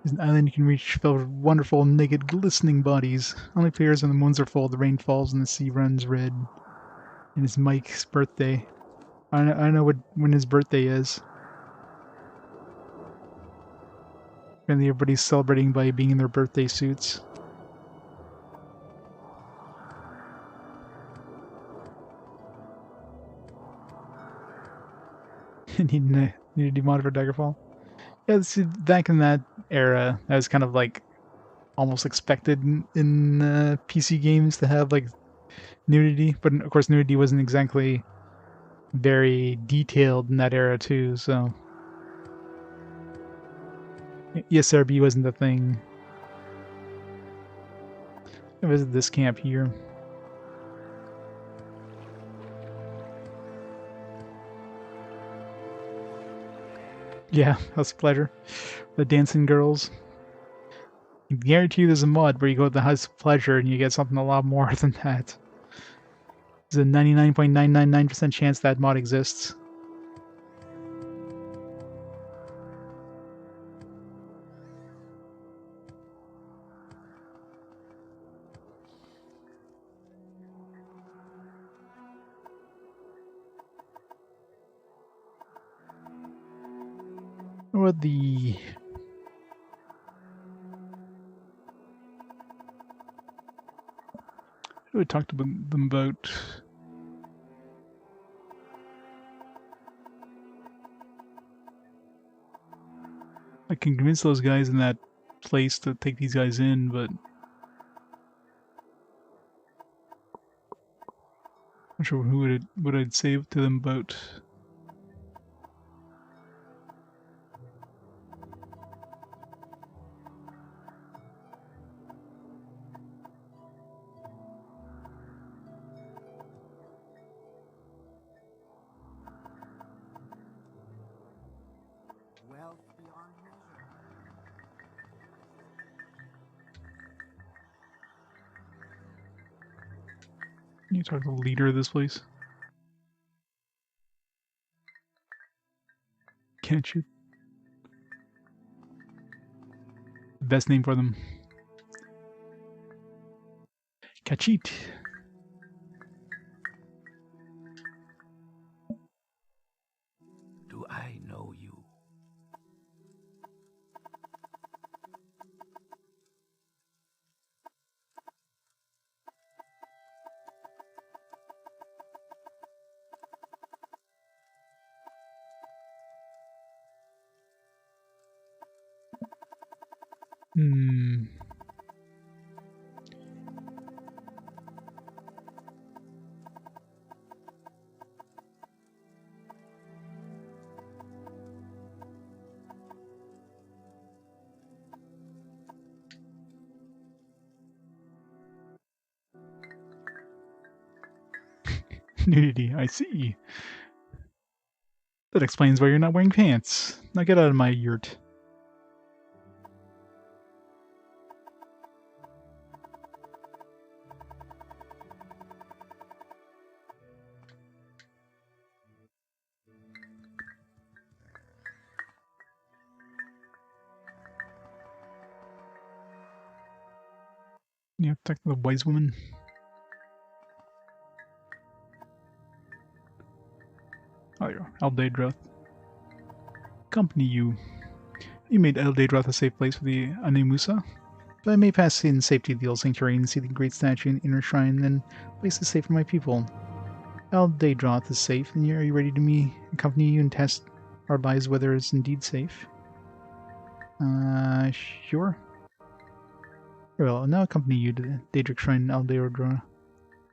It's an island you can reach filled with wonderful, naked, glistening bodies. Only appears when the moons are full, the rain falls, and the sea runs red. And it's Mike's birthday. I know when his birthday is. Apparently everybody's celebrating by being in their birthday suits. Need a nudity mod for Daggerfall. Yeah, see, back in that era, that was kind of like almost expected in PC games to have like nudity, but of course nudity wasn't exactly very detailed in that era too, so ESRB wasn't the thing. I visit this camp here. Yeah, House of Pleasure. The dancing girls. I guarantee you there's a mod where you go to the House of Pleasure and you get something a lot more than that. There's a 99.999% chance that mod exists. What the... We talked about them about... I can convince those guys in that place to take these guys in, but... I'm not sure who what I'd say to them about... Wealth beyond measure. Can you talk to the leader of this place? Can't you? The best name for them. Kachit. Do I know you? Hmm. Nudity, I see. That explains why you're not wearing pants. Now get out of my yurt. You have to talk to the wise woman. Oh, there you go. Eldaedroth. Accompany you. You made Eldaedroth a safe place for the Anemusa. But I may pass in safety to the old sanctuary and see the great statue in the inner shrine, then place is safe for my people. Daedroth is safe, and are you ready to accompany you and test our lives whether it's indeed safe? Sure. Very well, I'll now accompany you to the Daedric Shrine in Aldeodra.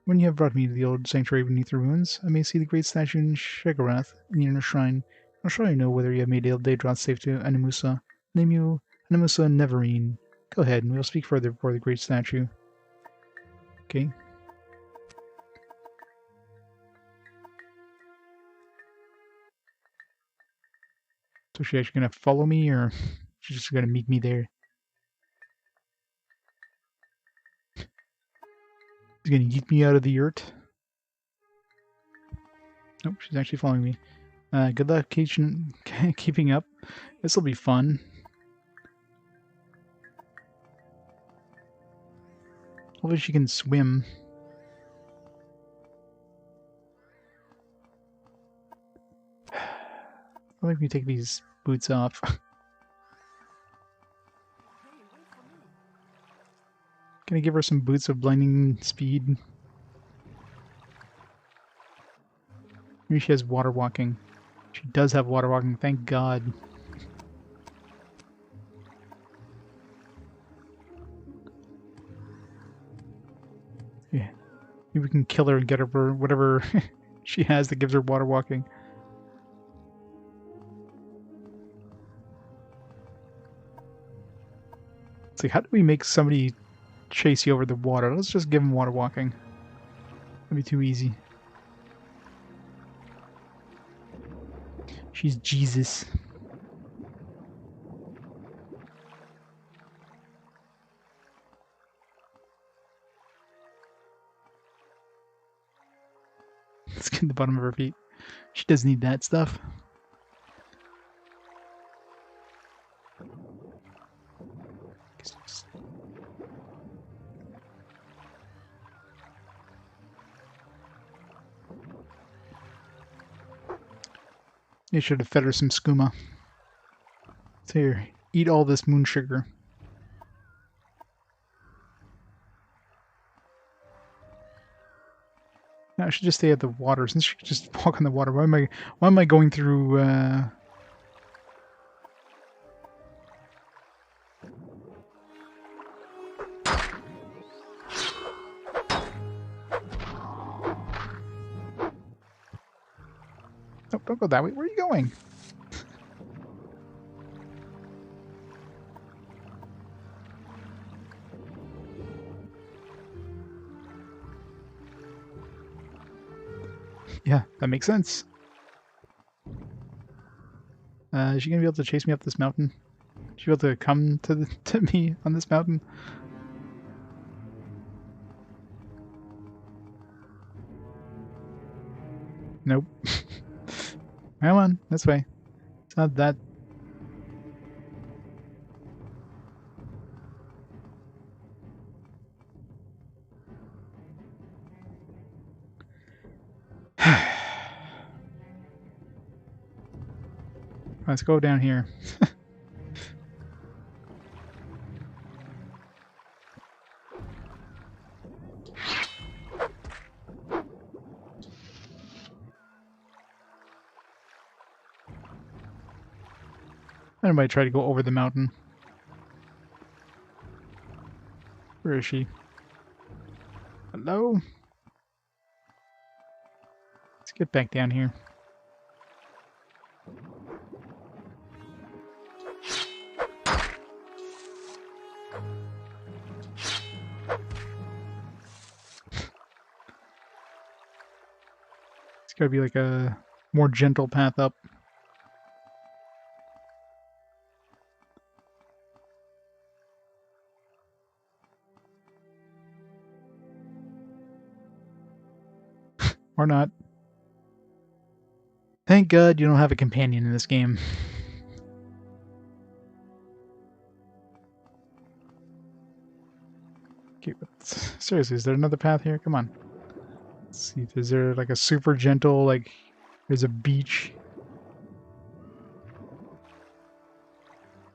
When you have brought me to the old sanctuary beneath the ruins, I may see the great statue in Shegarath in the inner shrine. I'll surely know whether you have made Daedroth safe to Animusa. Name you Animusa Neverine. Go ahead, and we'll speak further before the great statue. Okay. So she's actually gonna follow me, or she's just gonna meet me there? She's gonna yeet me out of the yurt. Nope, she's actually following me. Good luck keeping up. This will be fun. Hopefully she can swim. I'll make me take these boots off. Can I give her some boots of blinding speed? Maybe she has water walking. She does have water walking, thank God. Yeah. Maybe we can kill her and get her whatever she has that gives her water walking. It's like, how do we make somebody chase you over the water? Let's just give him water walking. That'd be too easy. She's Jesus. Let's get the bottom of her feet. She does need that stuff. You should have fed her some skooma. So here, eat all this moon sugar. No, I should just stay at the water since she could just walk on the water. Why am I going through Nope, don't go that way. Where are you going? Yeah, that makes sense. Is she gonna be able to chase me up this mountain? Is she able to come to me on this mountain? Nope. Come on, this way. It's not that. Let's go down here. I might try to go over the mountain. Where is she? Hello? Let's get back down here. It's gotta be like a more gentle path up. Or not. Thank God you don't have a companion in this game. Okay, but seriously, is there another path here? Come on. Let's see, is there like a super gentle, like, there's a beach?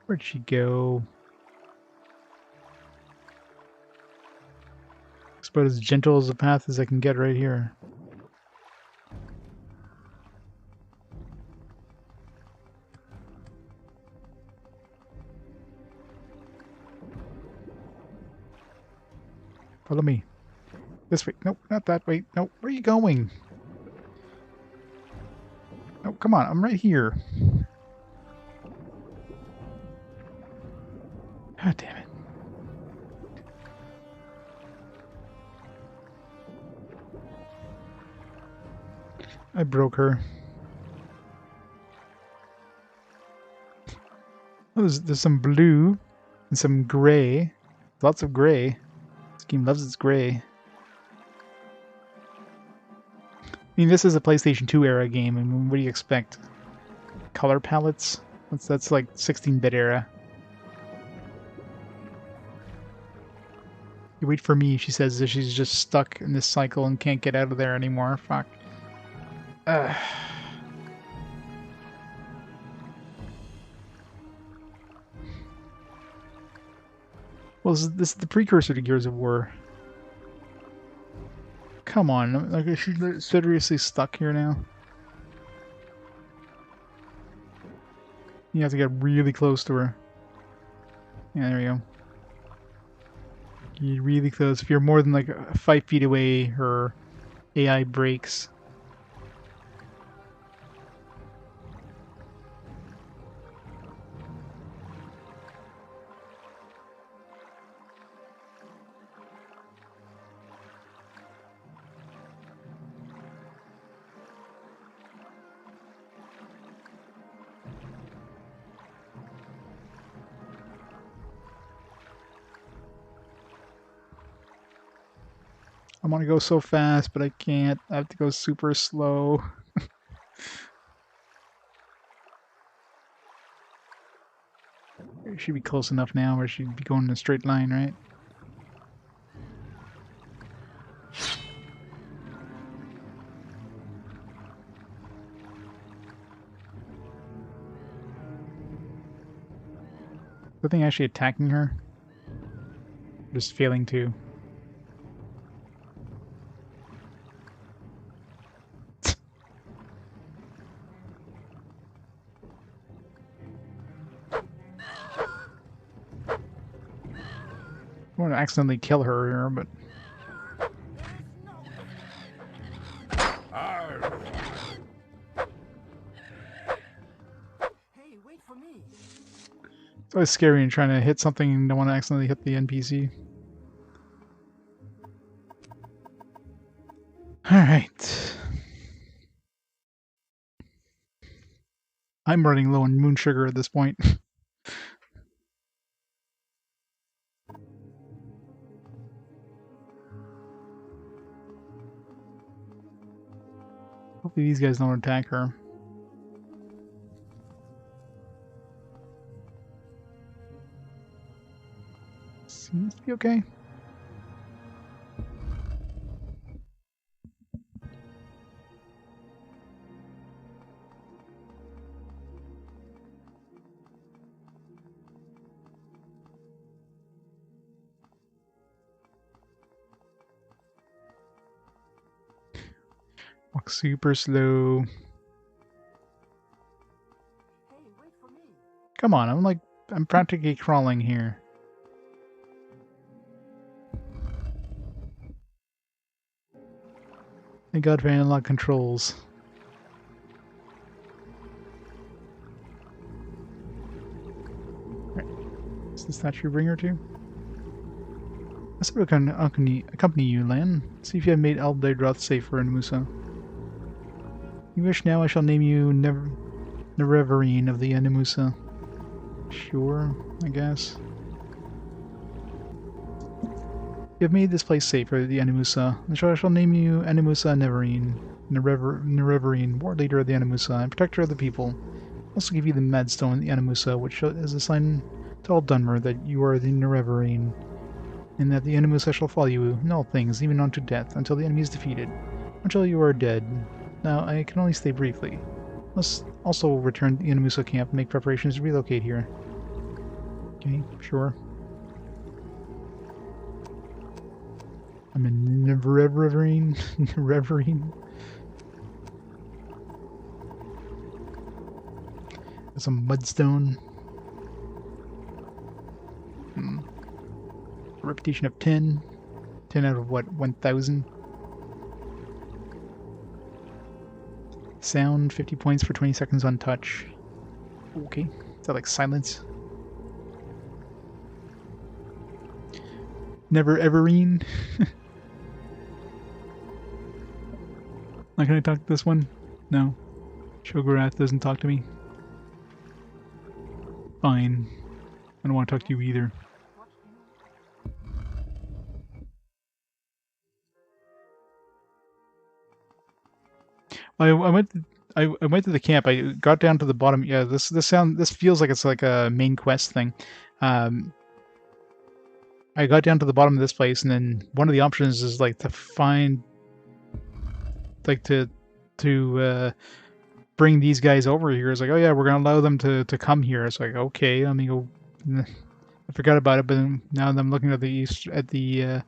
Where'd she go? It's about as gentle as a path as I can get right here. Follow me. This way. Nope, not that way. Nope, where are you going? Oh, come on, I'm right here. God damn it. I broke her. Oh, there's some blue and some gray. Lots of gray. This game loves its gray. I mean, this is a PlayStation 2 era game. I mean, what do you expect? Color palettes? That's like 16-bit era. You wait for me, she says, as she's just stuck in this cycle and can't get out of there anymore. Fuck. Ugh. Well, this is the precursor to Gears of War. Come on, like, is she seriously stuck here now? You have to get really close to her. Yeah, there we go. You're really close. If you're more than like 5 feet away, her AI breaks. I want to go so fast, but I can't. I have to go super slow. It should be close enough now where she'd be going in a straight line, right? The thing actually attacking her? Just failing to. I want to accidentally kill her here, but... Hey, wait for me. It's always scary in trying to hit something and don't want to accidentally hit the NPC. Alright. I'm running low on moon sugar at this point. Hopefully these guys don't attack her. Seems to be okay. Walk super slow. Hey, wait for me. Come on, I'm practically crawling here. Thank God for analog controls. Right. Is the statue bring her to? I said we can accompany you, Lan. See if you have made Aldeidroth safe for Musa. You wish now I shall name you Nerevarine of the Animusa. Sure, I guess. You have made this place safe for the Animusa, and so I shall name you Animusa Neverine, Nerevarine, War Leader of the Animusa, and Protector of the People. I'll also give you the Madstone of the Animusa, which is a sign to all Dunmer that you are the Nerevarine, and that the Animusa shall follow you in all things, even unto death, until the enemy is defeated, until you are dead. Now, I can only stay briefly. Must also return to the Animusa camp and make preparations to relocate here. Okay, sure. I'm in Neverine. Neverine. There's some mudstone. A reputation of 10. 10 out of what? 1,000? Sound, 50 points for 20 seconds on touch. Okay. Is that like silence? Never Everine. Not gonna talk to this one? No. Shogorath doesn't talk to me. Fine. I don't want to talk to you either. I went. I went to the camp. I got down to the bottom. Yeah, this feels like it's like a main quest thing. I got down to the bottom of this place, and then one of the options is like to find, like to bring these guys over here. It's like, oh yeah, we're gonna allow them to come here. It's like, okay, let me go. I forgot about it, but now that I'm looking at the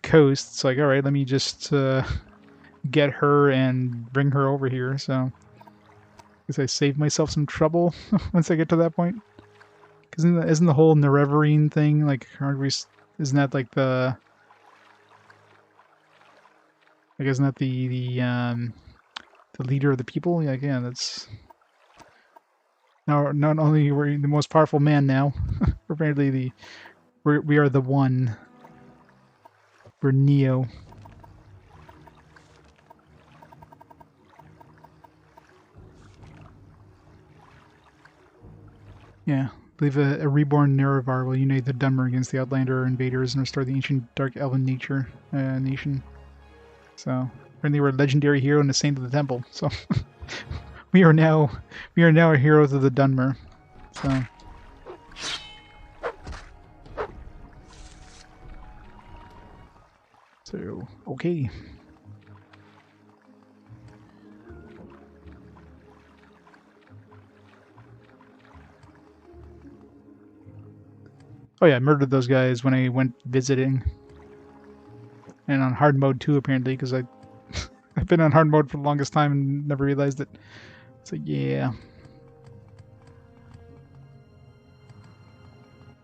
coast, it's like, all right, let me just get her and bring her over here. So, I guess I saved myself some trouble once I get to that point. Because isn't the whole Nerevarine thing like, isn't that like the, like, isn't that the leader of the people? Like, yeah, that's. Now, not only are we the most powerful man now, apparently we are the one. We're Neo. Yeah, I believe a reborn Nerevar will unite the Dunmer against the Outlander invaders and restore the ancient Dark Elven nation. So, apparently we're a legendary hero and a saint of the temple. So, we are now heroes of the Dunmer. So, okay. Oh yeah, I murdered those guys when I went visiting. And on hard mode too, apparently, because I've been on hard mode for the longest time and never realized it. So yeah.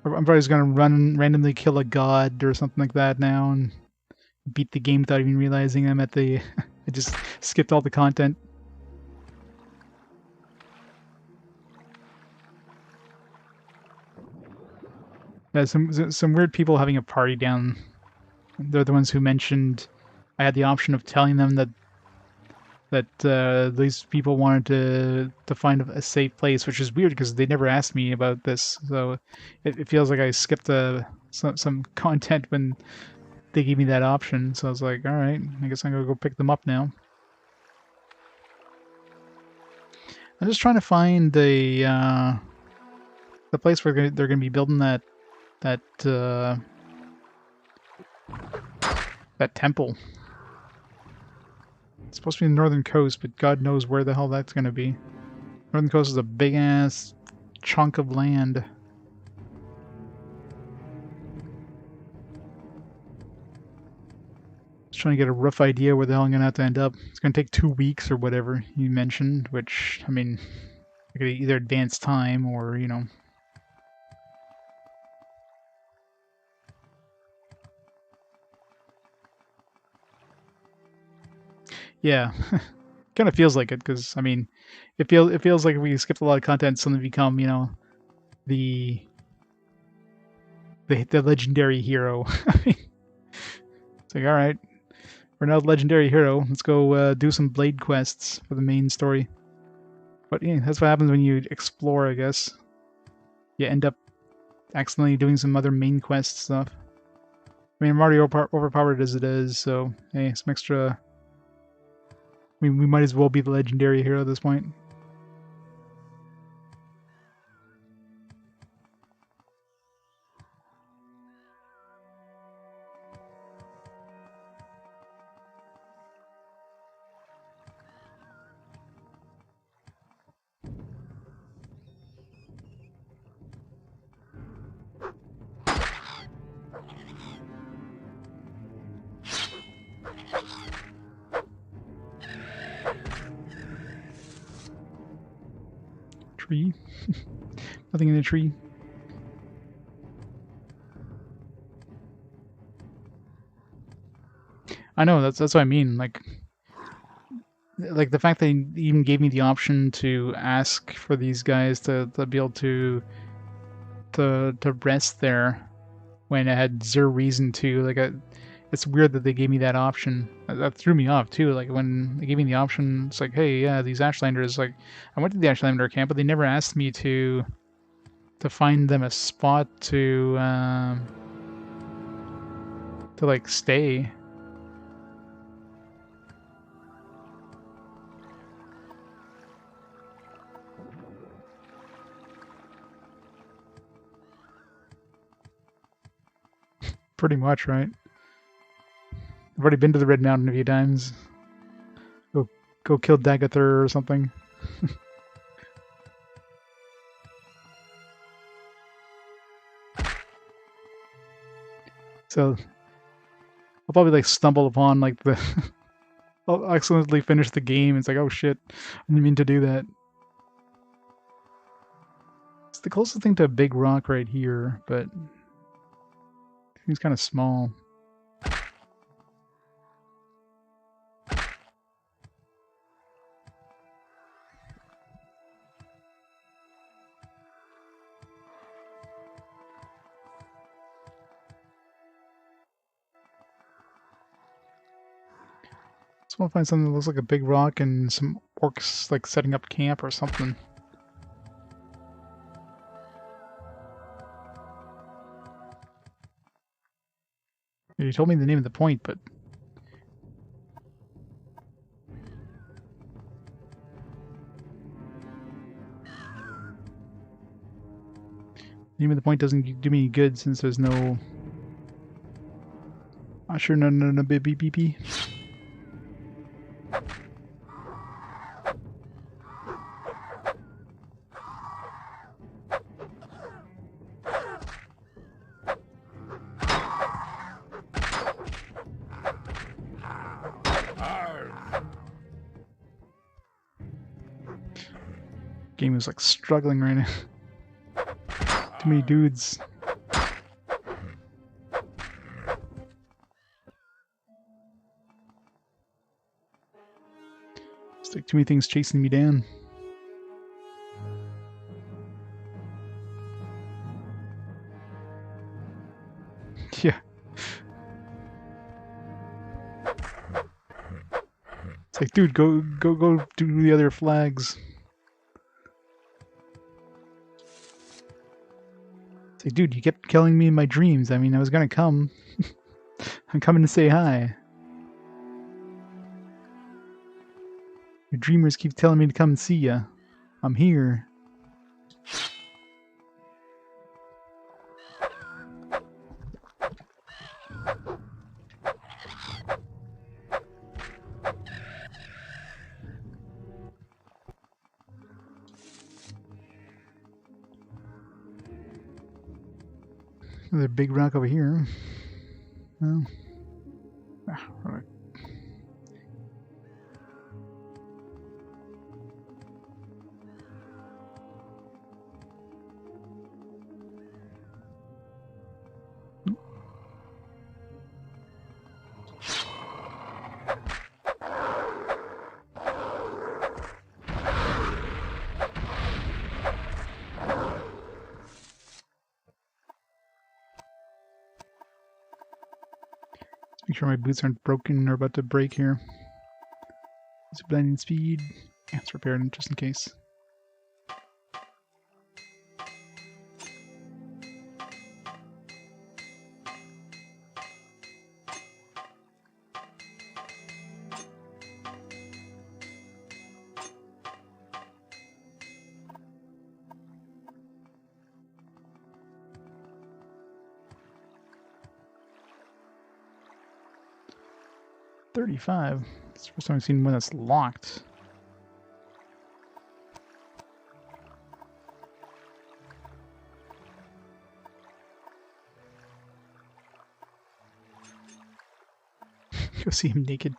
I'm probably just gonna randomly kill a god or something like that now and beat the game without even realizing I'm at the... I just skipped all the content. Yeah, some weird people having a party down. They're the ones who mentioned I had the option of telling them that these people wanted to find a safe place, which is weird because they never asked me about this. So it feels like I skipped some content when they gave me that option. So I was like, all right, I guess I'm gonna go pick them up now. I'm just trying to find the place where they're gonna be building that temple. It's supposed to be the northern coast, but God knows where the hell that's gonna be. Northern coast is a big ass chunk of land. Just trying to get a rough idea where the hell I'm gonna have to end up. It's gonna take 2 weeks or whatever you mentioned, which, I mean, I could either advance time or, you know. Yeah, kind of feels like it because, I mean, it feels like if we skipped a lot of content, suddenly become, you know, the legendary hero. It's like, all right, we're now the legendary hero. Let's go do some blade quests for the main story. But yeah, that's what happens when you explore, I guess. You end up accidentally doing some other main quest stuff. I mean, I'm already overpowered as it is, so hey, some extra. I mean, we might as well be the legendary hero at this point. Tree. Nothing in the tree. I know, that's what I mean. Like the fact they even gave me the option to ask for these guys to be able to rest there when I had zero reason to. It's weird that they gave me that option. That threw me off too. Like when they gave me the option, it's like, hey, yeah, these Ashlanders. Like I went to the Ashlander camp, but they never asked me to find them a spot to like stay. Pretty much, right? I've already been to the Red Mountain a few times. Go kill Dagathur or something. So I'll probably like stumble upon like the I'll accidentally finish the game. It's like, oh shit, I didn't mean to do that. It's the closest thing to a big rock right here, but it's kind of small. Just want to find something that looks like a big rock and some orcs like setting up camp or something. You told me the name of the point, but the name of the point doesn't do me any good since there's no. Sure, no, beep, beep, beep, beep. Game is like struggling right now. Too many dudes. It's like too many things chasing me down. Yeah. It's like, dude, go do the other flags. It's like, dude, you kept killing me in my dreams. I mean, I was gonna come. I'm coming to say hi. Your dreamers keep telling me to come and see ya. I'm here. Another big rock over here. Oh. Alright. Make sure my boots aren't broken or about to break here. It's a blinding speed. Yeah, it's repaired just in case. $35. It's the first time I've seen one that's locked. Go see him naked.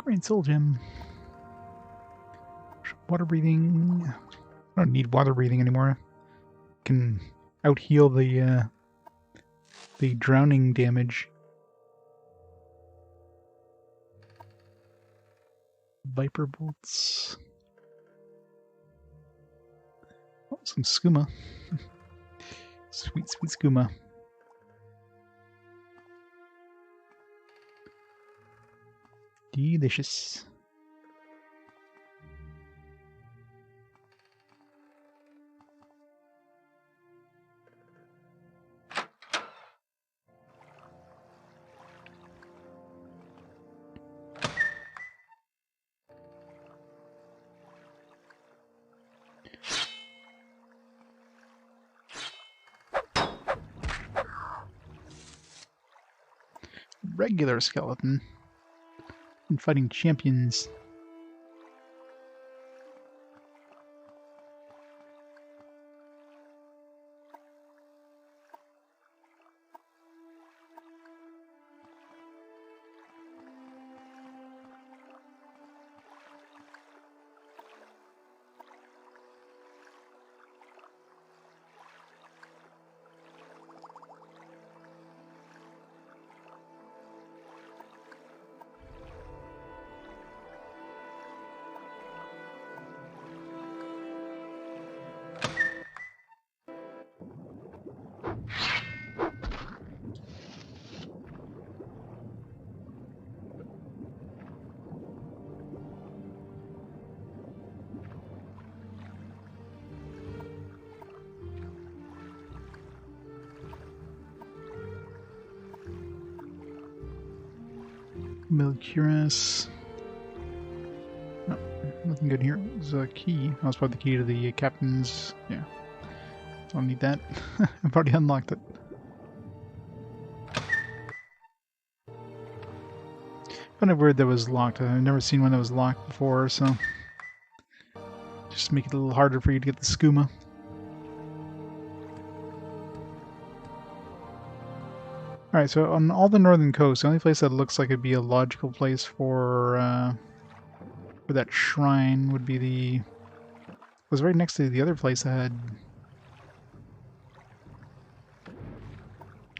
Brain Soul Gem. Water breathing. I don't need water breathing anymore. Can out heal the drowning damage. Viper bolts. Oh, some skooma. Sweet, sweet skooma. Delicious. Regular skeleton. And fighting champions. Milcuras. No, nothing good here. There's a key. That was probably the key to the captain's. Yeah. Don't need that. I've already unlocked it. Kind of weird that was locked. I've never seen one that was locked before, so just make it a little harder for you to get the skooma. Alright, so on all the northern coast, the only place that looks like it'd be a logical place for that shrine would be the... was right next to the other place that had...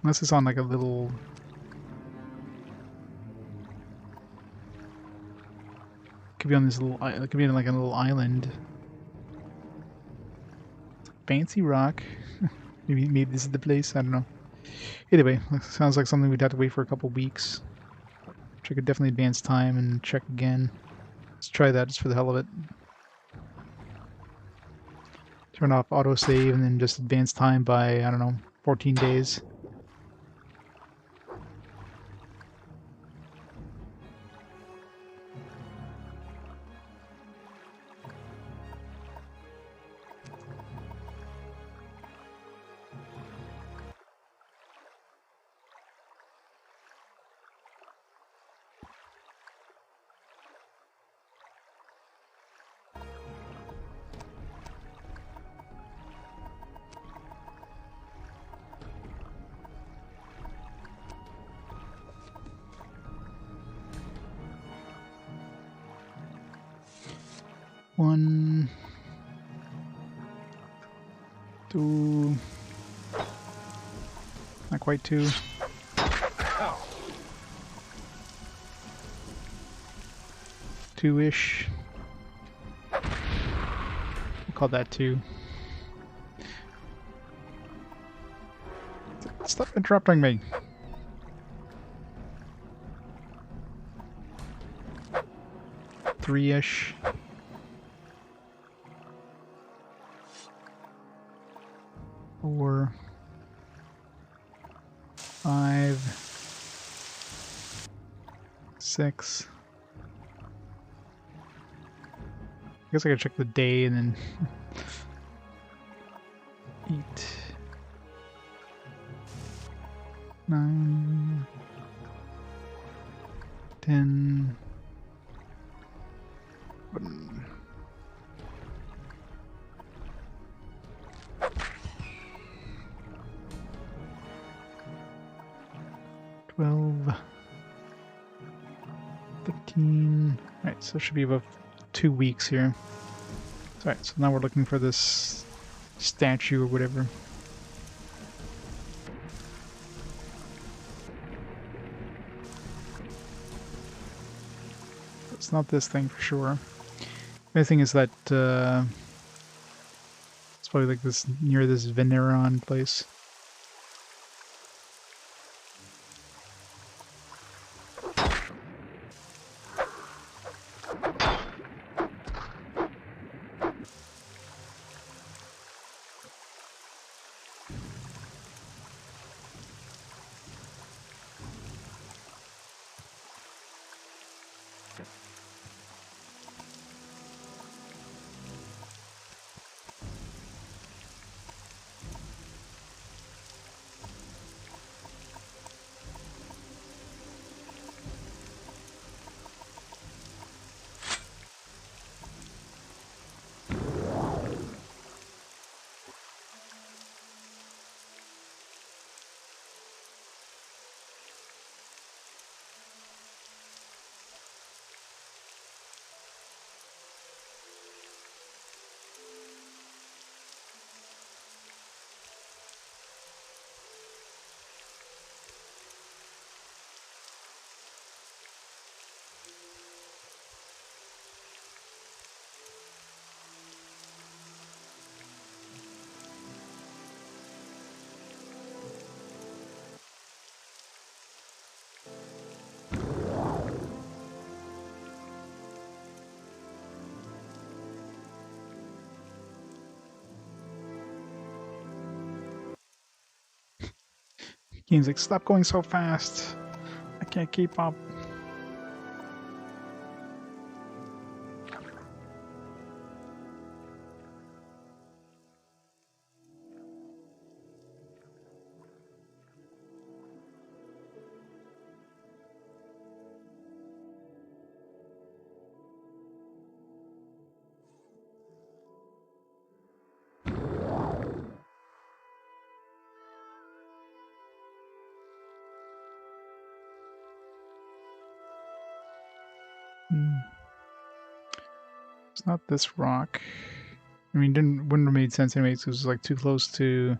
unless it's on like a little... could be on this little... it could be on like a little island. Fancy rock. maybe this is the place, I don't know. Either way, sounds like something we'd have to wait for a couple weeks. Which I could definitely advance time and check again. Let's try that just for the hell of it. Turn off autosave and then just advance time by, I don't know, 14 days. One, two, not quite two. Two-ish. We'll call that two. Stop interrupting me. Three-ish. 4, 5, 6. I guess I gotta check the day and then 8, 9, 10. 12, 13, 19. Alright, so it should be about 2 weeks here. Alright, so now we're looking for this statue or whatever. It's not this thing for sure. The thing is that it's probably like this near this Veneron place. Game's like, stop going so fast. I can't keep up. It's not this rock. I mean, wouldn't have made sense anyways because it was like too close to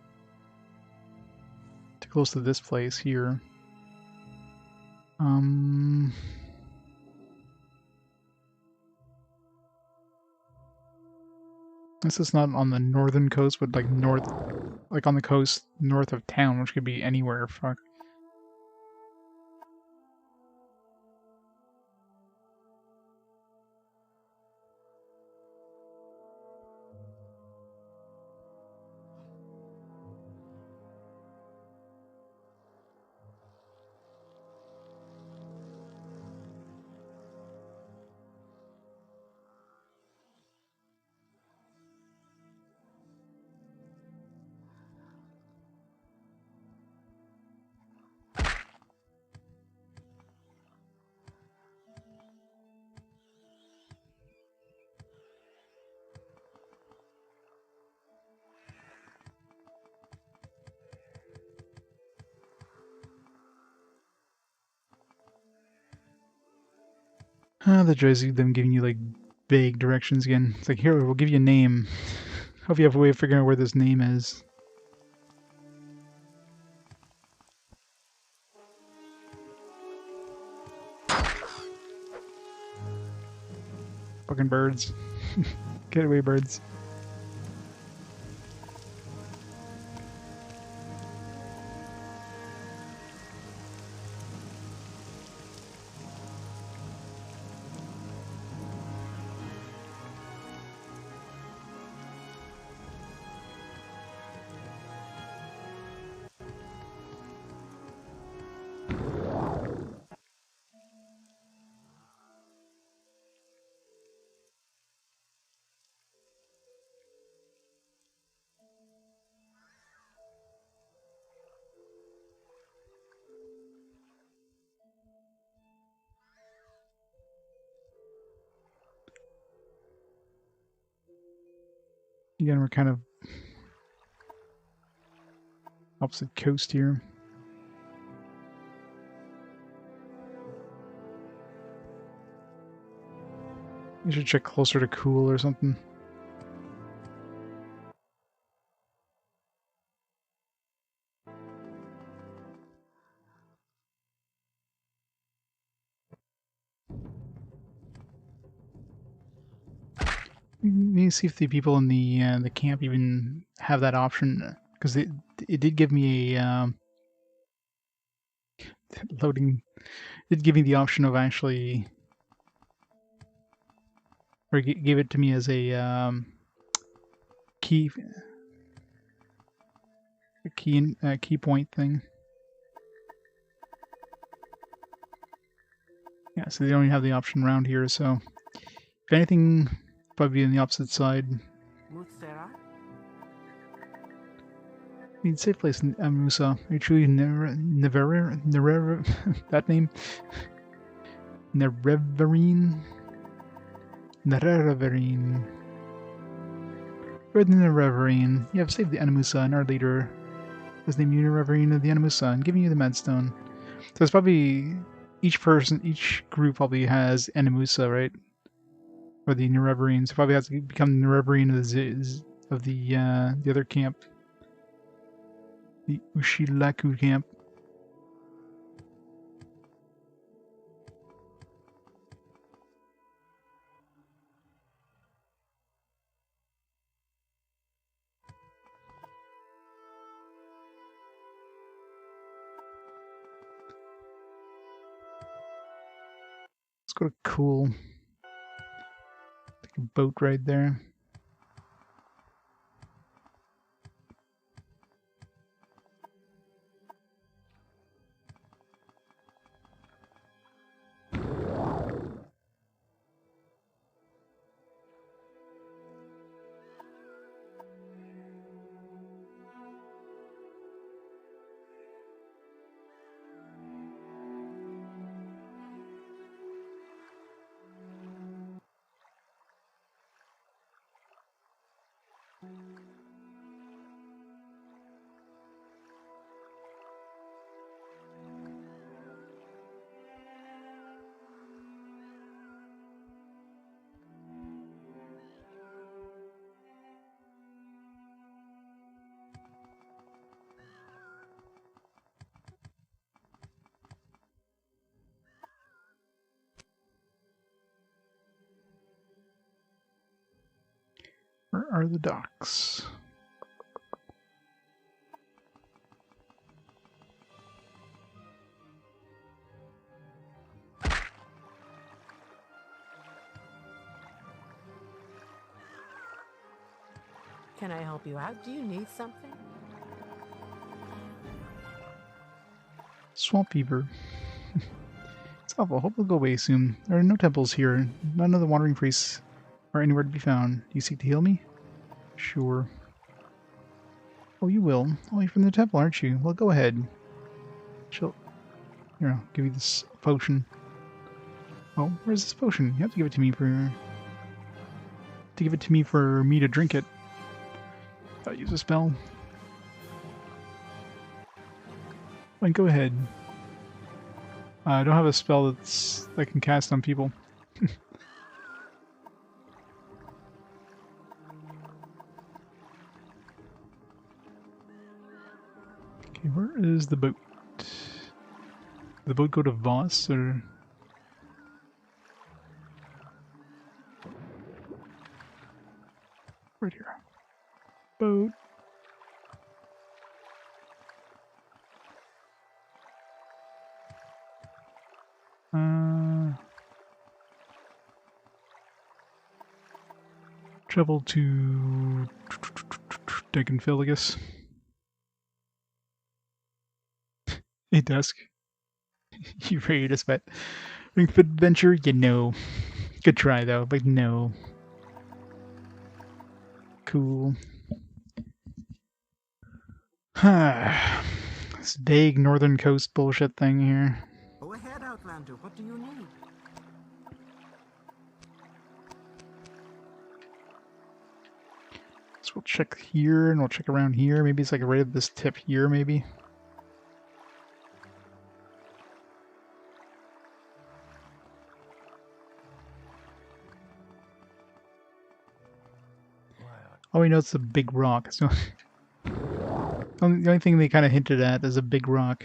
this place here. This is not on the northern coast, but like north, like on the coast north of town, which could be anywhere. Fuck. The joys of them giving you like vague directions again. It's like, here, we'll give you a name. Hope you have a way of figuring out where this name is. Fucking birds. Get away, birds. Again, we're kind of opposite coast here. You should check closer to cool or something. Let me see if the people in the camp even have that option, because it did give me a loading. It did give me the option of actually, or gave it to me as a key key point thing. Yeah, so they don't even have the option around here. So if anything, probably on the opposite side. Mutsera? Need safe place in Musa. Are you truly Never that name? Nerevarine? Nerevarine. You're the Nerevarine. You have saved the Animusa and our leader is named Nerevarine of the Animusa and giving you the Medstone. So it's probably each group probably has Animusa, right? Or the Nerevarine. So probably has to become the Nerevarine of the other camp. The Ushilaku camp. Let's go to Cool. Take a boat ride there. Where are the docks? Can I help you out? Do you need something? Swamp Fever. It's awful. Hope it'll go away soon. There are no temples here. None of the wandering priests are anywhere to be found. You seek to heal me? Sure. Oh, you will. Oh, you're from the temple, aren't you? Well, go ahead. She'll... Here, I'll give you this potion. Oh, where's this potion? You have to give it to me for... To give it to me for me to drink it. I'll use a spell. Fine, go ahead. I don't have a spell that I can cast on people. Okay, where is the boat? Did the boat go to Voss or? Right here. Boat. Travel to Vvardenfell, I guess. Hey, Dusk. You ready to spec? Ring for adventure? You know. Good try, though, but no. Cool. This vague northern coast bullshit thing here. Go ahead, Outlander. What do you need? So we'll check here and we'll check around here. Maybe it's like right at this tip here, maybe. All we know it's a big rock. So the only thing they kind of hinted at is a big rock.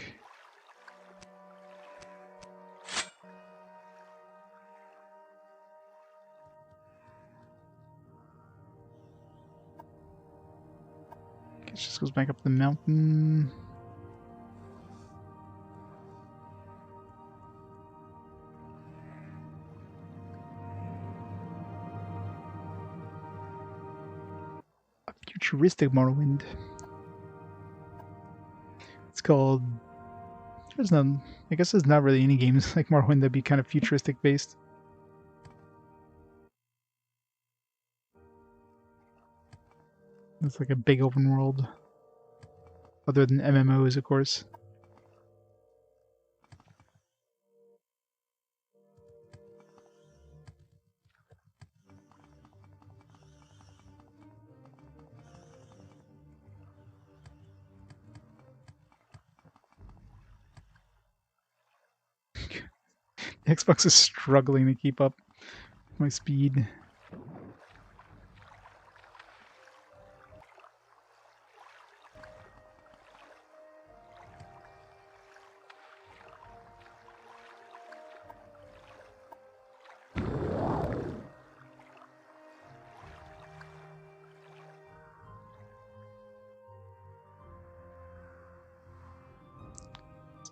It just goes back up the mountain. A futuristic Morrowind. It's called. There's none. I guess there's not really any games like Morrowind that'd be kind of futuristic based. It's like a big open world. Other than MMOs, of course. Xbox is struggling to keep up my speed.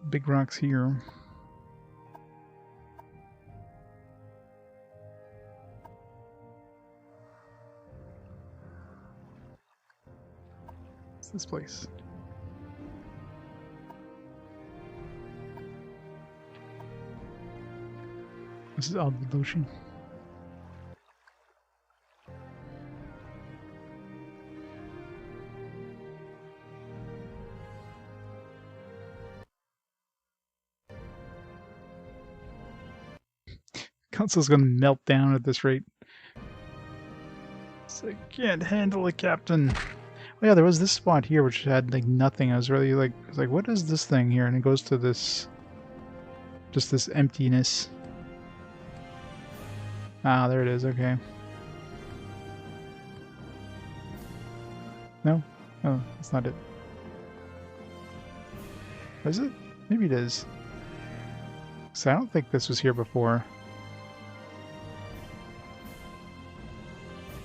Big rocks here. What's this place? This is all the ocean. Console's gonna melt down at this rate. I can't handle it, Captain. Oh yeah, there was this spot here which had like nothing. I was really like, what is this thing here? And it goes to this, just this emptiness. Ah, there it is. Okay. No? Oh, that's not it. Is it? Maybe it is. So I don't think this was here before.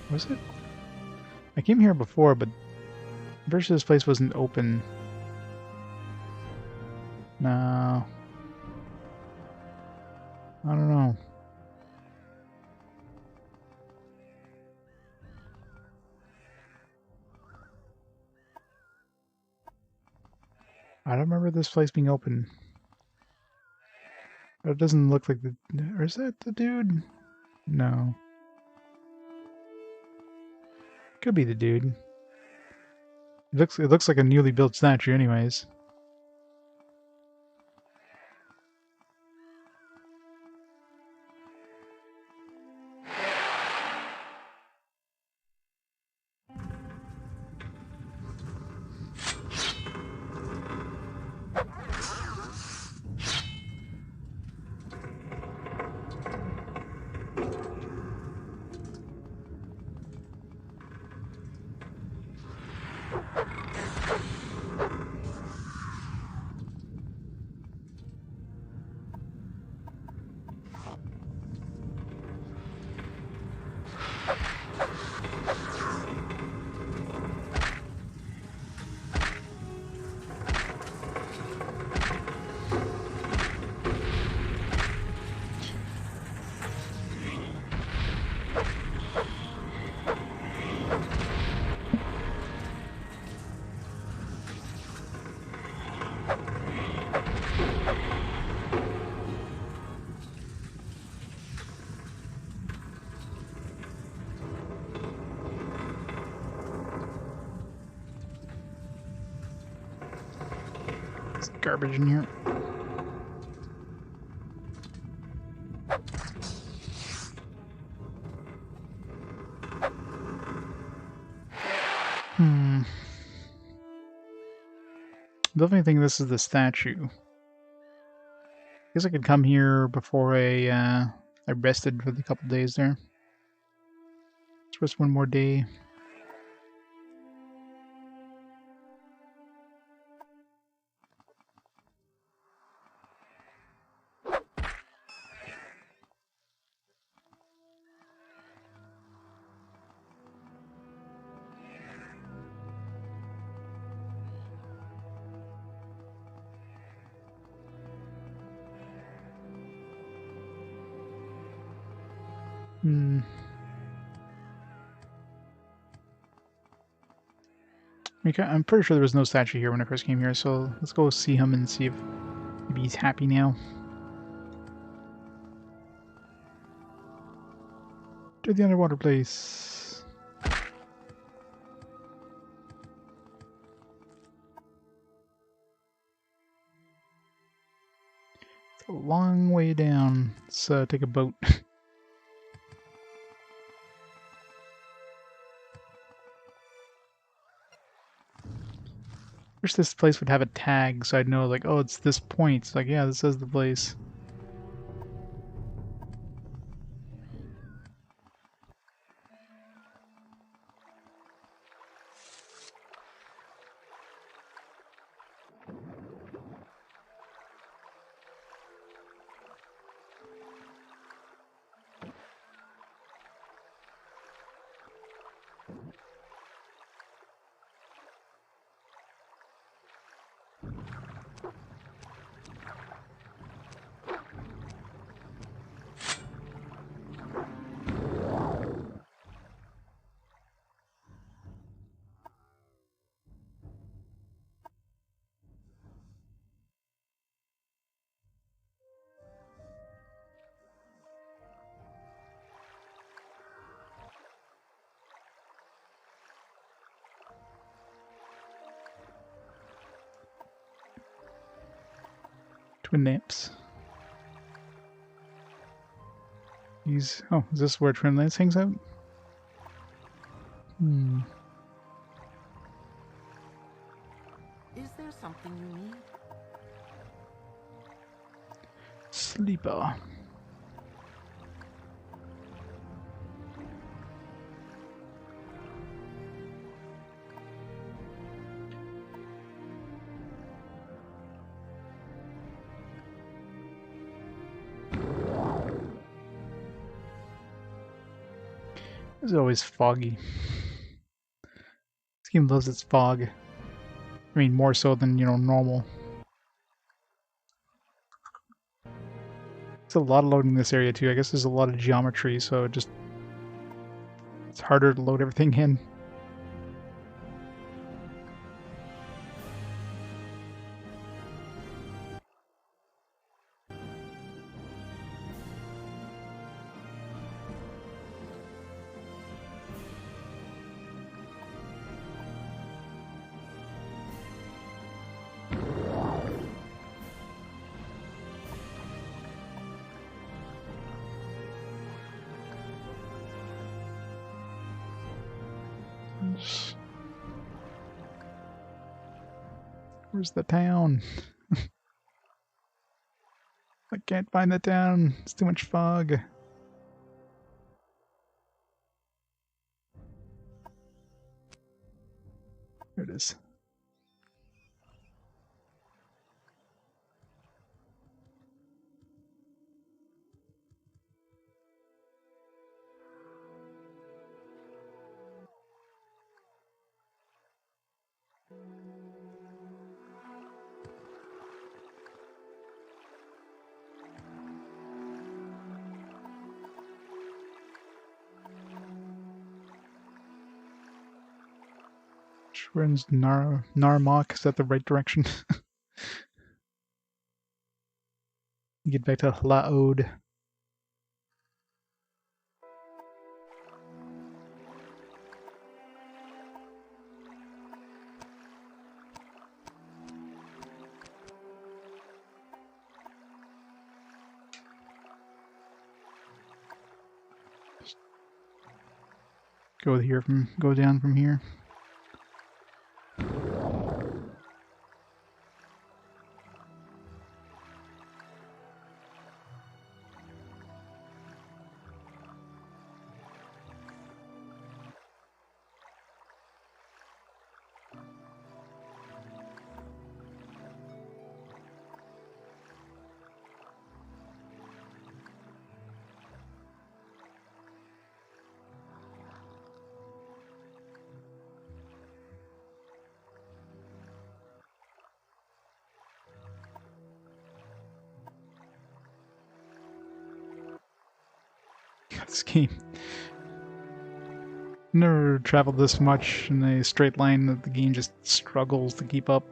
Was it? I came here before, but I'm pretty sure this place wasn't open. No. I don't know. I don't remember this place being open. But it doesn't look like the... Or is that the dude? No. Could be the dude. It looks like a newly built statue anyways. There's garbage in here. Definitely think this is the statue. Guess I could come here before I rested for the couple days there. Let's rest one more day. Hmm. Okay, I'm pretty sure there was no statue here when I first came here, so let's go see him and see if maybe he's happy now. To the underwater place. It's a long way down. Let's take a boat. Wish this place would have a tag so I'd know, like, oh, it's this point. It's like, yeah, this is the place. Twin lamps. These. Oh, is this where Twin Lance hangs out? Hmm. Is there something you need? Sleeper. It's always foggy. This game loves its fog. I mean, more so than, normal. It's a lot of loading in this area, too. I guess there's a lot of geometry, so it's harder to load everything in. Where's the town? I can't find the town. It's too much fog. There it is. Ruins Narmok. Is that the right direction? Get back to Laod. Go down from here. God, this game. Never traveled this much in a straight line that the game just struggles to keep up.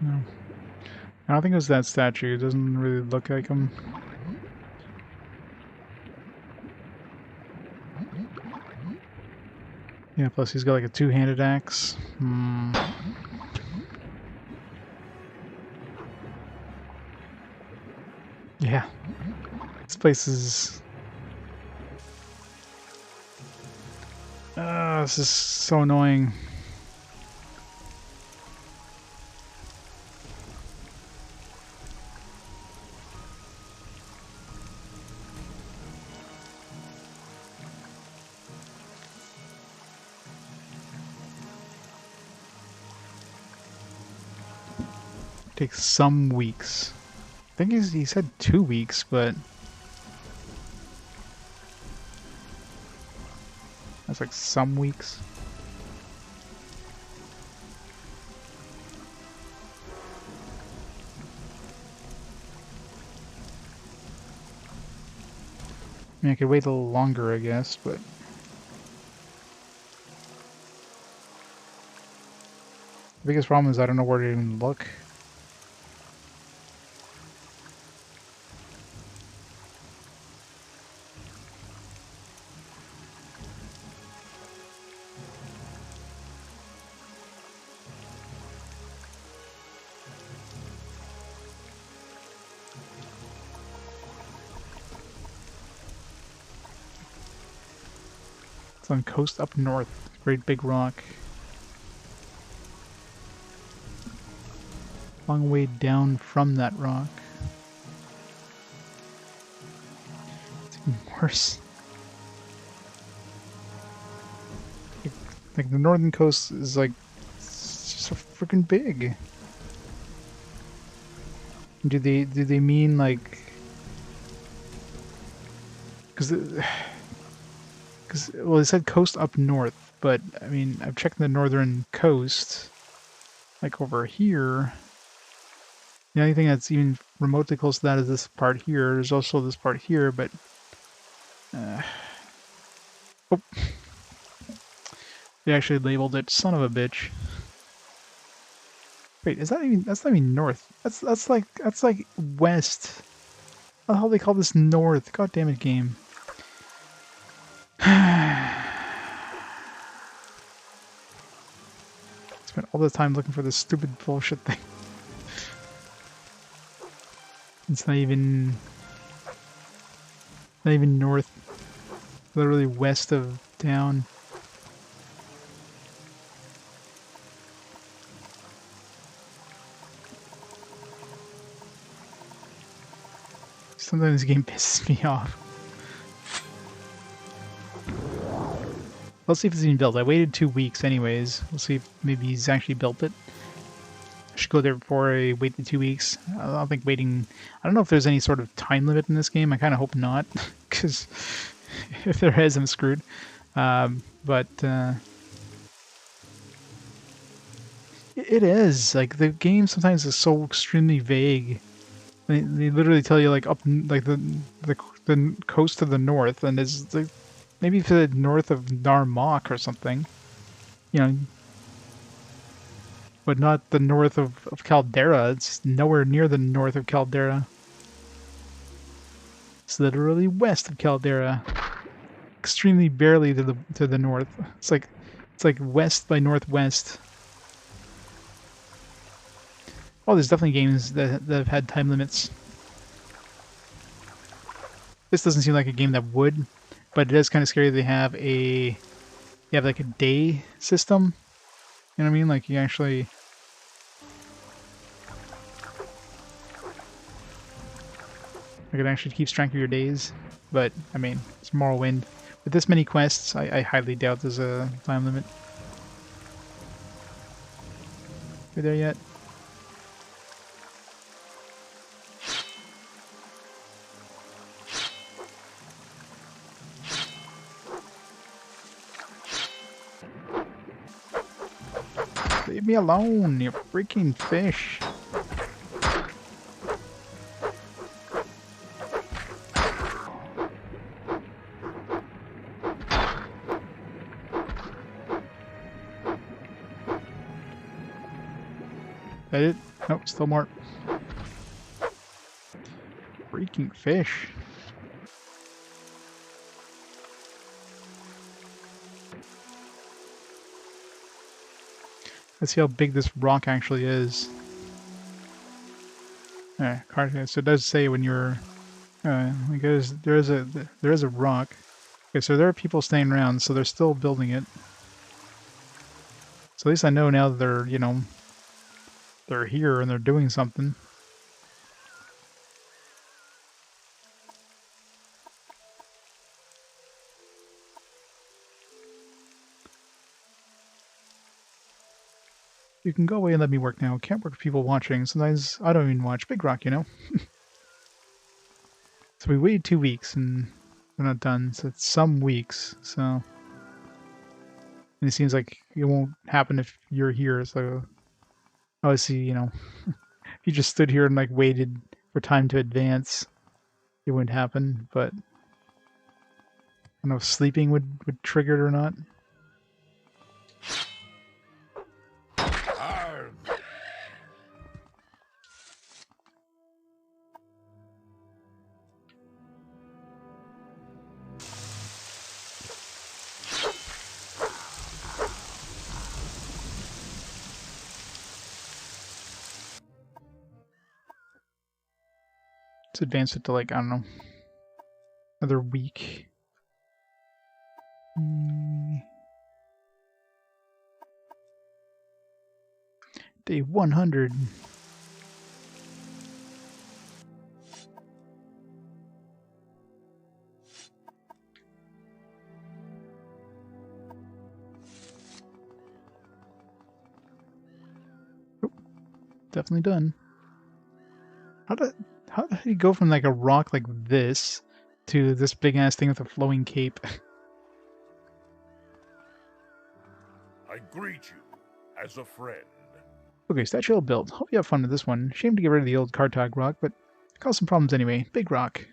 No. I don't think it was that statue. It doesn't really look like him. Yeah, plus he's got like a two-handed axe. Yeah. This place is... this is so annoying. Takes some weeks. I think he said 2 weeks, but that's like some weeks. I mean, I could wait a little longer, I guess, but the biggest problem is I don't know where to even look. It's on coast up north. Great big rock. Long way down from that rock. It's even worse. Like the northern coast is like so freaking big. Do they mean like? Because well, they said coast up north, but I mean I've checked the northern coast, like over here. The only thing that's even remotely close to that is this part here. There's also this part here, but oh, they actually labeled it. Son of a bitch. Wait, is that even? That's not even north. That's like west. How the hell do they call this north? God damn it, game. Spent all the time looking for this stupid bullshit thing. It's not even north. Literally west of town. Sometimes this game pisses me off. Let's see if it's even built. I waited 2 weeks anyways. We'll see if maybe he's actually built it. I should go there before I wait the 2 weeks. I don't think waiting... I don't know if there's any sort of time limit in this game. I kind of hope not. Because if there is, I'm screwed. It is. Like, the game sometimes is so extremely vague. They literally tell you like up like the coast to the north, and it's like maybe to the north of Narmak or something, you know, but not the north of Caldera. It's nowhere near the north of Caldera. It's literally west of Caldera, extremely barely to the north. It's like west by northwest. Oh, there's definitely games that have had time limits. This doesn't seem like a game that would, but it is kind of scary. They have like a day system. You know what I mean? Like you actually. Like it actually keeps track of your days, but I mean, it's Morrowind. With this many quests, I highly doubt there's a time limit. You there yet? Leave me alone, you freaking fish. That it? Nope, still more. Freaking fish. Let's see how big this rock actually is. So it does say when you're, because there is a rock. Okay, so there are people staying around, so they're still building it. So at least I know now that they're, you know, they're here and they're doing something. You can go away and let me work now. Can't work with people watching. Sometimes I don't even watch Big Rock, you know? So we waited 2 weeks and we're not done. So it's some weeks. So and it seems like it won't happen if you're here. So obviously, you know, if you just stood here and like waited for time to advance, it wouldn't happen. But I don't know if sleeping would trigger it or not. Let's advance it to like, I don't know, another week. Day 100. Oh, definitely done. How did he go from like a rock like this to this big ass thing with a flowing cape? I greet you as a friend. Okay, statue all built. Hope you have fun with this one. Shame to get rid of the old Cartog rock, but it caused some problems anyway. Big rock.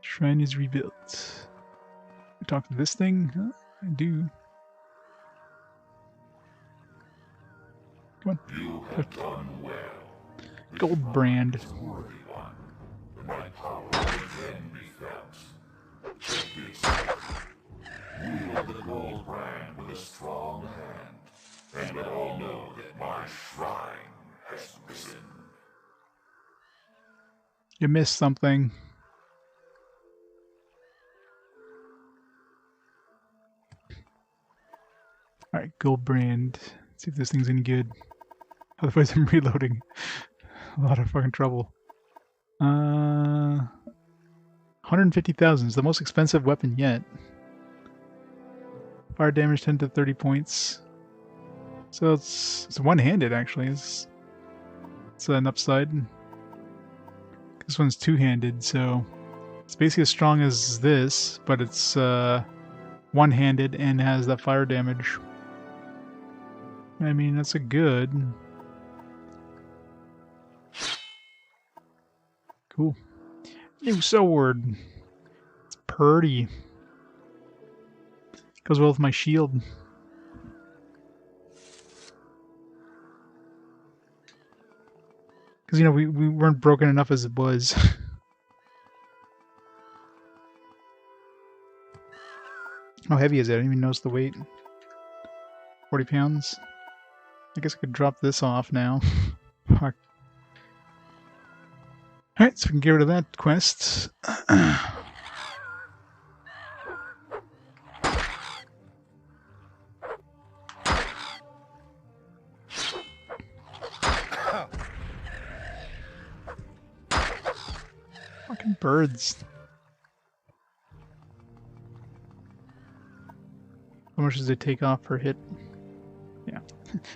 Shrine is rebuilt. We talk to this thing? Huh? I do. Come on. You have done well. Gold brand. Worthy one. My power will again be felt. Take this. Wield the gold brand with a strong hand, and let all know that my shrine has risen. You missed something. Alright, gold brand. Let's see if this thing's any good. Otherwise I'm reloading. A lot of fucking trouble. 150,000 is the most expensive weapon yet. Fire damage 10 to 30 points. So it's one-handed actually. It's an upside. This one's two-handed, so it's basically as strong as this, but it's one-handed and has that fire damage. I mean, that's a good. Cool. New sword. It's pretty. Goes well with my shield. Because, you know, we weren't broken enough as it was. How heavy is it? I didn't even notice the weight. 40 pounds? I guess I could drop this off now. Fuck. Alright, so we can get rid of that quest. Fucking birds. How much does it take off per hit? Yeah.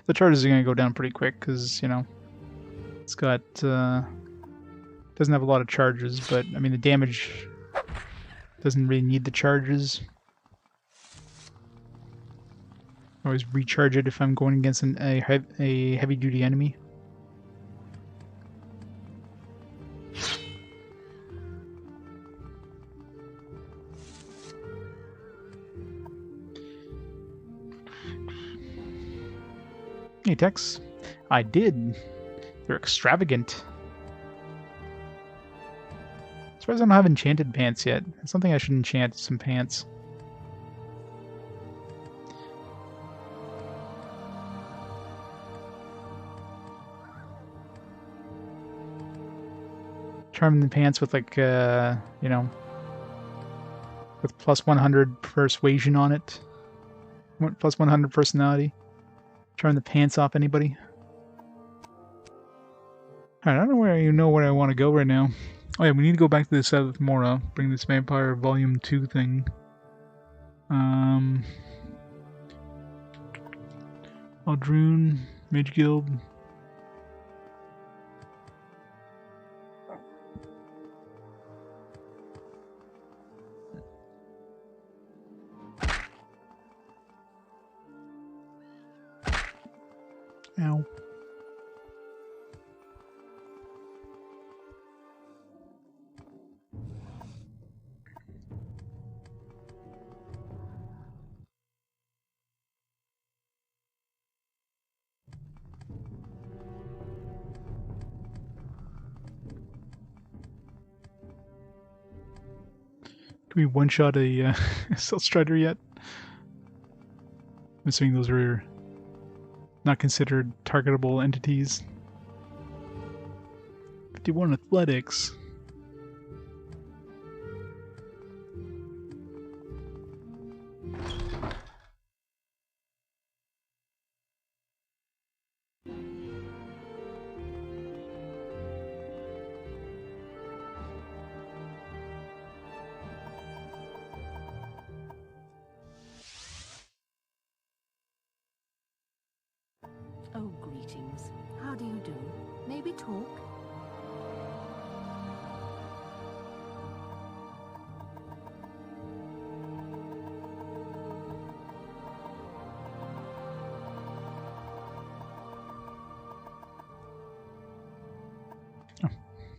The charges are going to go down pretty quick because, you know, it's got, doesn't have a lot of charges, but, I mean, the damage doesn't really need the charges. I always recharge it if I'm going against a heavy-duty enemy. Hey, Tex. I did. They're extravagant. As far as I don't have enchanted pants yet. It's something I should enchant, some pants. Charm the pants with, like, you know, with plus 100 persuasion on it. Plus 100 personality. Turn the pants off anybody. Alright, I don't know where I want to go right now. Oh yeah, we need to go back to the set with Mora. Bring this Vampire Volume 2 thing. Aldrune, Mage Guild. Ow. Can we one-shot a Stealth Strider yet? I'm assuming those are not considered targetable entities. 51 Athletics. Oh, greetings. How do you do? Maybe talk?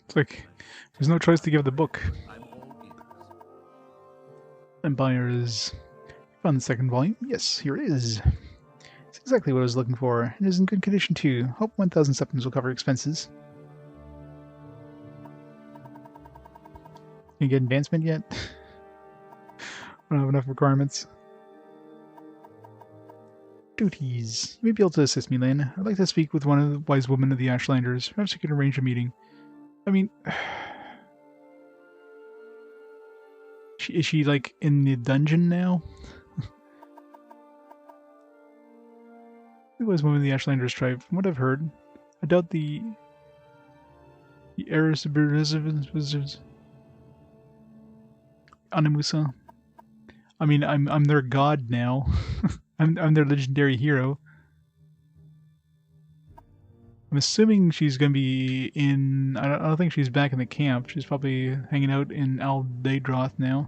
It's like there's no choice to give the book. Empire is found the second volume. Yes, here it is. It's exactly what I was looking for. It is in good condition too. Hope 1,000 septims will cover expenses. Can you get advancement yet? I don't have enough requirements. Duties. You may be able to assist me, Lynn. I'd like to speak with one of the wise women of the Ashlanders. Perhaps you can arrange a meeting. I mean... Is she, like, in the dungeon now? The wise woman of the Ashlanders tribe. From what I've heard, I doubt the heiress of was Animusa. I mean, I'm their god now. I'm their legendary hero. I'm assuming she's gonna be in. I don't think she's back in the camp. She's probably hanging out in Aldeidroth now.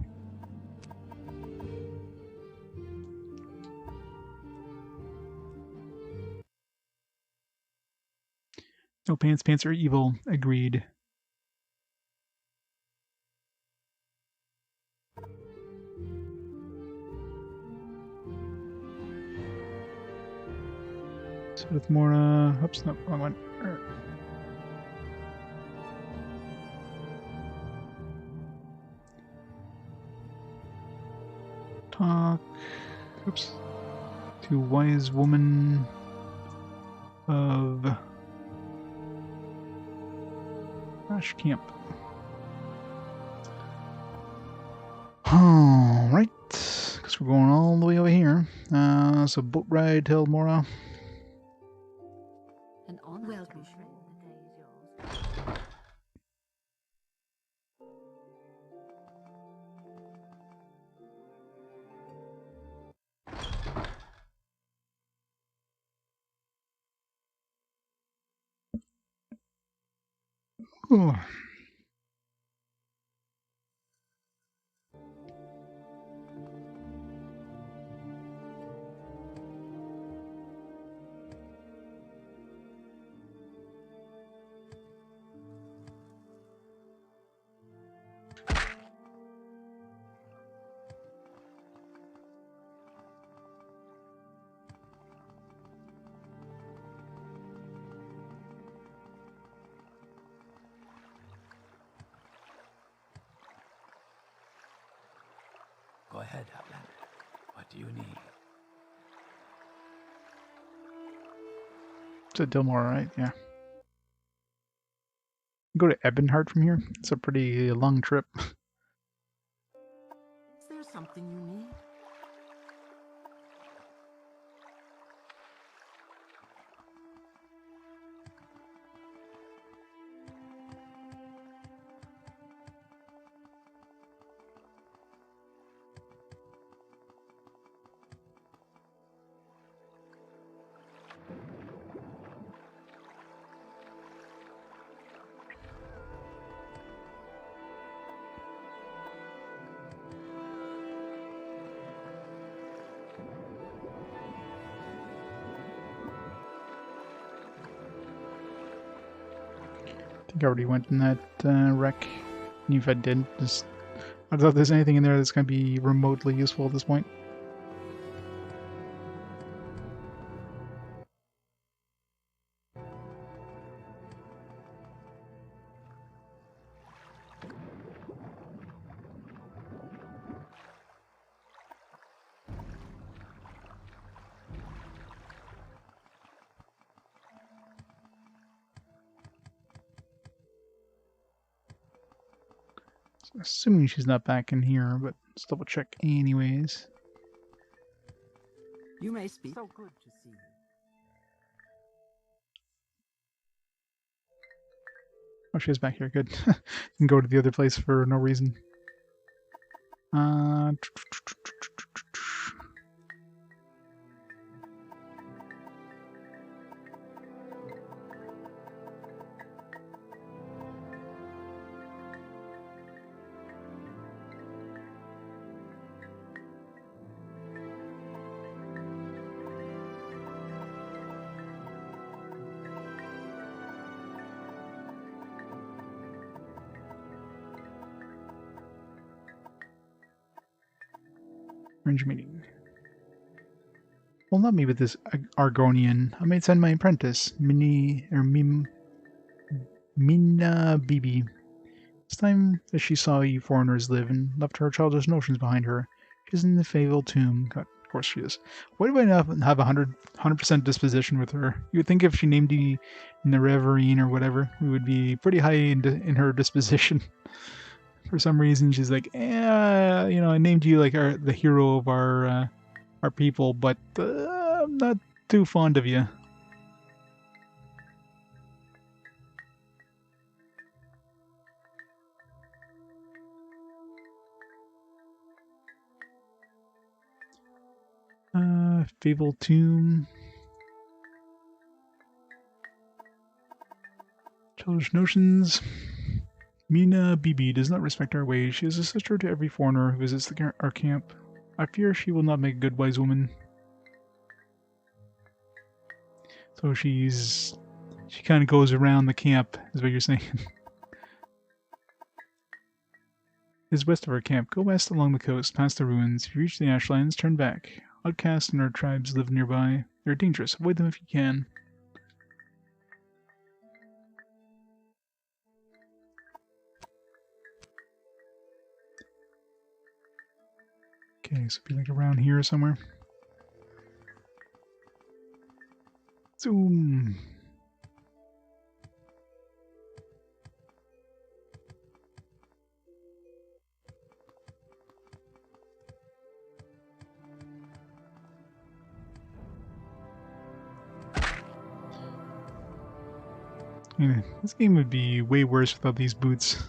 No pants, pants are evil. Agreed. So with Mora, oops, no, wrong one. Talk, oops, to wise woman of Ash Camp. Alright, because we're going all the way over here. So boat ride till Mora. An honor. Welcome. The day is yours. Ooh. Go ahead, Outlander. What do you need? To Dilmore, right? Yeah. Go to Ebonheart from here. It's a pretty long trip. Is there something you need? I think I already went in that wreck. And if I didn't, just I doubt there's anything in there that's going to be remotely useful at this point. Assuming she's not back in here, but let's double check anyways. You may speak. So good to see you. Oh, she is back here. Good. Can go to the other place for no reason. Uh, Arrange a meeting. Well, not me with this Argonian. I might send my apprentice, Mina Bibi. It's time that she saw you foreigners live and left her childish notions behind her. She's in the fabled tomb. God, of course she is. Why do I not have 100% disposition with her? You would think if she named you Nerevarine or whatever, we would be pretty high in her disposition. For some reason, she's like, you know, I named you like the hero of our people, but I'm not too fond of you. Fabled Tomb. Childish notions. Mina Bibi does not respect our ways. She is a sister to every foreigner who visits our camp. I fear she will not make a good wise woman. So she's She kind of goes around the camp, is what you're saying. Is west of our camp. Go west along the coast, past the ruins. If you reach the Ashlands, turn back. Outcasts and our tribes live nearby. They're dangerous. Avoid them if you can. Okay, so be like around here somewhere. Zoom. Yeah, this game would be way worse without these boots.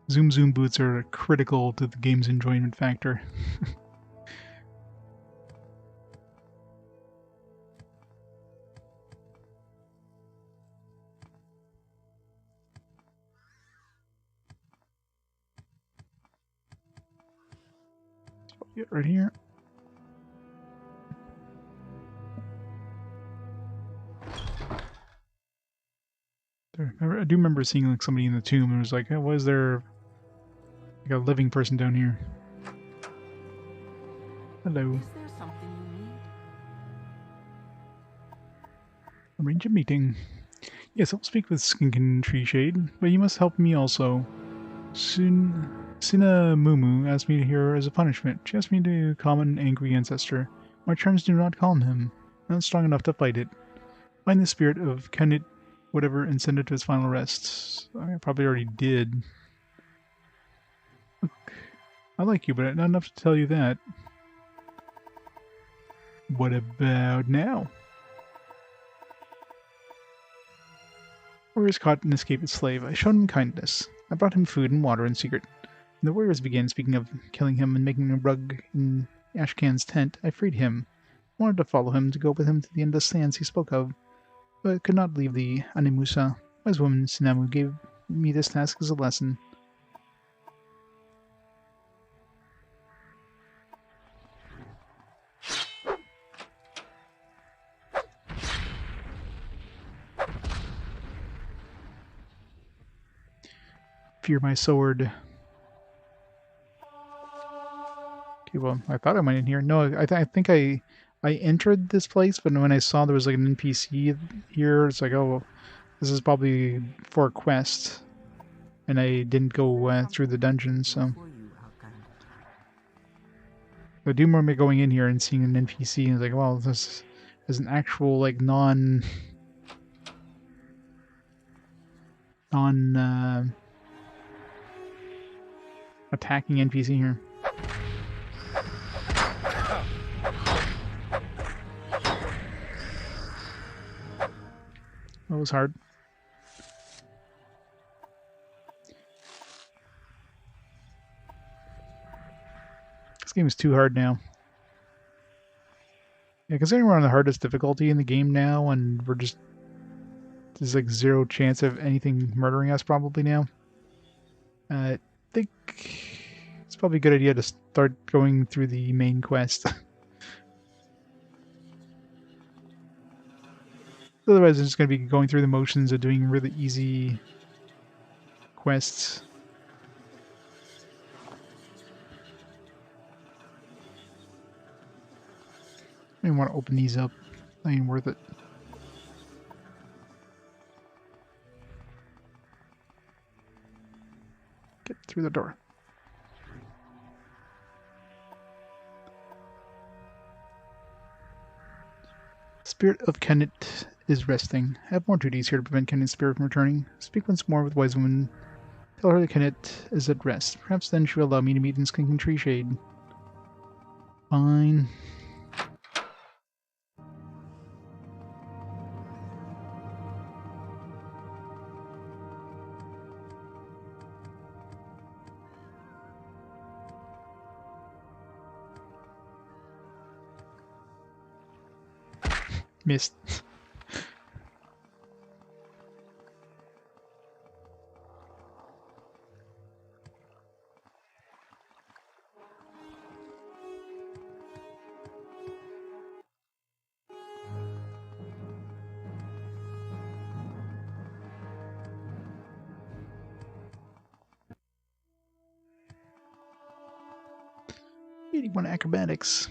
Zoom zoom boots are critical to the game's enjoyment factor. Get right here. I do remember seeing like somebody in the tomb and was like, oh, was there like a living person down here? Hello. Is there something you need? Arrange a meeting. Yes, I'll speak with Skink and Tree Shade, but you must help me also. Sina Mumu asked me here as a punishment. She asked me to calm an angry ancestor. My charms do not calm him. I'm not strong enough to fight it. Find the spirit of Kenit, whatever, and send it to its final rest. I probably already did. Look, I like you, but not enough to tell you that. What about now? Warriors caught and escaped its slave. I showed him kindness. I brought him food and water in secret. When the warriors began speaking of killing him and making a rug in Ashcan's tent, I freed him. I wanted to follow him, to go with him to the endless sands he spoke of, but could not leave the Animusa. Wise woman Sinamu gave me this task as a lesson. Fear my sword. Okay, well, I thought I went in here. No, I think I entered this place, but when I saw there was like an NPC here, it's like, oh, this is probably for a quest, and I didn't go through the dungeon, so For you, Alcana. I do remember going in here and seeing an NPC, and it's like, well, this is an actual like non attacking NPC here. That was hard. This game is too hard now. Yeah, considering we're on the hardest difficulty in the game now, and there's like zero chance of anything murdering us probably now. I think it's probably a good idea to start going through the main quest. Otherwise, I'm just going to be going through the motions of doing really easy quests. I don't even want to open these up. Not even worth it. Get through the door. Spirit of Kennet is resting. I have more duties here to prevent Kennet's spirit from returning. Speak once more with Wise Woman. Tell her that Kennet is at rest. Perhaps then she will allow me to meet in Skink and Tree Shade. Fine. Missed. 81 acrobatics.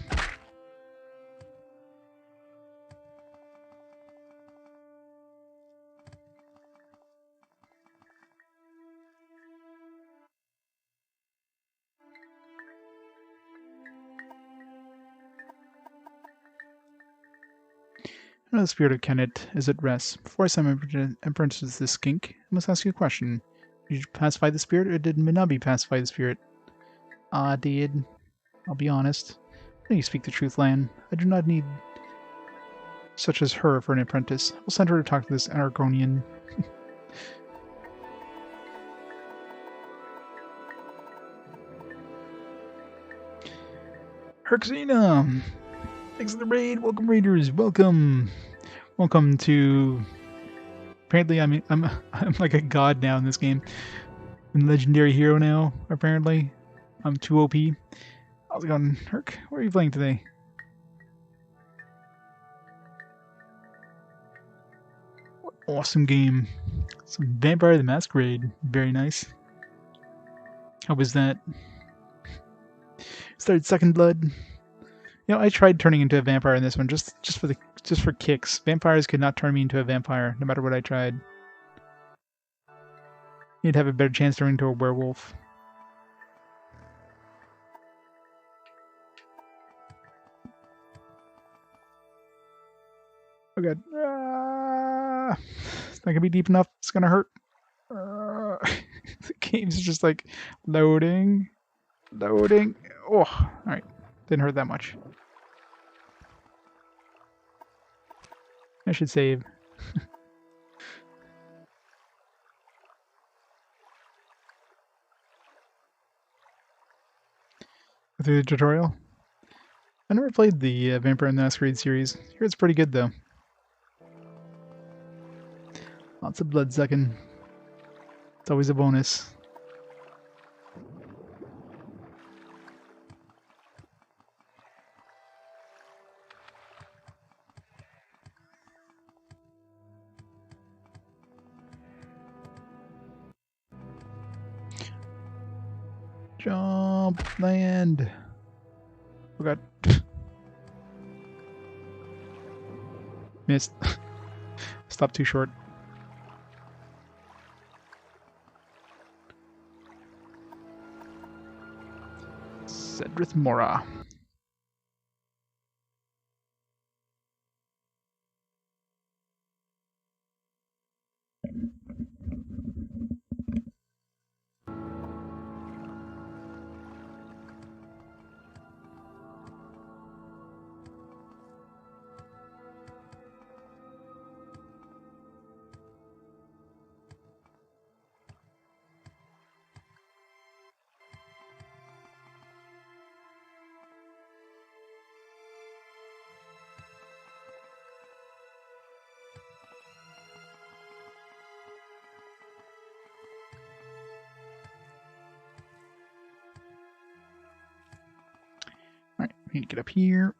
The spirit of Kennet is at rest. Before I send my apprentice to this skink, I must ask you a question. Did you pacify the spirit, or did Minabi pacify the spirit? I did. I'll be honest. Then you speak the truth, Lan. I do not need such as her for an apprentice. I will send her to talk to this Argonian. Herxina! Thanks for the raid. Welcome, raiders. Welcome. Welcome to. Apparently, I'm like a god now in this game. I'm a legendary hero now. Apparently, I'm too OP. How's it going, Herc? What are you playing today? What awesome game! Some Vampire the Masquerade. Very nice. How was that? Started Second Blood. You know, I tried turning into a vampire in this one just for kicks. Vampires could not turn me into a vampire, no matter what I tried. You'd have a better chance turning into a werewolf. Oh god. It's not gonna be deep enough. It's gonna hurt. The game's just like loading. Loading. Oh, alright. Didn't hurt that much. I should save. Through the tutorial. I never played the Vampire the Masquerade series. Here it's pretty good though. Lots of blood sucking. It's always a bonus. Jump, land. Oh god. Missed. Stop too short. Cedrith Mora. Alright, we need to get up here.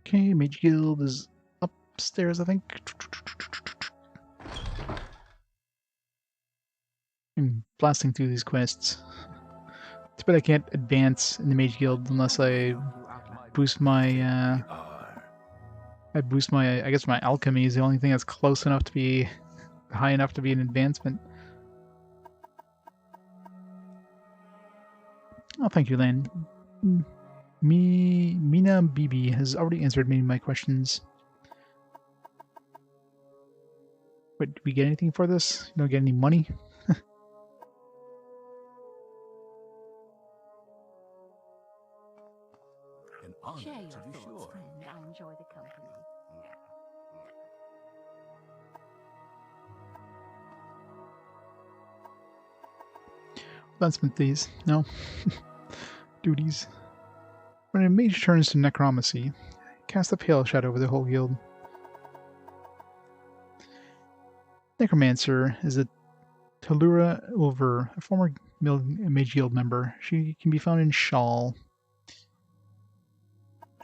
Okay, Mage Guild is upstairs, I think. I'm blasting through these quests. It's bad I can't advance in the Mage Guild unless I boost my, I guess my alchemy is the only thing that's close enough to be, high enough to be an advancement. Oh, thank you, Lan. Mina Bibi has already answered many of my questions. Wait, did we get anything for this? You don't get any money? Share your thoughts, friend. I enjoy the company. Advancement, please. No. Duties. When a mage turns to necromancy, cast a pale shadow over the whole guild. Necromancer is a Talura Ulver, a former Mage Guild member. She can be found in Shawl.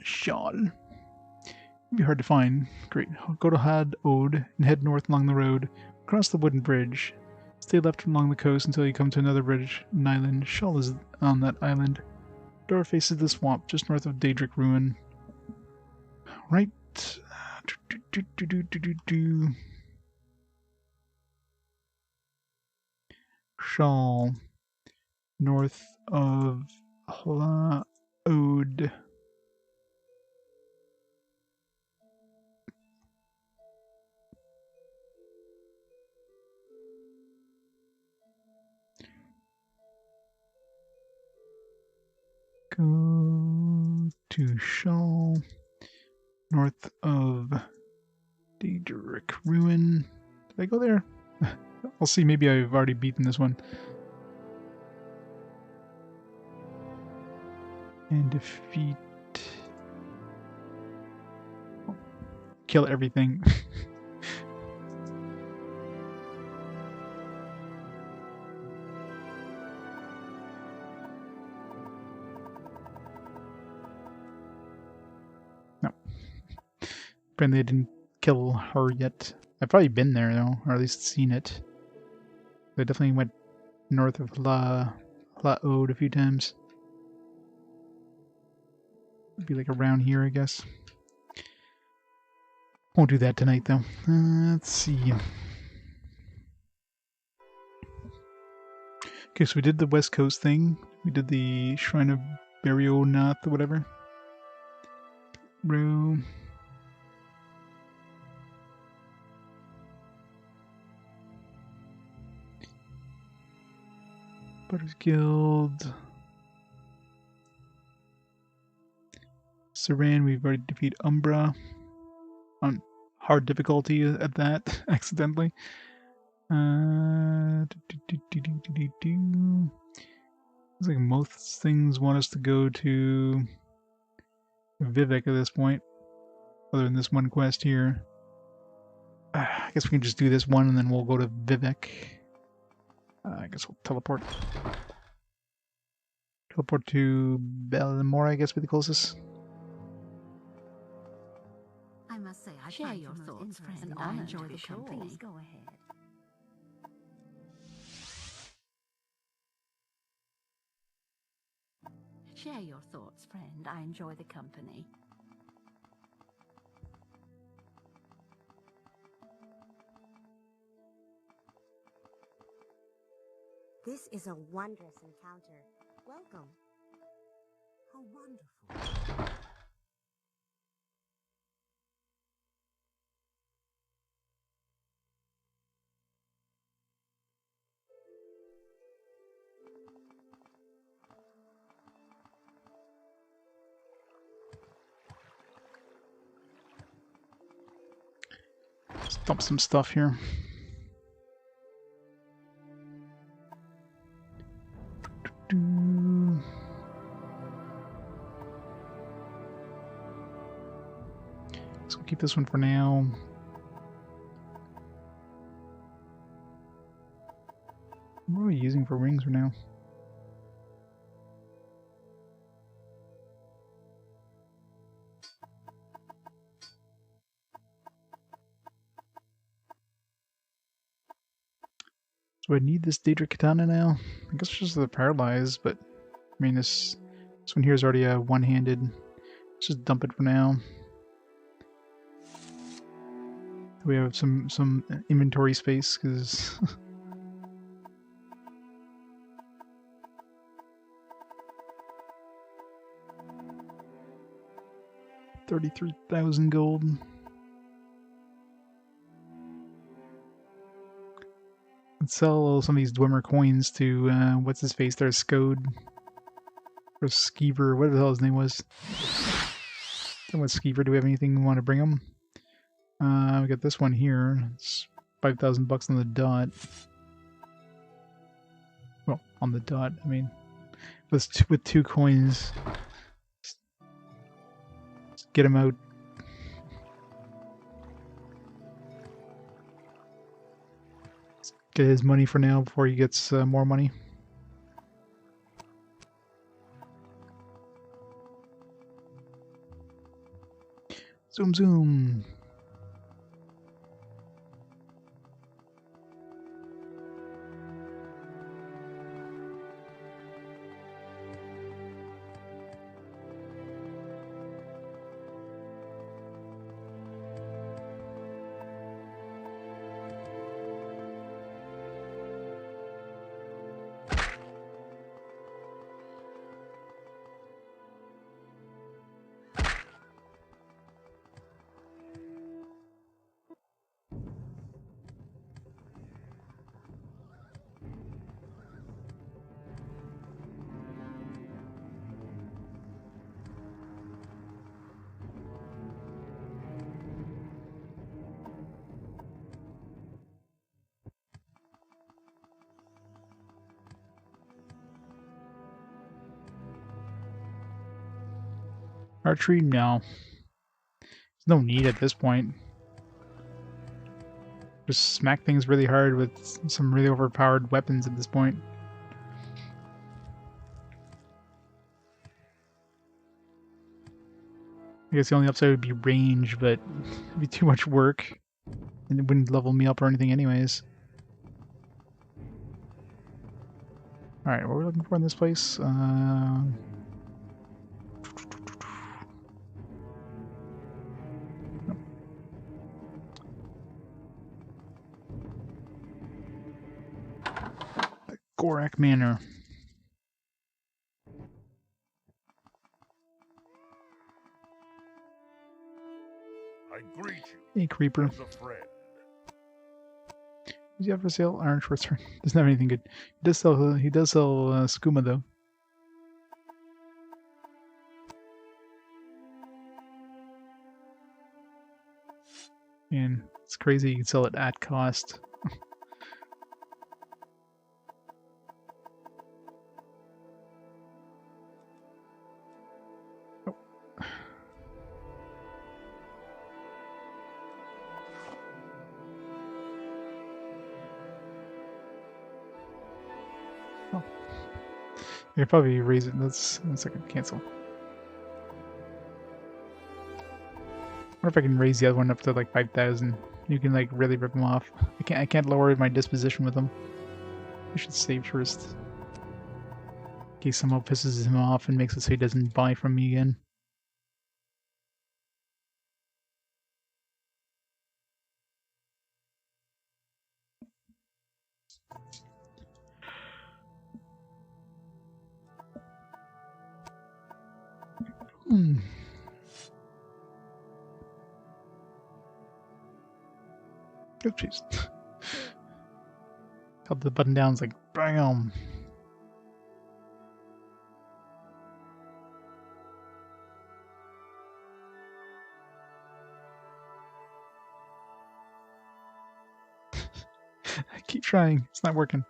Shawl. It'd be hard to find. Great. Go to Had Ode and head north along the road. Cross the wooden bridge. Stay left along the coast until you come to another bridge, an island. Shawl is on that island. Door faces the swamp just north of Daedric Ruin. Right. Shawl. North of Ode. Go to Shawl, north of Daedric Ruin. Did I go there? I'll see, maybe I've already beaten this one. And defeat... Kill everything. Apparently I didn't kill her yet. I've probably been there though, or at least seen it. I definitely went north of La Ode a few times. It'd be like around here, I guess. Won't do that tonight though. Let's see. Okay, so we did the West Coast thing. We did the Shrine of Barionath or whatever. Row. Butters Guild. Saran, we've already defeated Umbra. On hard difficulty at that, accidentally. Looks like most things want us to go to Vivek at this point. Other than this one quest here. I guess we can just do this one and then we'll go to Vivek. I guess we'll teleport. Teleport to Balmora, I guess, be the closest. I must say, I Share find your the most thoughts, interesting. friend. I I enjoy enjoy the the company. company. Go ahead. Share your thoughts, friend. I enjoy the company. This is a wondrous encounter. Welcome. How wonderful. Let's dump some stuff here. So we'll keep this one for now. What are we using for rings for now? Do I need this Daedric Katana now? I guess it's just the paralyzed, but I mean this one here is already a one-handed. Let's just dump it for now. We have some inventory space because 33,000 gold. Let's sell some of these Dwemer coins to, what's his face there, Skode? Or Skeever, whatever the hell his name was. What Skeever, do we have anything we want to bring him? We got this one here. It's 5,000 bucks on the dot. Well, on the dot, I mean. With two coins. get him out. Let's get his money for now before he gets more money. Zoom, zoom. Archery? No. There's no need at this point. Just smack things really hard with some really overpowered weapons at this point. I guess the only upside would be range, but it'd be too much work. And it wouldn't level me up or anything anyways. Alright, what are we looking for in this place? Gorak Manor. I greet you Hey, Creeper. as a friend. Does he have for sale? Iron Short Sword. Doesn't have anything good. He does sell skooma though. And it's crazy you can sell it at cost. You could probably raise it. That's 1 second. Cancel. I wonder if I can raise the other one up to like 5,000. You can like really rip them off. I can't lower my disposition with them. I should save first. In case somehow pisses him off and makes it so he doesn't buy from me again. Hmm. Oh jeez. Held the button down, it's like BAM! I keep trying, it's not working.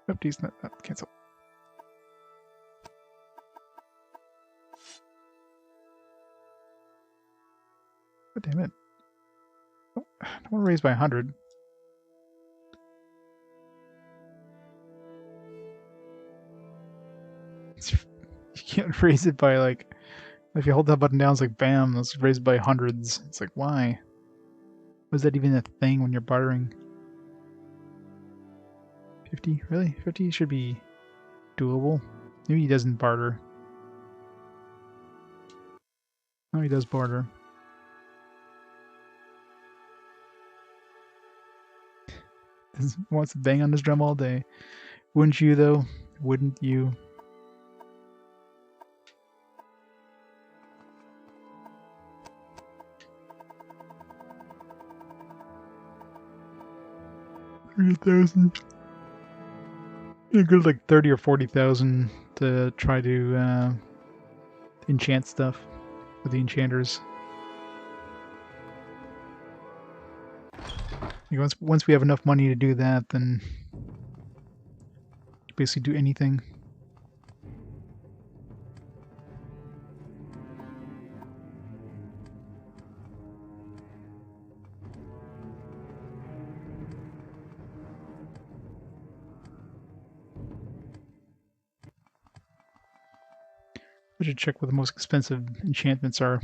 Oh geez, not cancel. Oh damn it. Oh, I don't want to raise by 100. You can't raise it by like, if you hold that button down, it's like bam, let's raise by hundreds. It's like, why? Was that even a thing when you're bartering? 50? Really? 50 should be doable. Maybe he doesn't barter. No, he does barter. Wants to bang on his drum all day. Wouldn't you, though? Wouldn't you? $30,000. You go like 30 or 40,000 to try to enchant stuff with the enchanters. Like once we have enough money to do that, then basically do anything. I should check what the most expensive enchantments are.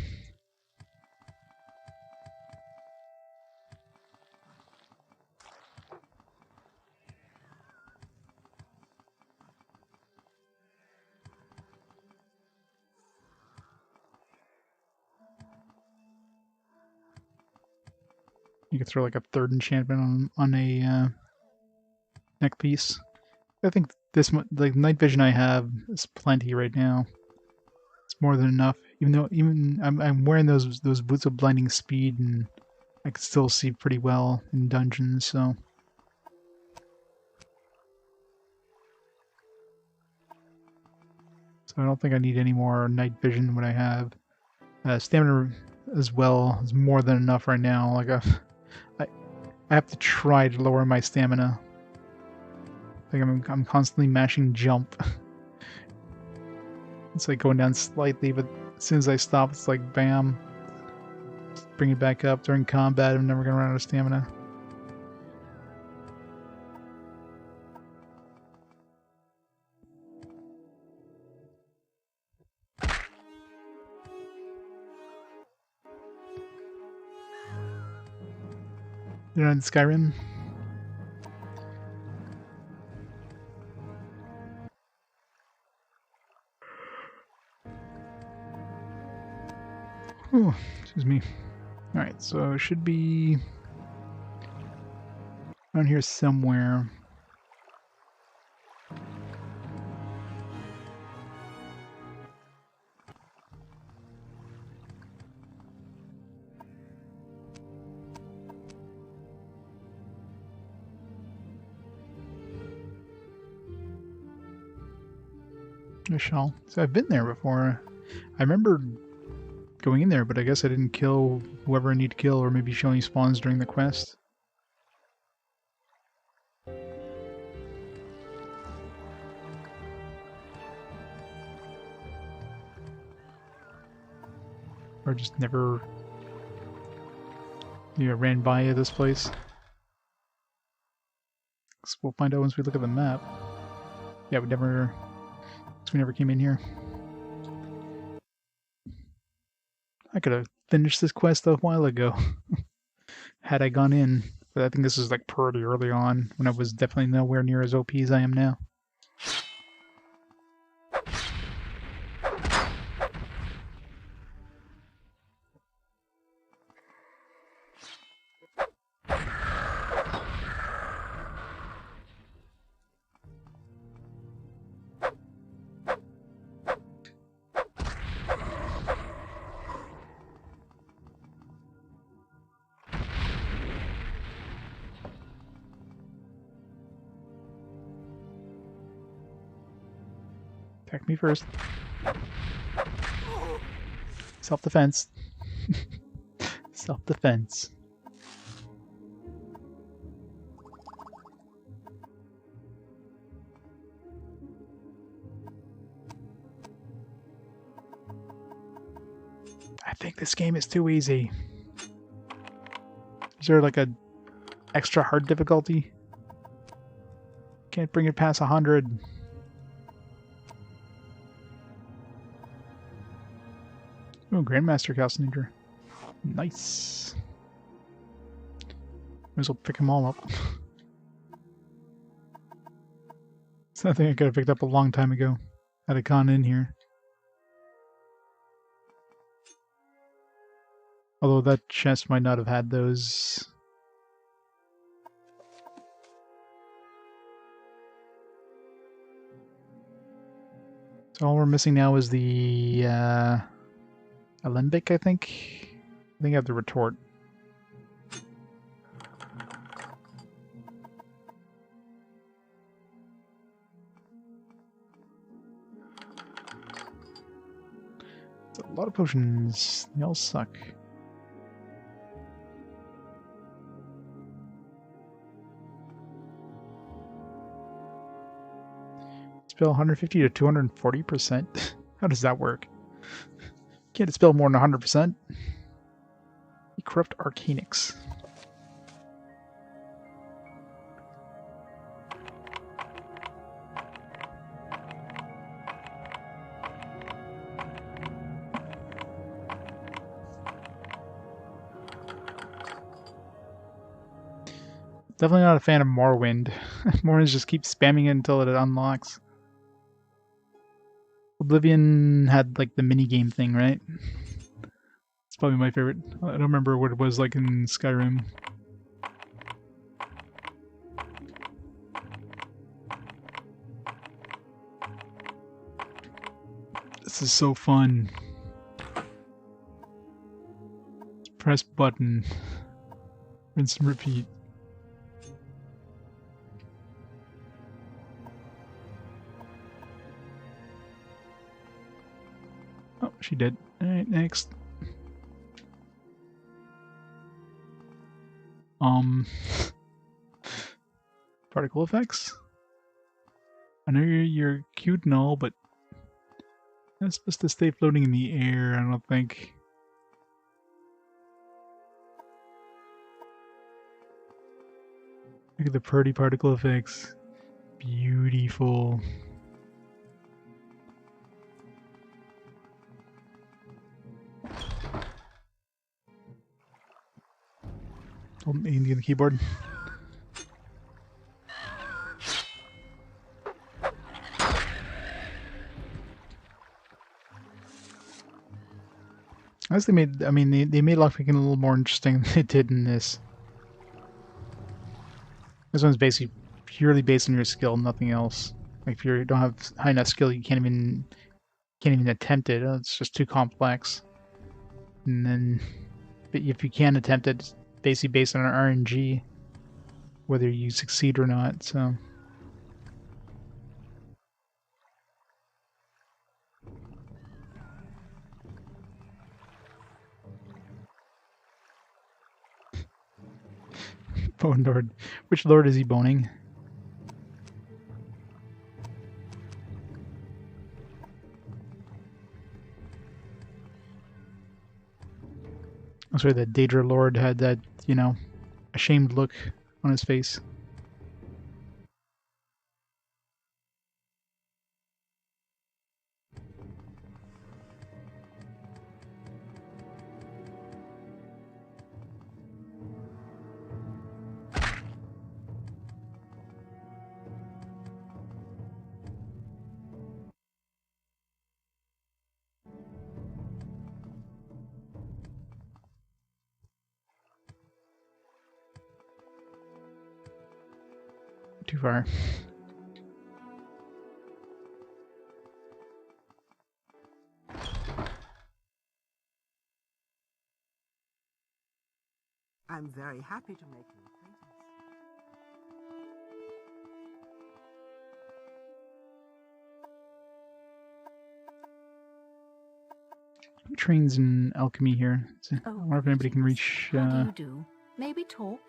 You could throw like a third enchantment on a neck piece. I think this like night vision I have is plenty right now. It's more than enough. Even I'm wearing those boots of blinding speed, and I can still see pretty well in dungeons. So I don't think I need any more night vision than what I have. Stamina as well is more than enough right now. Like I have to try to lower my stamina. Like I'm constantly mashing jump. It's like going down slightly, but as soon as I stop, it's like bam. Just bring it back up during combat. I'm never gonna run out of stamina. You're on Skyrim? Oh, excuse me. Alright, so it should be around here somewhere. I shall. So I've been there before. I remember going in there, but I guess I didn't kill whoever I need to kill, or maybe she only spawns during the quest. Or just never ran by this place. So we'll find out once we look at the map. Yeah, we never came in here. I could have finished this quest a while ago had I gone in, but I think this is like pretty early on when I was definitely nowhere near as OP as I am now. Attack me first. Self-defense. Self-defense. I think this game is too easy. Is there like a extra hard difficulty? Can't bring it past 100. Oh, Grandmaster Calcinator. Nice. Might as well pick them all up. It's something I could have picked up a long time ago. Had I gone in here. Although that chest might not have had those. So all we're missing now is the Alembic, I think. I think I have the retort. It's a lot of potions. They all suck. Spell 150 to 240%. How does that work? Can't spell more than 100%. Corrupt Arcanix. Definitely not a fan of Morrowind. Morrowind just keeps spamming it until it unlocks. Oblivion had like the mini game thing, right? It's probably my favorite. I don't remember what it was like in Skyrim. This is so fun. Press button. Rinse and repeat. Oh, she did. Alright, next. Particle effects? I know you're cute and all, but that's supposed to stay floating in the air, I don't think. Look at the pretty particle effects. Beautiful. Hold A and D on the keyboard. As they made, I mean, they made lockpicking a little more interesting than they did in this. This one's basically purely based on your skill, nothing else. Like if you don't have high enough skill, you can't even attempt it. It's just too complex. And then, but if you can attempt it, it's basically based on an RNG, whether you succeed or not. So. Bone Lord. Which Lord is he boning? I'm sorry, that Daedra Lord had that, you know, ashamed look on his face. Too far. I'm very happy to make your acquaintance. Trains in alchemy here. So I Oh, wonder if anybody can greetings. reach. How do you do? Maybe talk?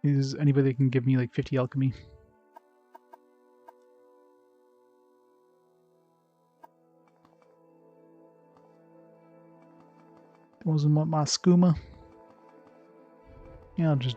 Is anybody that can give me like 50 alchemy? That wasn't what my skooma. Yeah, I'll just.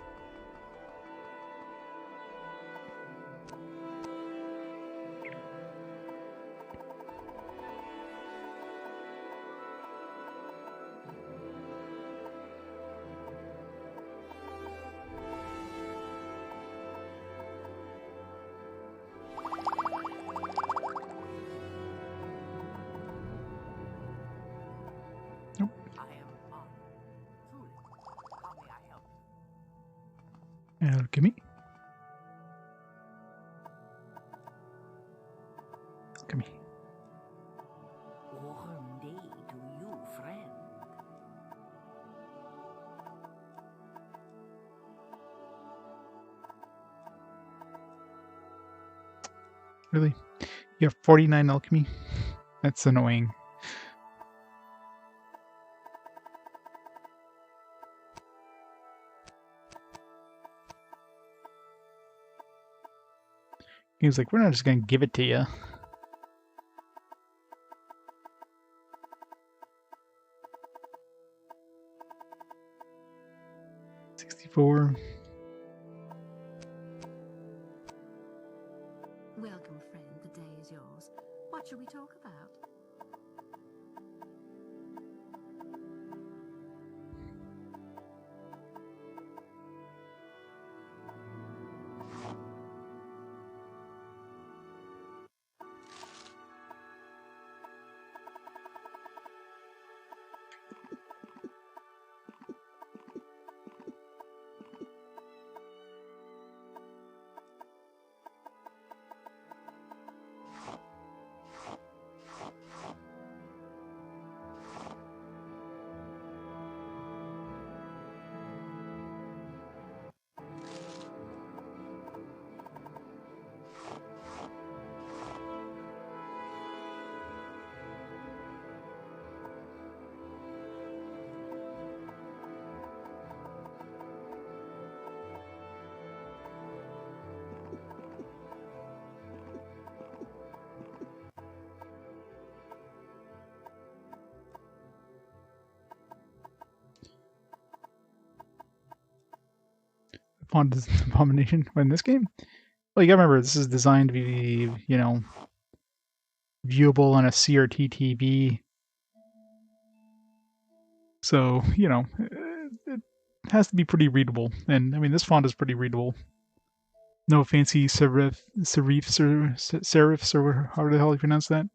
Nope. I am honored. Truly. How may I help you? Alchemy. Alchemy. Warm day to you, friend. Really? You have 49 alchemy? That's annoying. He was like, we're not just gonna give it to you. $64. Welcome, friend. The day is yours. What shall we talk about? font abomination in this game. Well, you gotta remember this is designed to be, you know, viewable on a CRT TV. So, you know, it has to be pretty readable. And I mean, this font is pretty readable. No fancy serifs, or how the hell you pronounce that?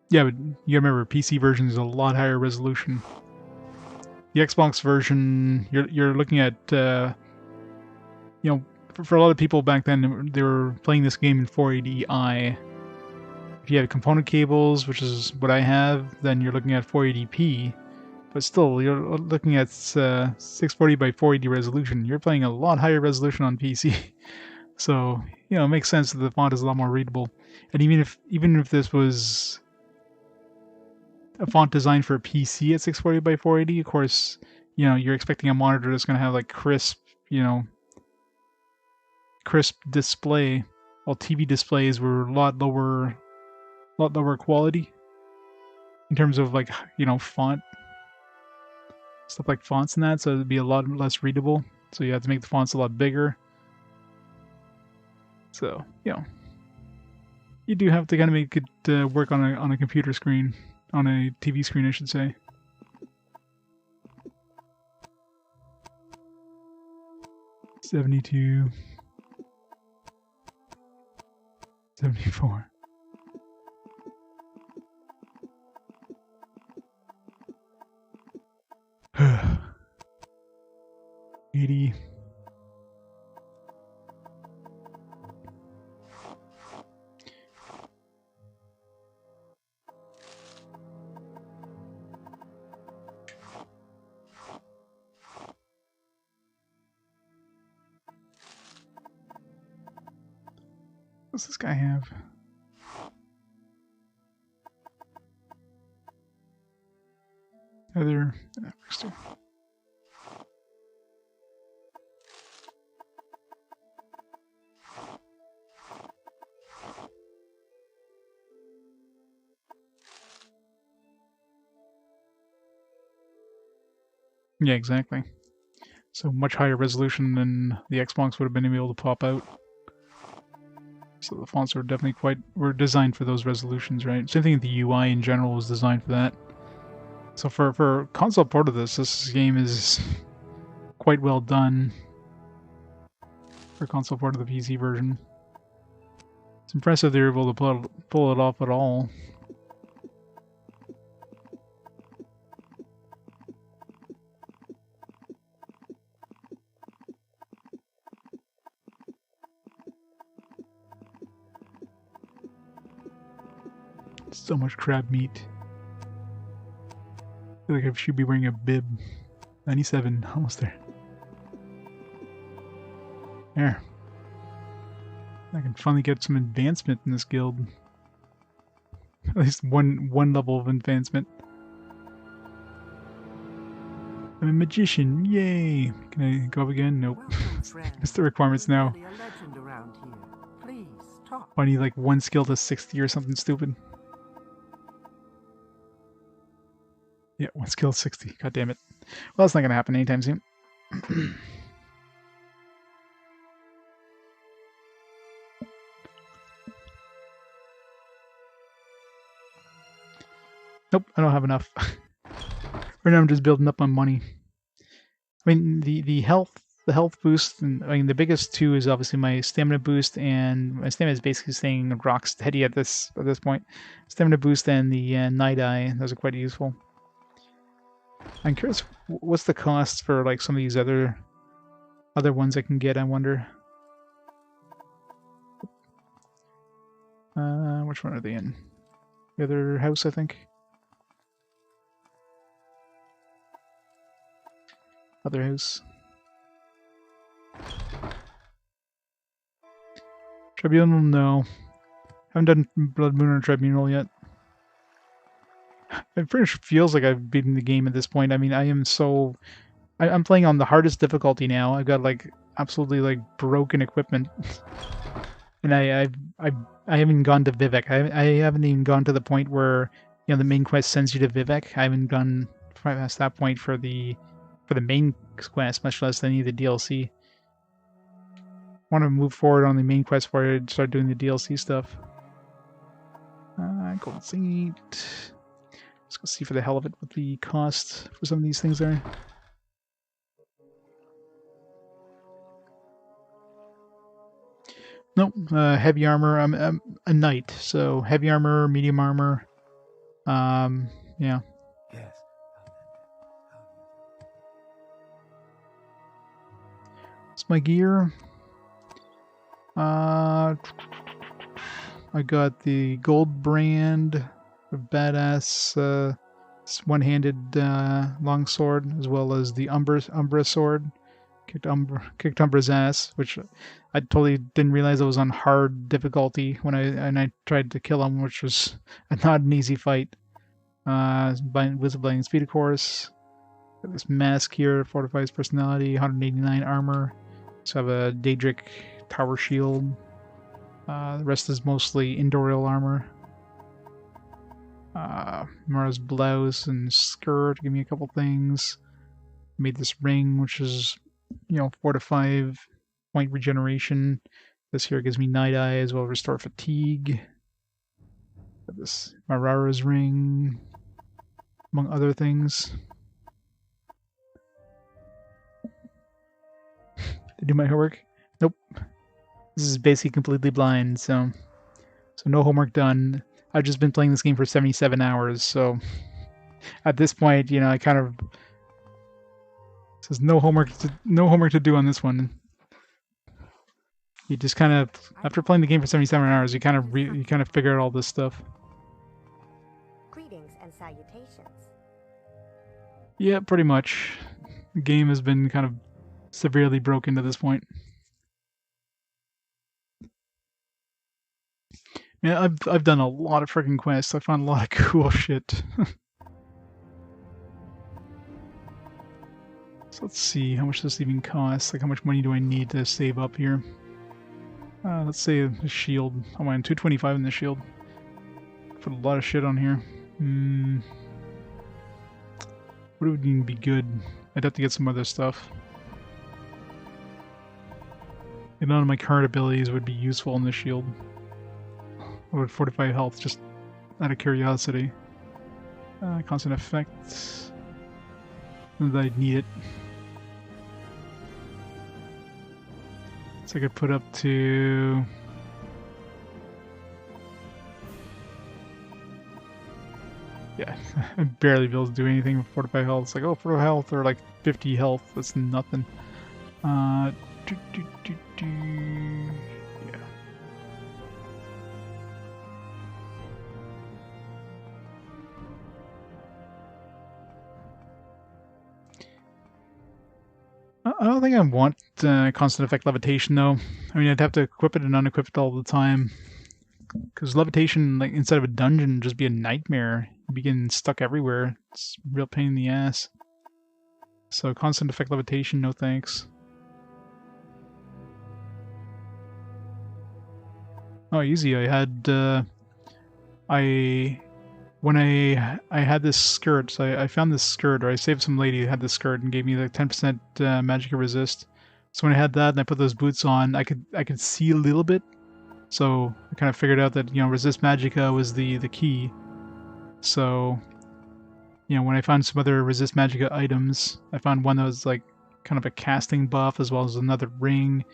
Yeah, but you remember PC version is a lot higher resolution. The Xbox version, you're looking at, you know, for a lot of people back then, they were playing this game in 480i. If you have component cables, which is what I have, then you're looking at 480p. But still, you're looking at 640 by 480 resolution. You're playing a lot higher resolution on PC. So, you know, it makes sense that the font is a lot more readable. And even if this was a font designed for a PC at 640 by 480, of course, you know, you're expecting a monitor that's going to have like crisp, you know, crisp display, while TV displays were a lot lower quality in terms of, like, you know, font stuff like fonts and that, so it'd be a lot less readable. So you have to make the fonts a lot bigger. So, you know, you do have to kind of make it work on a computer screen, on a TV screen, I should say. $72, $74. $80. What's this guy have? Other. Yeah, exactly. So much higher resolution than the Xbox would have been able to pop out. So the fonts are definitely were designed for those resolutions, right? Same thing with the UI in general was designed for that. So for console port of this game is quite well done for console port of the PC version. It's impressive they're able to pull it off at all. So much crab meat. I feel like I should be wearing a bib. 97, almost there. There. I can finally get some advancement in this guild. At least one level of advancement. I'm a magician, yay! Can I go up again? Nope. It's the requirements now. I need like one skill to 60 or something stupid. Yeah, one skill 60. God damn it. Well, that's not going to happen anytime soon. Nope, I don't have enough. Right now I'm just building up my money. I mean, the health boost, and I mean the biggest two is obviously my stamina boost, and my stamina is basically staying rock steady at this point. Stamina boost and the night eye, those are quite useful. I'm curious, what's the cost for like some of these other ones I can get, I wonder. Which one are they in? The other house, I think. Other house. Tribunal, no. Haven't done Blood Moon or Tribunal yet. It pretty much feels like I've beaten the game at this point. I mean, I'm playing on the hardest difficulty now. I've got like absolutely like broken equipment. And I haven't gone to Vivek. I haven't even gone to the point where the main quest sends you to Vivek. I haven't gone past that point for the main quest, much less any of the DLC. Want to move forward on the main quest before I start doing the DLC stuff. Gold seed. Let's go see for the hell of it what the cost for some of these things are. Nope, heavy armor. I'm a knight, so heavy armor, medium armor. Yeah. Yes. What's my gear? I got the gold brand, a badass one-handed longsword, as well as the Umbra sword. Kicked Umbra's ass, which I totally didn't realize it was on hard difficulty when I tried to kill him, which was not an easy fight. With blinding speed, of course. Got this mask here, fortifies personality, 189 armor. So I have a Daedric tower shield. The rest is mostly Indorial armor. Mara's blouse and skirt give me a couple things. Made this ring, which is 4 to 5 point regeneration. This here gives me night eye as well as restore fatigue. Got this Marara's ring, among other things. Did I do my homework? Nope. This is basically completely blind, so no homework done. I've just been playing this game for 77 hours, so at this point, I kind of says no homework to do on this one. You just kind of, after playing the game for 77 hours, you kind of figure out all this stuff. Greetings and salutations. Yeah, pretty much. The game has been kind of severely broken to this point. Yeah, I've done a lot of freaking quests. I found a lot of cool shit. So let's see how much this even costs. Like, how much money do I need to save up here? Let's say a shield. I want 225 in the shield. Put a lot of shit on here. What would even be good? I'd have to get some other stuff. And none of my current abilities would be useful in the shield. I would fortify health just out of curiosity. Constant effect. And I'd need it. So I could put up to... Yeah, I'd barely be able to do anything with fortify health. It's like, oh, fortify health or like 50 health. That's nothing. Yeah. I don't think I want constant effect levitation though. I mean, I'd have to equip it and unequip it all the time. Because levitation, like inside of a dungeon, would just be a nightmare. You'd be getting stuck everywhere. It's a real pain in the ass. So constant effect levitation, no thanks. Oh, easy. I had when I had this skirt, so I found this skirt, or I saved some lady who had this skirt and gave me like 10% magicka resist. So when I had that and I put those boots on, I could see a little bit. So I kind of figured out that resist magicka was the key. So when I found some other resist magicka items, I found one that was like kind of a casting buff as well as another ring.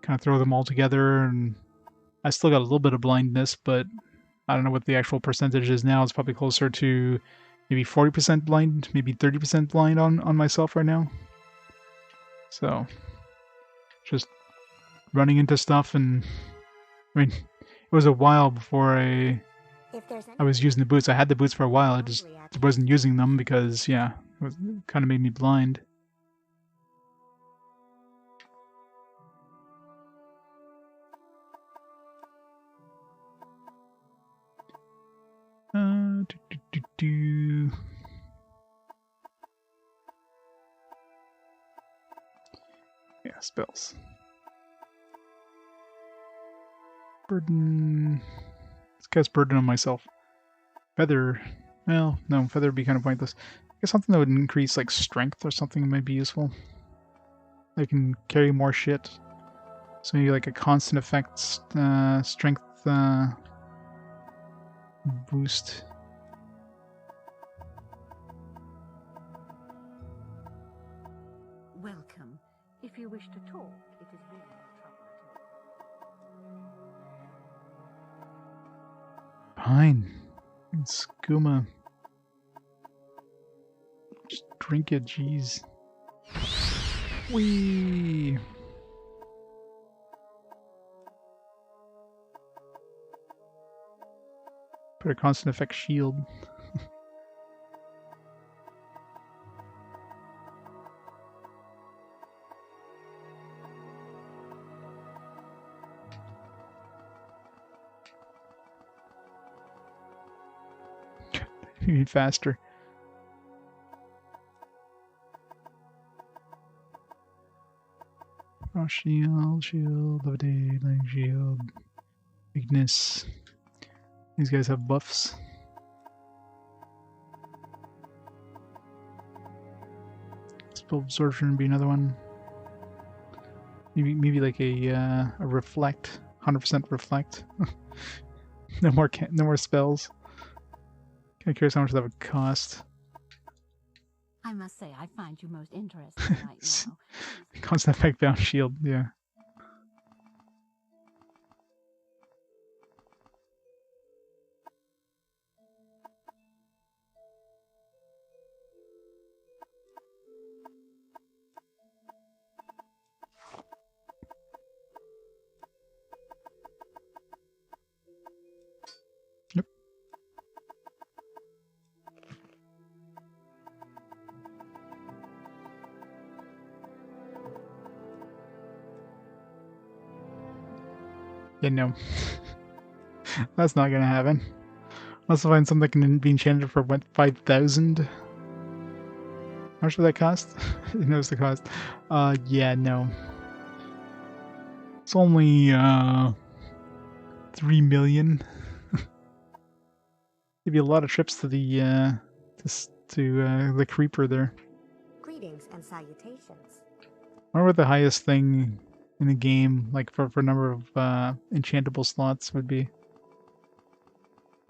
Kind of throw them all together, and I still got a little bit of blindness, but I don't know what the actual percentage is now. It's probably closer to maybe 40% blind, maybe 30% blind on myself right now. So, just running into stuff, and I mean, it was a while before I was using the boots. I had the boots for a while. I just wasn't using them because, yeah, it kind of made me blind. spells. Burden. Let's cast burden on myself. Feather. Well, no, feather would be kind of pointless. I guess something that would increase like strength or something might be useful. I can carry more shit. So maybe like a constant effect strength boost. Welcome. If you wish to talk, it is really no trouble at all. Fine. Skooma. Just drink it, jeez. Whee! Put a constant effect shield. Maybe faster. Oh, shield, levitate, lightning shield, weakness. These guys have buffs. Spell absorption would be another one. Maybe like a reflect, 100% reflect. no more spells. Kind of curious how much that would cost. I must say, I find you most interesting right now. Constant effect bound shield, yeah. Yep. Yeah, no. That's not gonna happen. Unless I find something that can be enchanted for, what, 5,000? How much would that cost? Who knows the cost? Yeah, no. It's only, 3 million. Maybe a lot of trips to the, the creeper there. Greetings and salutations. I wonder what the highest thing in the game, like for number of enchantable slots, would be.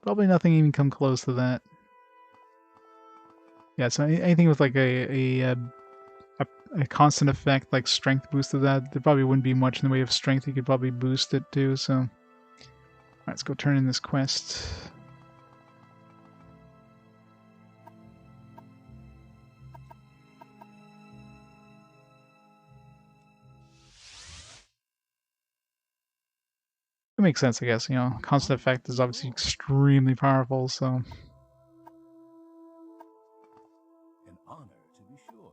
Probably nothing even come close to that. Yeah, so anything with like a constant effect, like strength boost of that, there probably wouldn't be much in the way of strength. You could probably boost it too. So, alright, let's go turn in this quest. It makes sense, I guess. You know, constant effect is obviously extremely powerful, so. An honor, to be sure.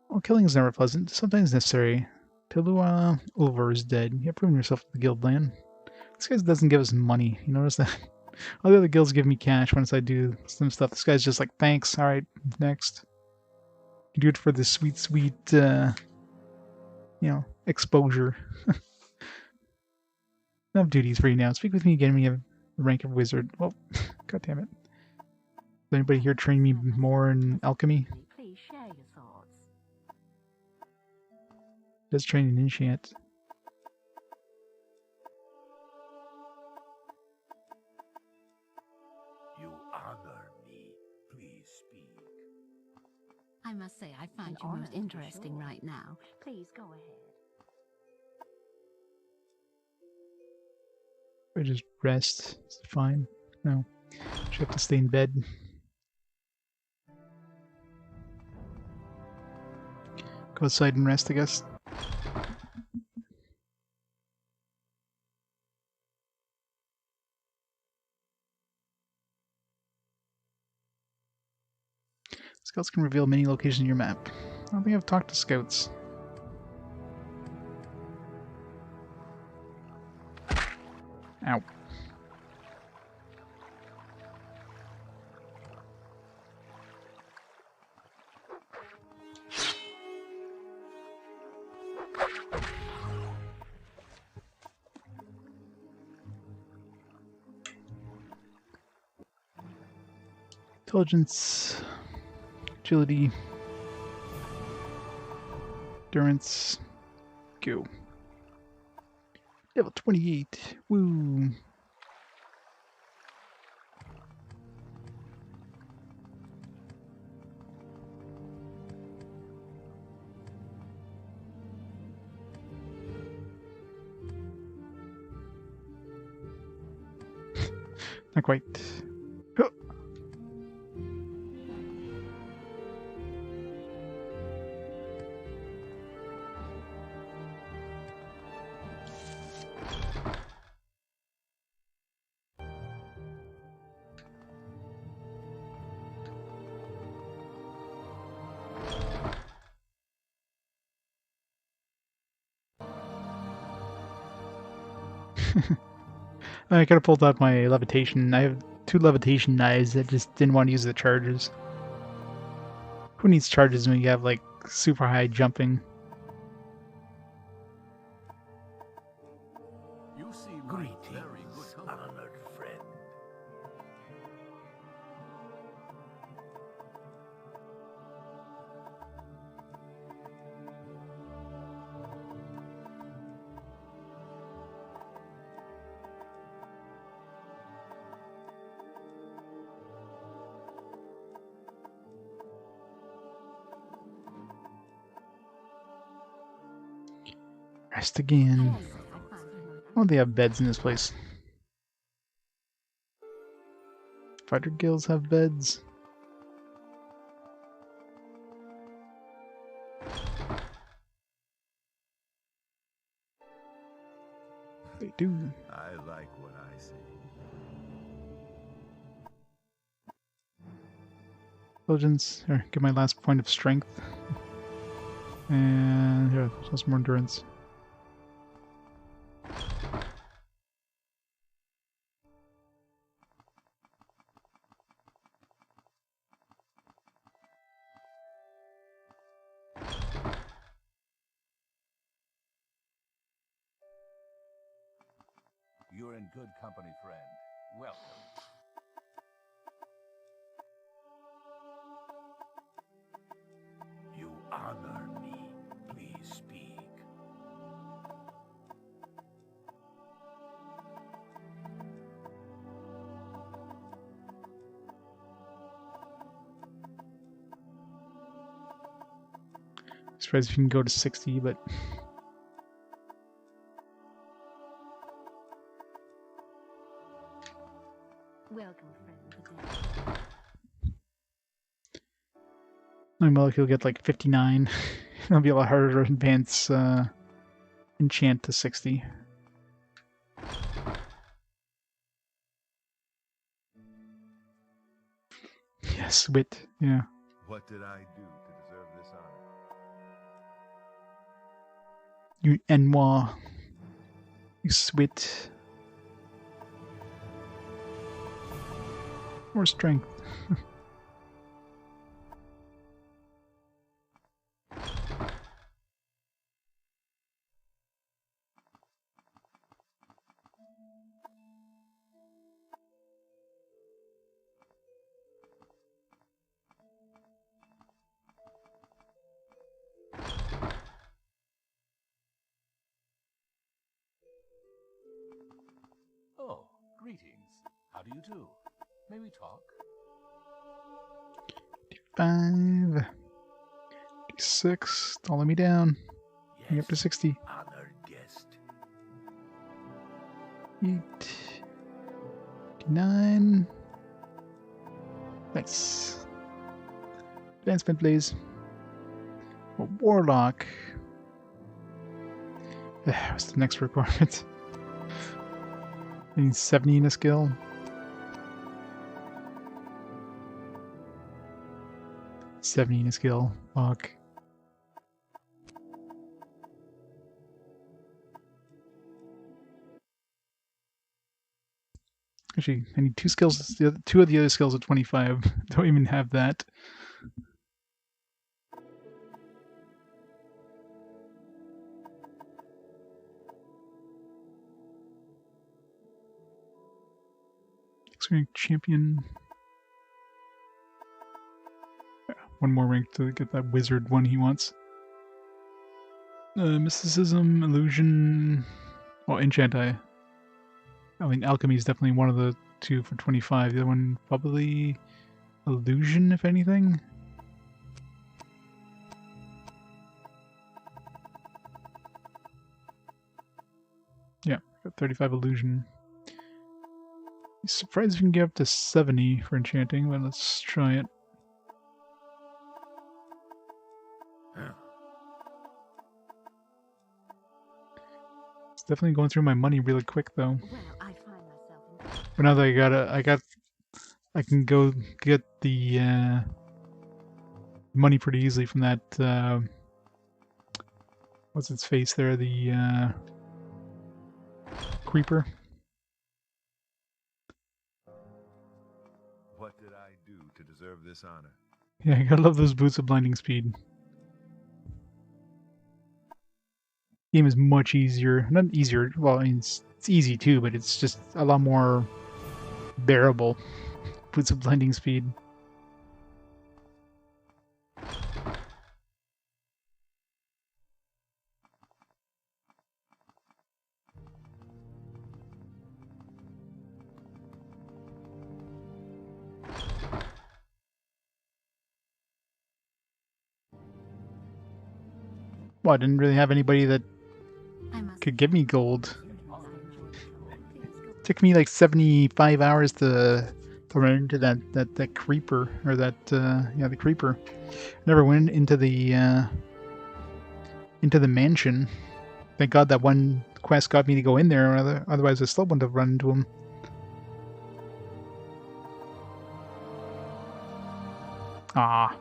Well, killing is never pleasant. Sometimes necessary. Pilua Ulver is dead. You have proven yourself to the guild land. This guy doesn't give us money. You notice that? All the other guilds give me cash once I do some stuff. This guy's just like, thanks. Alright, next. You do it for the sweet, sweet, you know, exposure. I have duties for you now. Speak with me again when you have the rank of wizard. Well, god damn it. Does anybody here train me more in alchemy? Please share your thoughts. Does train in enchant. You honor me. Please speak. I must say, I find you most interesting right now. Please go ahead. I just rest. Is it fine? No. Should have to stay in bed. Go outside and rest, I guess. Scouts can reveal many locations in your map. I don't think I've talked to scouts. Ow. Intelligence, agility, endurance, go. Level 28. Woo. Not quite. Huh. I could have pulled out my levitation. I have 2 levitation knives that just didn't want to use the charges. Who needs charges when you have like super high jumping? You seem Greetings, very good company. honored friend. Rest again. I must say, I find you most Oh, they have beds in this place. Fighter guilds have beds. They do. I like what I see. Intelligence. Here, get my last point of strength. And here, plus more endurance. You're in good company, friend. Welcome. You honor me. Please speak. Surprised if you can go to 60, but welcome, friend. I'm lucky you'll get like 59. It'll be a lot harder to advance enchant to 60. Yes, wit. Yeah. What did I do to deserve this honor? You Enwa. You swit. More strength. Oh, greetings. How do you do? May we talk? 5. 6. Don't let me down. Bring me up to 60. Honored guest. 8. 9. Nice. Advancement, please. A warlock. What's the next requirement? I need 70 in a skill. 70 in a skill. Fuck. Actually, I need 2 skills. The other, 2 of the other skills at 25. Don't even have that. X-Rank champion. one more rank to get that wizard one he wants. Mysticism, illusion, well, enchant. I mean, alchemy is definitely one of the two for 25. The other one probably illusion, if anything. Yeah, got 35 illusion. Surprised if we can get up to 70 for enchanting, but let's try it. It's definitely going through my money really quick, though. Well, I find myself in... But now that I can go get the money pretty easily from that. What's its face there? The creeper. What did I do to deserve this honor? Yeah, I gotta love those boots of blinding speed. Game is much easier. Not easier. Well, I mean, it's easy too, but it's just a lot more bearable. Boots of blinding speed. Well, I didn't really have anybody that could give me gold. It took me like 75 hours to run into that creeper, or that yeah, the creeper. Never went into the mansion. Thank God that one quest got me to go in there, otherwise I still wouldn't have run into him. Ah.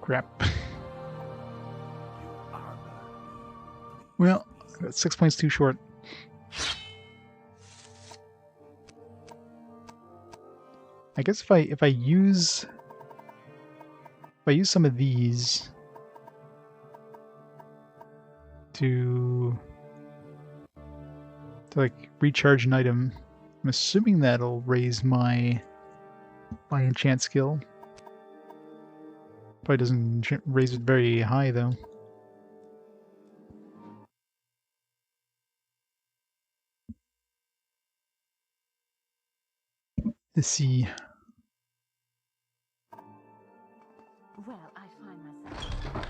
Crap. Well, I got 6 points too short. I guess if I use some of these to like recharge an item, I'm assuming that'll raise my enchant skill. Probably doesn't raise it very high though. Let's see. Well, I find myself...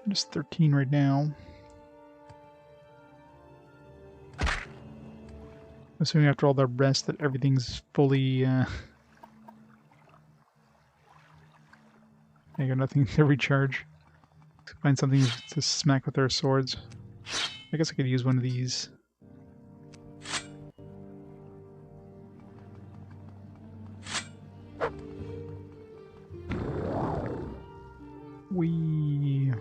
Just 13 right now. Assuming after all the rest that everything's fully I got nothing to recharge. Find something to smack with our swords. I guess I could use one of these. Wee.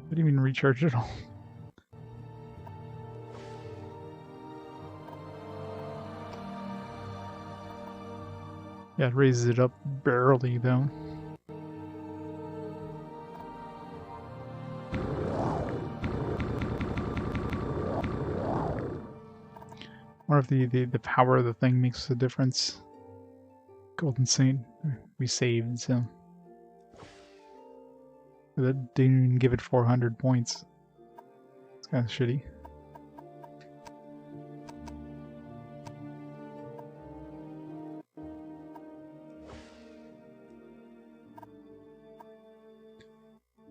I didn't even recharge at all. Yeah, it raises it up barely though. I wonder if the power of the thing makes a difference. Golden Saint, we saved, so that didn't even give it 400 points. It's kind of shitty.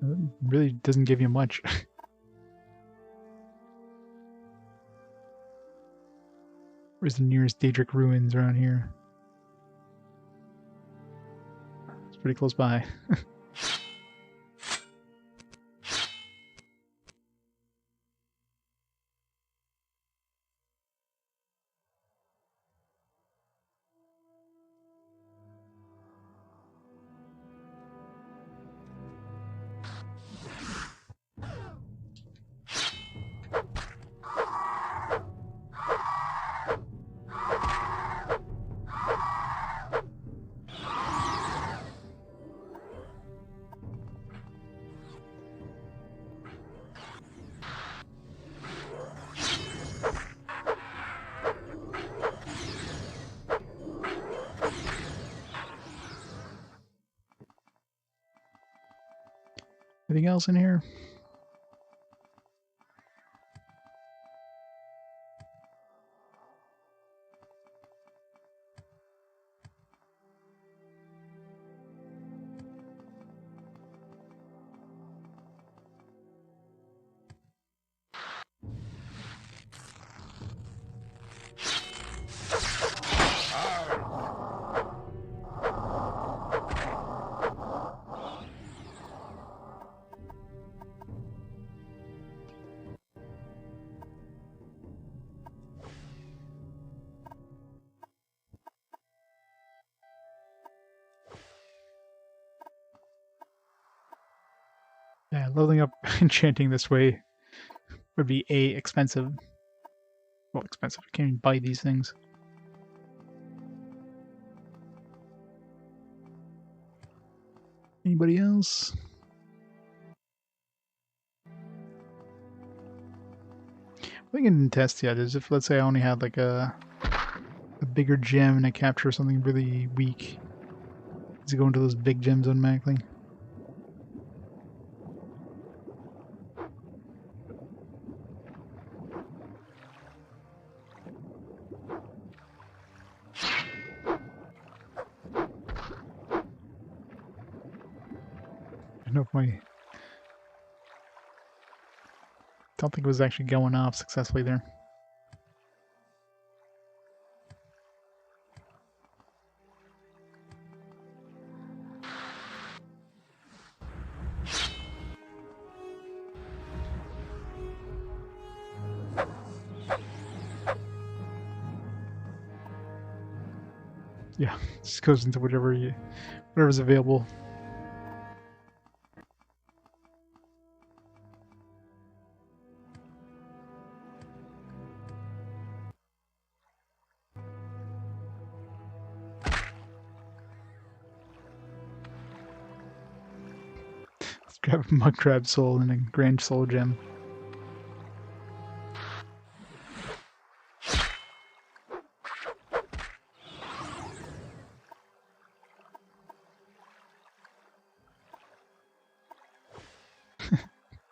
It really doesn't give you much. Where's the nearest Daedric ruins around here? It's pretty close by. Anything else in here? Yeah, leveling up enchanting this way would be expensive. Well, expensive. I can't even buy these things. Anybody else? What I can test yet is if, let's say, I only had like a bigger gem and I capture something really weak. Does it go into those big gems automatically? I don't know if my... Don't think it was actually going off successfully there. Yeah, just goes into whatever's available. Let's grab a mud crab soul and a grand soul gem.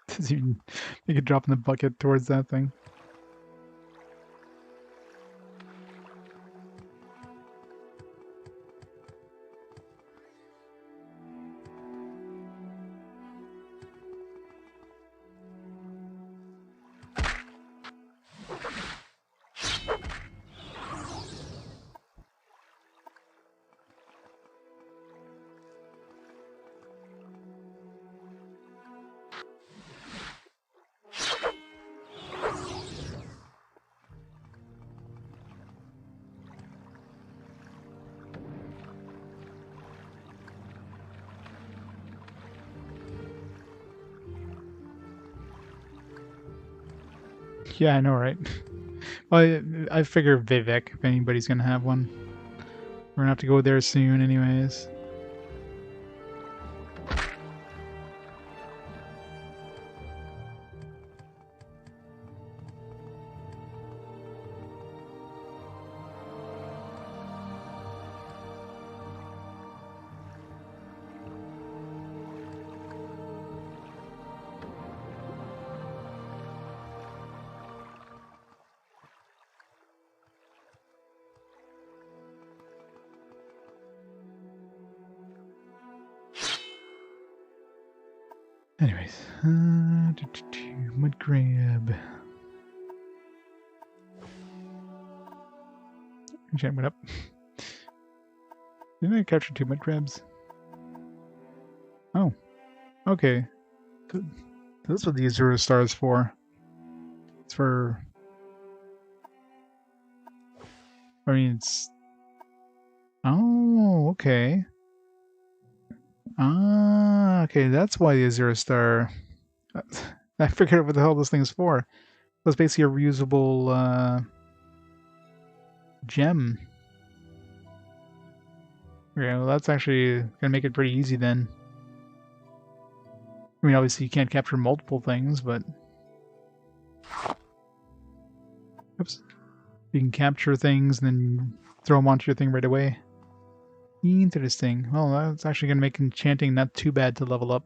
Doesn't even make a drop in the bucket towards that thing. Yeah, I know, right? Well, I figure Vivek, if anybody's gonna have one. We're gonna have to go there soon anyways. Anyways, mud crab. Enchant went up. Didn't I capture 2 mud crabs? Oh, okay. That's what the Azura Star is for. It's for... I mean, it's... Oh, okay. Ah, okay, that's why the Azura Star... I figured out what the hell this thing is for. It's basically a reusable gem. Okay, well that's actually gonna make it pretty easy then. I mean, obviously you can't capture multiple things, but... Oops. You can capture things and then throw them onto your thing right away. Interesting. Well, that's actually gonna make enchanting not too bad to level up.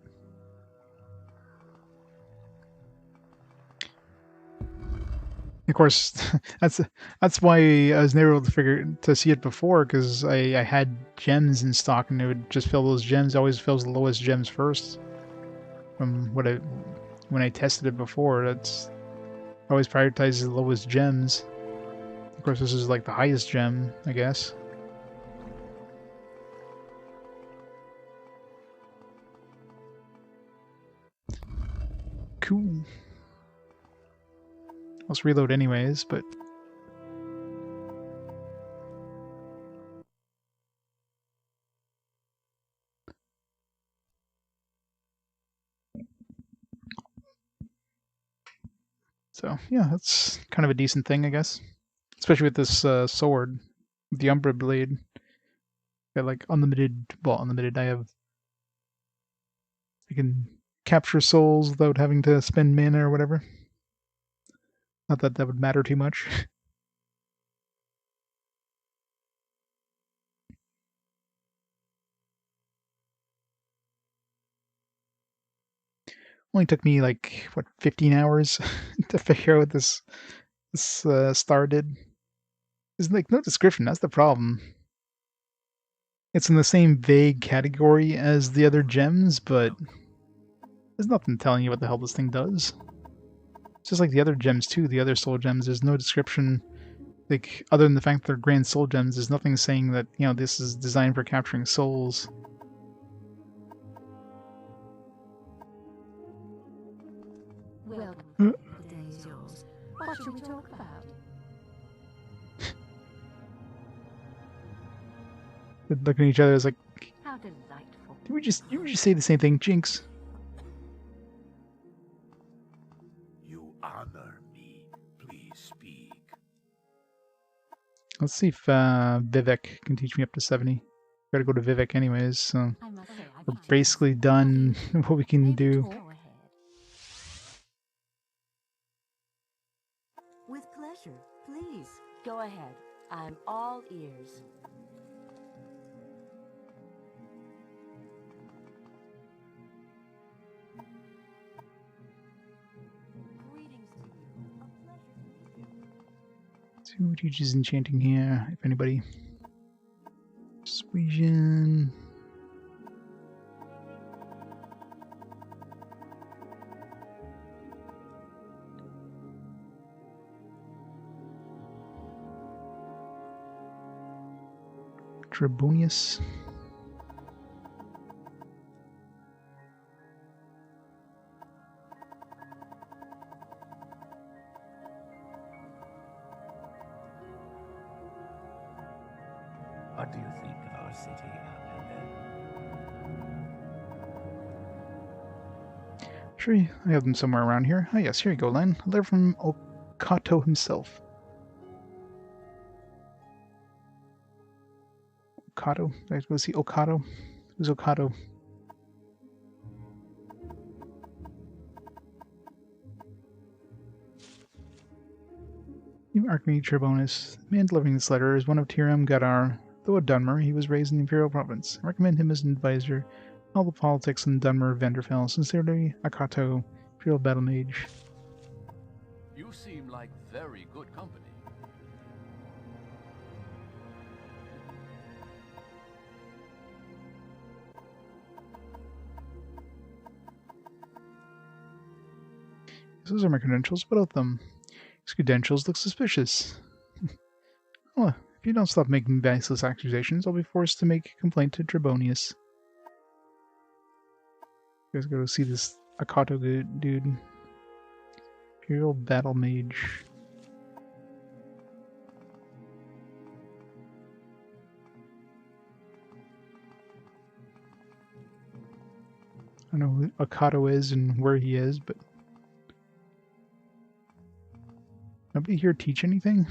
Of course, that's that's why I was never able to see it before, because I had gems in stock and it would just fill those gems. It always fills the lowest gems first. From when I tested it before, that's always prioritizes the lowest gems. Of course, this is like the highest gem, I guess. Cool. Let's reload anyways, but so yeah, that's kind of a decent thing, I guess. Especially with this sword, the Umbra blade. Got like unlimited, well, unlimited. I can capture souls without having to spend mana or whatever. Not that that would matter too much. Only took me like what 15 hours to figure out what this star did. There's like no description. That's the problem. It's in the same vague category as the other gems, but there's nothing telling you what the hell this thing does. It's just like the other gems too. The other soul gems. There's no description. Like other than the fact that they're grand soul gems, there's nothing saying that this is designed for capturing souls. Welcome. The day is yours. What should we talk about? Looking at each other is like, How delightful. did we just say the same thing, Jinx? You honor me. Please speak. Let's see if Vivek can teach me up to 70. Gotta go to Vivek anyways, so I must say, I we're find basically done what we can do. Go ahead. With pleasure. Please, go ahead. I'm all ears. Greetings to you. A pleasure to meet you. Who teaches enchanting here, if anybody? Persuasion. Trebonius. What do you think of our city, Sure, I have them somewhere around here. Oh yes, here you go, Len. A letter from Okato himself. Okato? Did I go see Okato? Who's Okato? You Archmage Trebonus. The man delivering this letter is one of Tiram Gadar. Though a Dunmer, he was raised in the Imperial Province. I recommend him as an advisor in all the politics in Dunmer Vvardenfell. Sincerely, Akato, Imperial Battle Mage. You seem like very good company. Those are my credentials. What of them? His credentials look suspicious. Well, if you don't stop making baseless accusations, I'll be forced to make a complaint to Trebonius. You guys go see this Akato dude. Imperial Battle Mage. I don't know who Akato is and where he is, but nobody here teach anything?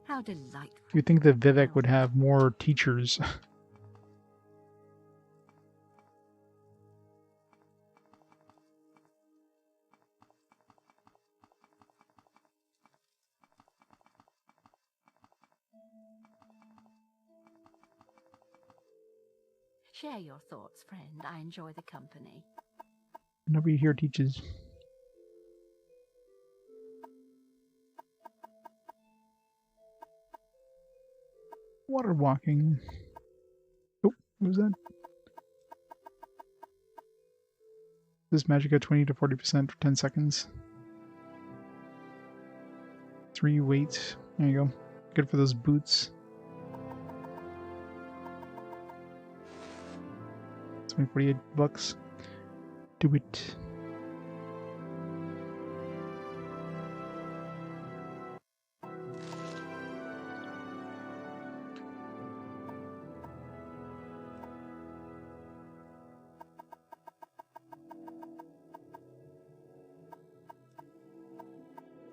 How delightful. You'd think that Vivek would have more teachers. Share your thoughts, friend. I enjoy the company. Nobody here teaches. Water walking. Oh, what was that? This magic at 20 to 40% for 10 seconds. 3 weight. There you go. Good for those boots. It's only 48 bucks. Do it.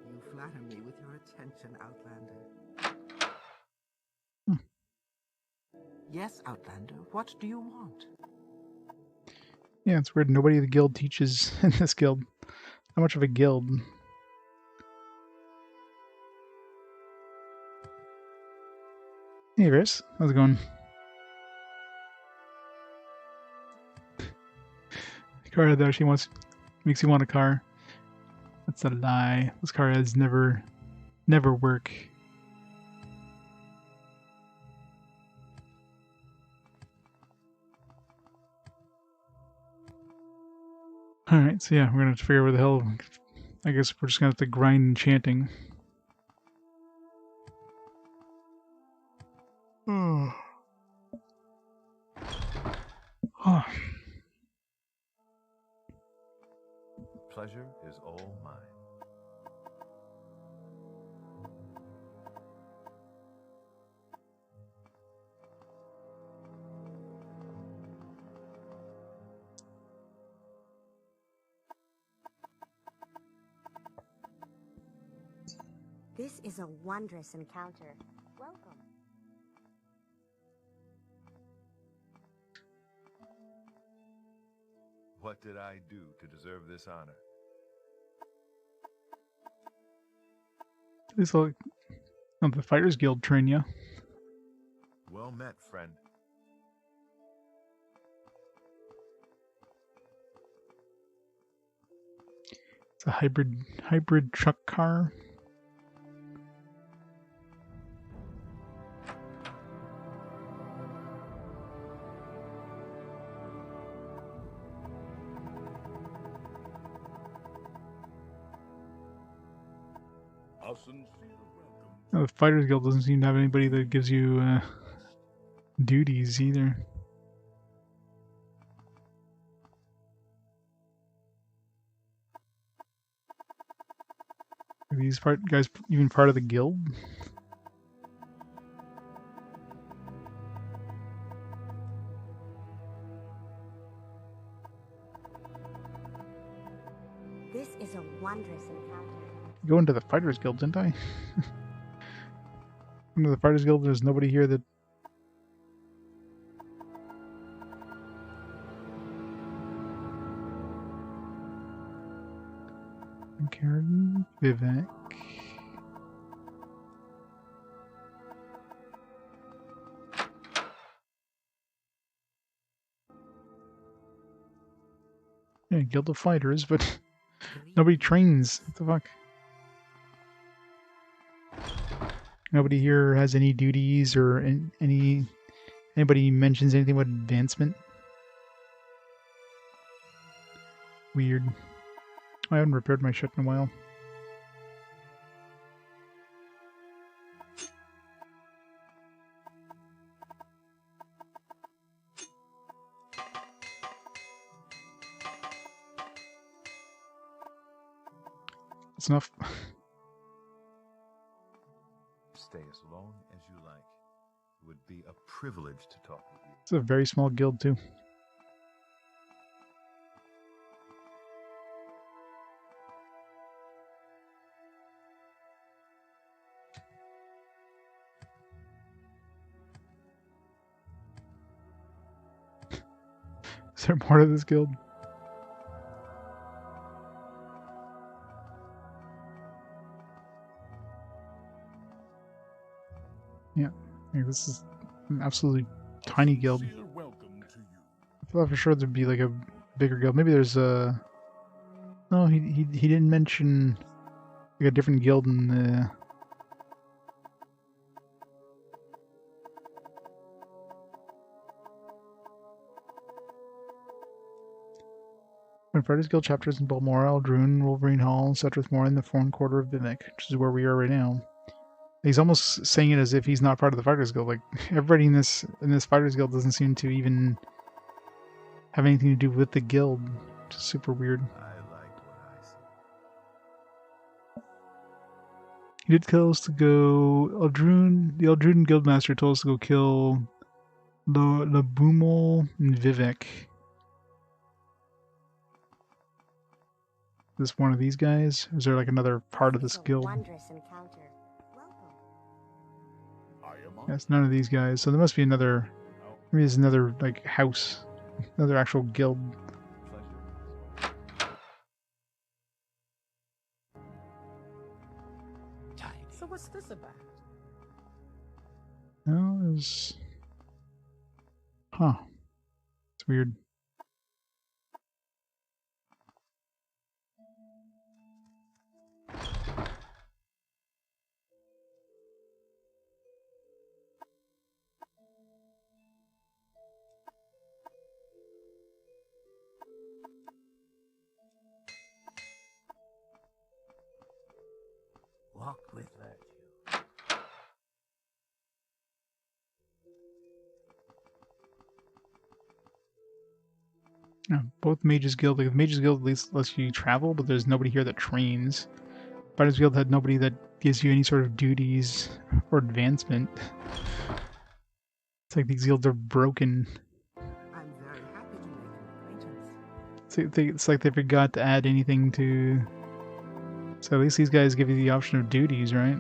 You flatter me with your attention, Outlander. Yes, Outlander, what do you want? Yeah, it's weird. Nobody in the guild teaches in this guild. How much of a guild? Hey, Chris. How's it going? Car that actually makes you want a car. That's a lie. Those car ads never work. Alright, so yeah, we're gonna have to figure out where the hell. I guess we're just gonna have to grind enchanting. Oh. Oh. Pleasure is all mine. This is a wondrous encounter. Welcome. What did I do to deserve this honor? It's like the Fighters Guild train you. Well met, friend. It's a hybrid truck car. The Fighters Guild doesn't seem to have anybody that gives you duties either. Are these guys even part of the guild? This is a wondrous encounter. Go into the Fighters Guild, didn't I? Into the Fighters Guild, there's nobody here that. Karen, Vivek. Yeah, Guild of Fighters, but nobody trains. What the fuck? Nobody here has any duties or anybody mentions anything about advancement. Weird. I haven't repaired my shit in a while. That's enough. Stay as long as you like. It would be a privilege to talk with you. It's a very small guild too. Is there more to this guild? Yeah, this is an absolutely tiny guild. Welcome to you. I thought for sure there'd be like a bigger guild. Maybe there's a. No, he didn't mention like a different guild in the. When Fighters Guild chapters in Balmora, Eldrune, Wolverine Hall, Settrith Mora, in the foreign quarter of Vivek, which is where we are right now. He's almost saying it as if he's not part of the Fighters Guild. Like everybody in this Fighters Guild doesn't seem to even have anything to do with the guild. Which is super weird. I like what I see. He did tell us to go. The Eldrune Guildmaster told us to go kill the Boomel and Vivek. Is this one of these guys? Or is there like another part of this guild? Wondrous encounter. Welcome. Yes, none of these guys. So there must be another. Maybe there's another like house, another actual guild. So what's this about? No, there's. Huh. It's weird. Walk with virtue. Yeah, both Mages Guild. Like the Mages Guild at least lets you travel, but there's nobody here that trains. Fighters Guild had nobody that gives you any sort of duties or advancement. It's like these guilds are broken. I'm very happy to make an acquaintance. It's like they forgot to add anything to. So at least these guys give you the option of duties, right?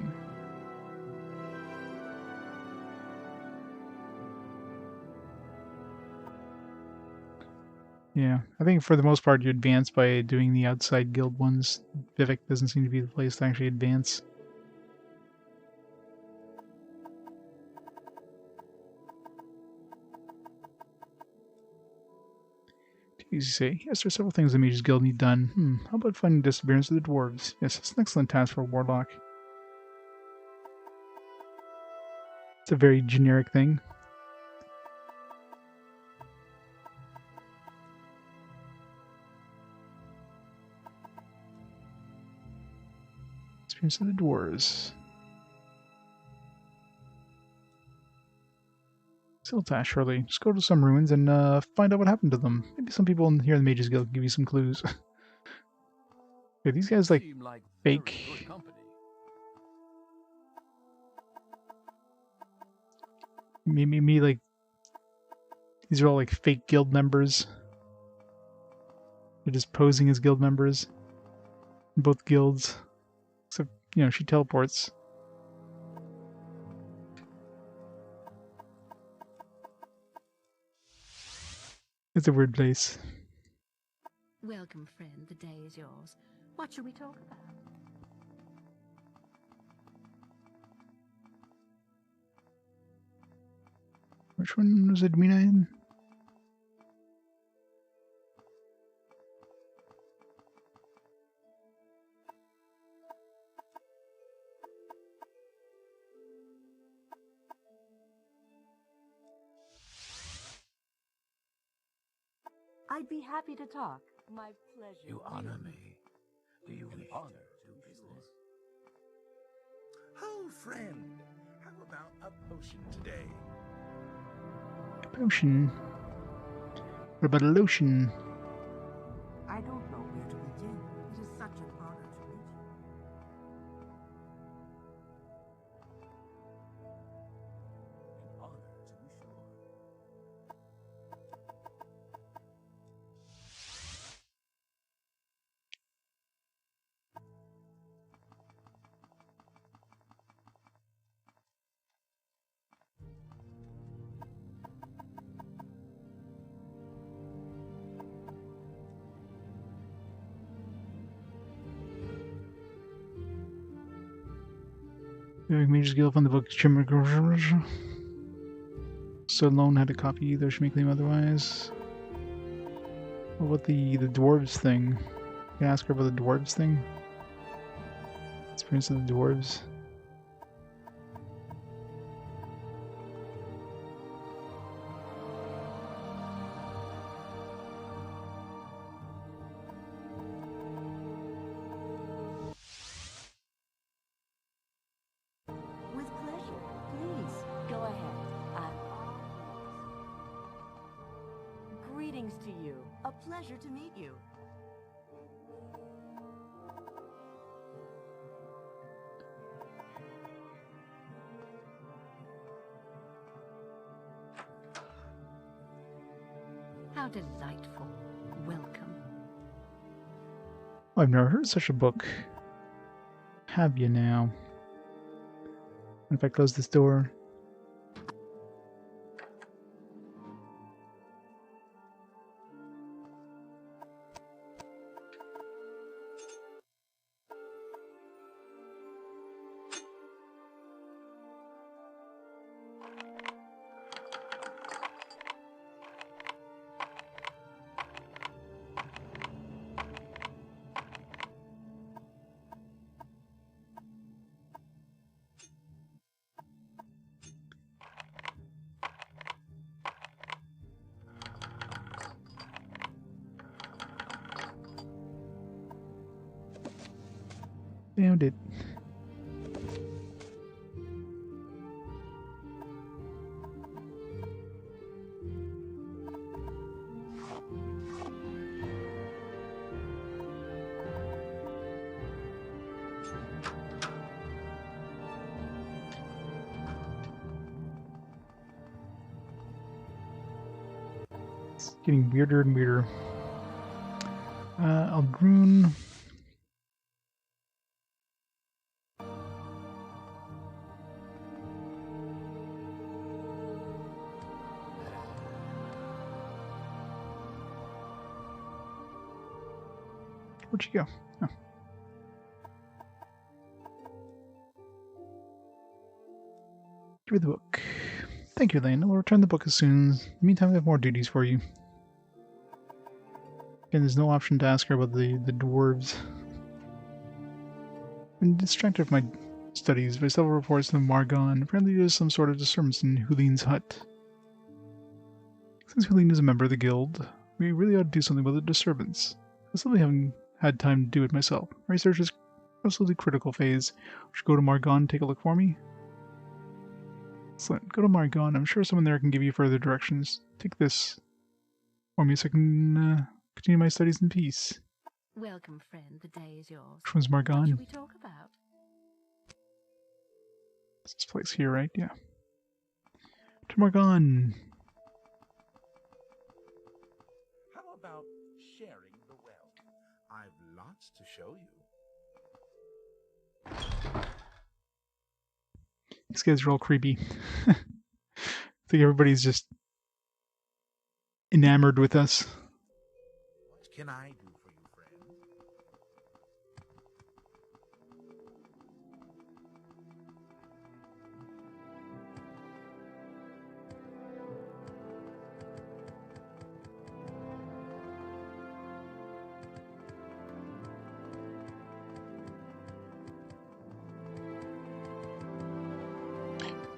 Yeah, I think for the most part you advance by doing the outside guild ones. Vivek doesn't seem to be the place to actually advance. You say, yes, there are several things the Mages Guild need done. How about finding the disappearance of the dwarves? Yes, it's an excellent task for a warlock. It's a very generic thing. Disappearance of the dwarves. Still task, surely. Just go to some ruins and find out what happened to them. Maybe some people here in the Mages Guild can give you some clues. Are these guys like Seem like fake? very good company. Me, like these are all like fake guild members. They're just posing as guild members in both guilds. Except, you know, she teleports. It's a weird place. Welcome, friend. The day is yours. What shall we talk about? Which one was Edwina in? I'd be happy to talk. My pleasure. You honor me. Do you wish to do business? Oh, friend, how about a potion today? A potion? What about a lotion? I don't know where to begin. It is such an honor to meet you. An honor, to be sure. Mages Guild from the book Chimmer. So alone had a copy either, she may claim otherwise. What about the dwarves thing? Can I ask her about the dwarves thing? Experience of the dwarves. With pleasure. Please, go ahead. I'm all ears. Greetings to you. A pleasure to meet you. How delightful. Welcome. Oh, I've never heard of such a book. Have you now? If I close this door. Found it. It's getting weirder and weirder. Algroon. Where'd you go? Oh. Give me the book. Thank you, Lane. I'll return the book as soon. In the meantime, I have more duties for you. Again, there's no option to ask her about the dwarves. I've been distracted with my studies by several reports of Margon. Apparently there's some sort of disturbance in Hulin's hut. Since Hulin is a member of the guild, we really ought to do something about the disturbance. I simply haven't had time to do it myself. My research is absolutely critical phase. Should go to Margon and take a look for me? Excellent. Go to Margon. I'm sure someone there can give you further directions. Take this for me so I can continue my studies in peace. Welcome, friend. The day is yours. Which one's What Margon? should we talk about? It's this place here, right? Yeah. To Margon. How about sharing the wealth? I've lots to show you. These guys are all creepy. I think everybody's just enamored with us. What can I do for you, friend?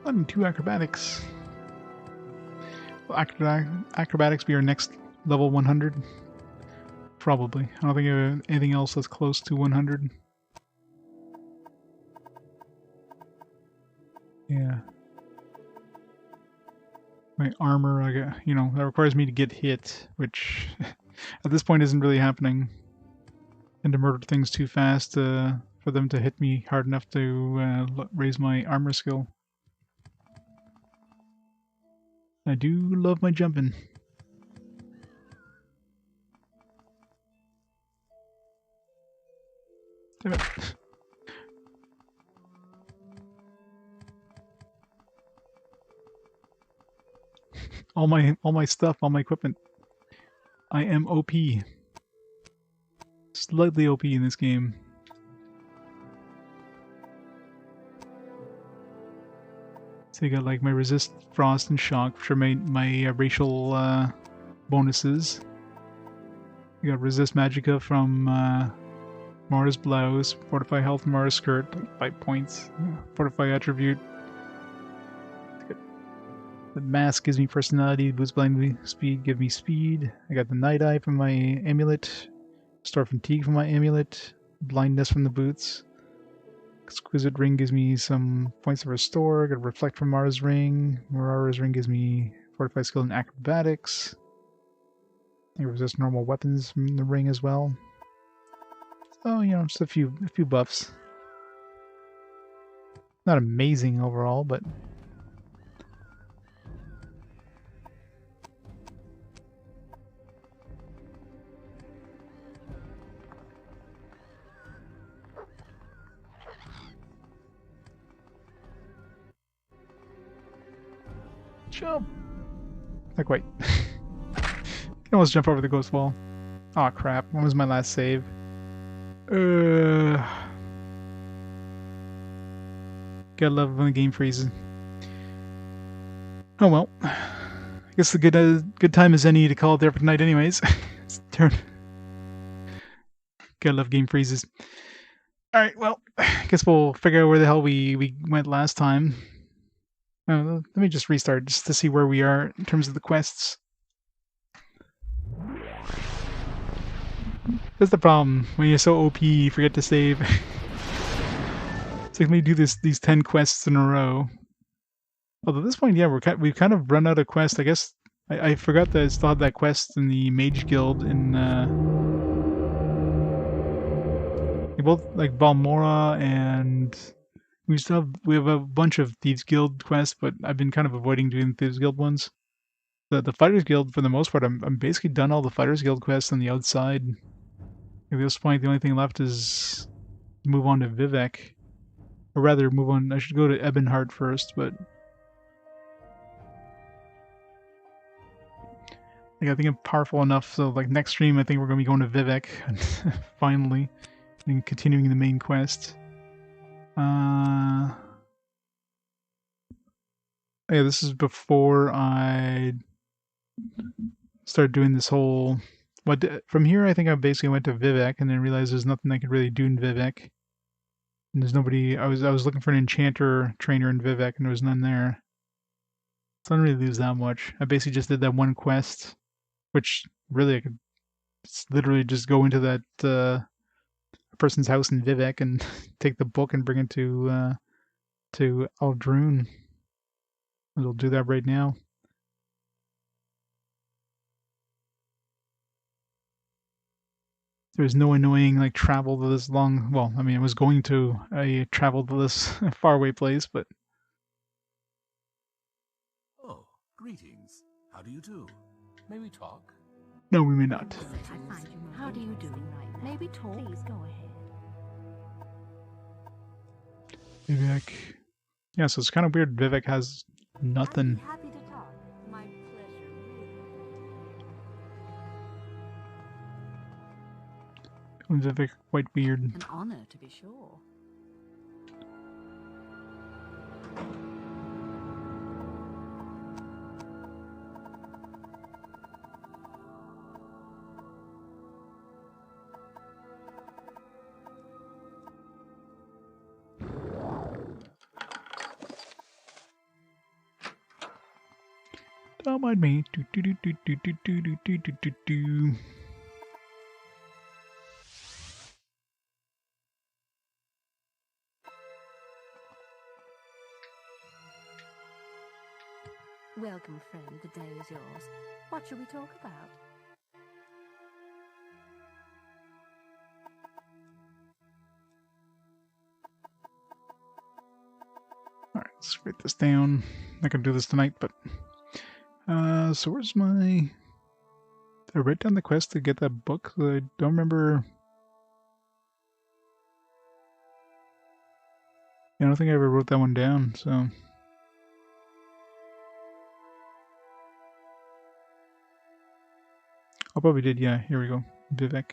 I need 2 acrobatics. Will acrobatics be our next level 100? Probably. I don't think I have anything else that's close to 100. Yeah. My armor, I got, you know, that requires me to get hit, which at this point isn't really happening. And to murder things too fast for them to hit me hard enough to raise my armor skill. I do love my jumping. Damn it. all my stuff, all my equipment. I am OP. Slightly OP in this game. So you got like my resist, frost, and shock, which are my racial bonuses. We got resist magicka from Mara's blouse, fortify health from Mara's skirt, 5 points. Fortify attribute. The mask gives me personality, boosts blind speed, give me speed. I got the night eye from my amulet, store fatigue from my amulet, blindness from the boots. Exquisite ring gives me some points to restore. I got reflect from Mara's ring. Mara's ring gives me fortify skill in acrobatics. I resist normal weapons from the ring as well. So, you know, just a few buffs. Not amazing overall, but jump. Not quite. Can almost jump over the ghost wall. Aw, crap. When was my last save? Gotta love when the game freezes. Oh well. I guess the good time as any to call it there for tonight anyways. It's turn. Gotta love game freezes. Alright, well, I guess we'll figure out where the hell we went last time. Let me just restart just to see where we are in terms of the quests. That's the problem. When you're so OP, you forget to save. It's like, let me do these 10 quests in a row. Although at this point, yeah, we've kind of run out of quests. I guess I forgot that I still had that quest in the Mage Guild in both like Balmora, and we have a bunch of Thieves Guild quests, but I've been kind of avoiding doing Thieves Guild ones. The Fighters Guild, for the most part, I'm basically done all the Fighters Guild quests on the outside. At this point, the only thing left is move on to Vivek. Or rather, move on. I should go to Ebonheart first, but like, I think I'm powerful enough, so like next stream I think we're going to be going to Vivek, finally, and continuing the main quest. Yeah, this is before I started doing this whole... From here I think I basically went to Vivek and then realized there's nothing I could really do in Vivek. And there's nobody... I was looking for an enchanter trainer in Vivek and there was none there. So I didn't really lose that much. I basically just did that one quest, which really I could literally just go into that person's house in Vivek and take the book and bring it to Aldrune. We'll do that right now. There was no annoying like travel to this long... Well, I mean, I was going to travel to this faraway place, but... Oh, greetings. How do you do? May we talk? No, we may not. How do you do right now? Maybe talk. Please go ahead. Vivek. Yeah, so it's kind of weird. Vivek has nothing. Happy to talk. My pleasure, really. Vivek, quite weird. An honor, to be sure. Don't mind me. Do, do, do, do, do, do, do, do, do, do, do. Welcome, friend. The day is yours. What shall we talk about? Alright, let's write this down. Not gonna do this tonight, but... so where's my... Did I write down the quest to get that book? I don't remember... Yeah, I don't think I ever wrote that one down, so... I probably did, yeah. Here we go. Vivek.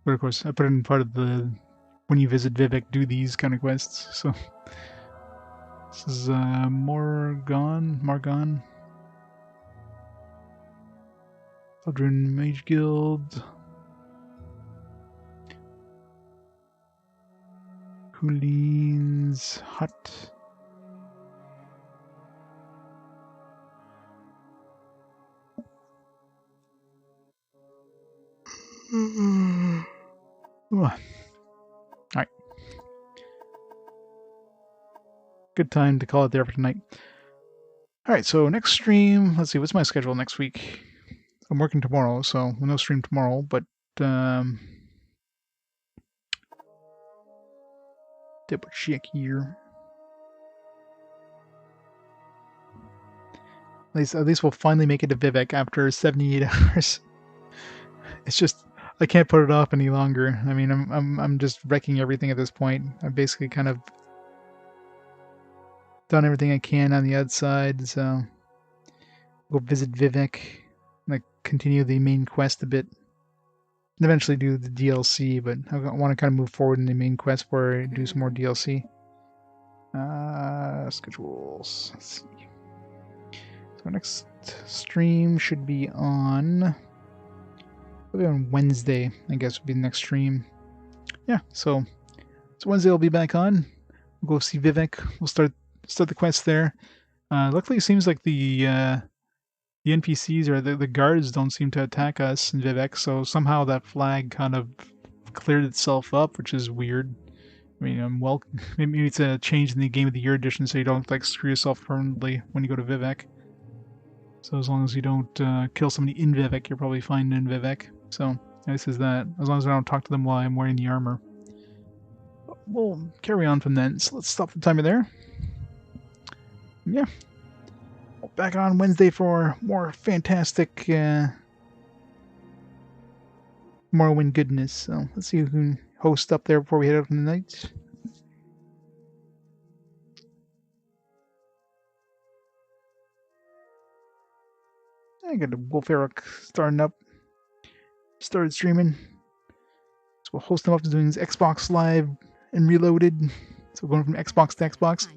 But of course, I put it in part of the... When you visit Vivek, do these kind of quests, so... This is, Morgan? Aldrin Mage Guild. Cooline's Hut. Alright. Good time to call it there for tonight. Alright, so next stream, let's see, what's my schedule next week? I'm working tomorrow, so no stream tomorrow, but double check here. At least we'll finally make it to Vivek after 78 hours. It's just I can't put it off any longer. I mean, I'm just wrecking everything at this point. I've basically kind of done everything I can on the outside, so go visit Vivek, like continue the main quest a bit, and eventually do the DLC. But I want to kind of move forward in the main quest before I do some more DLC. Schedules. Let's see. So our next stream should be on. Probably on Wednesday, I guess would be the next stream. Yeah, so Wednesday I'll be back on. We'll go see Vivek. We'll start the quest there. Luckily, it seems like the NPCs or the guards don't seem to attack us in Vivek, so somehow that flag kind of cleared itself up, which is weird. I mean, well, maybe it's a change in the Game of the Year edition, so you don't like screw yourself permanently when you go to Vivek. So as long as you don't kill somebody in Vivek, you're probably fine in Vivek. So this is that. As long as I don't talk to them while I'm wearing the armor. We'll carry on from then. So let's stop the timer there. Yeah. Back on Wednesday for more fantastic Morrowind goodness. So let's see who can host up there before we head out for the night. I got a Wolf Eric starting up. Started streaming. So we'll host him up to doing his Xbox Live and Reloaded. So we're going from Xbox to Xbox.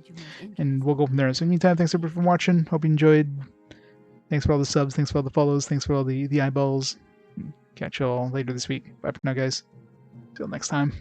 And we'll go from there. So in the meantime, thanks everybody for watching. Hope you enjoyed. Thanks for all the subs. Thanks for all the follows. Thanks for all the eyeballs. Catch you all later this week. Bye for now, guys. Till next time.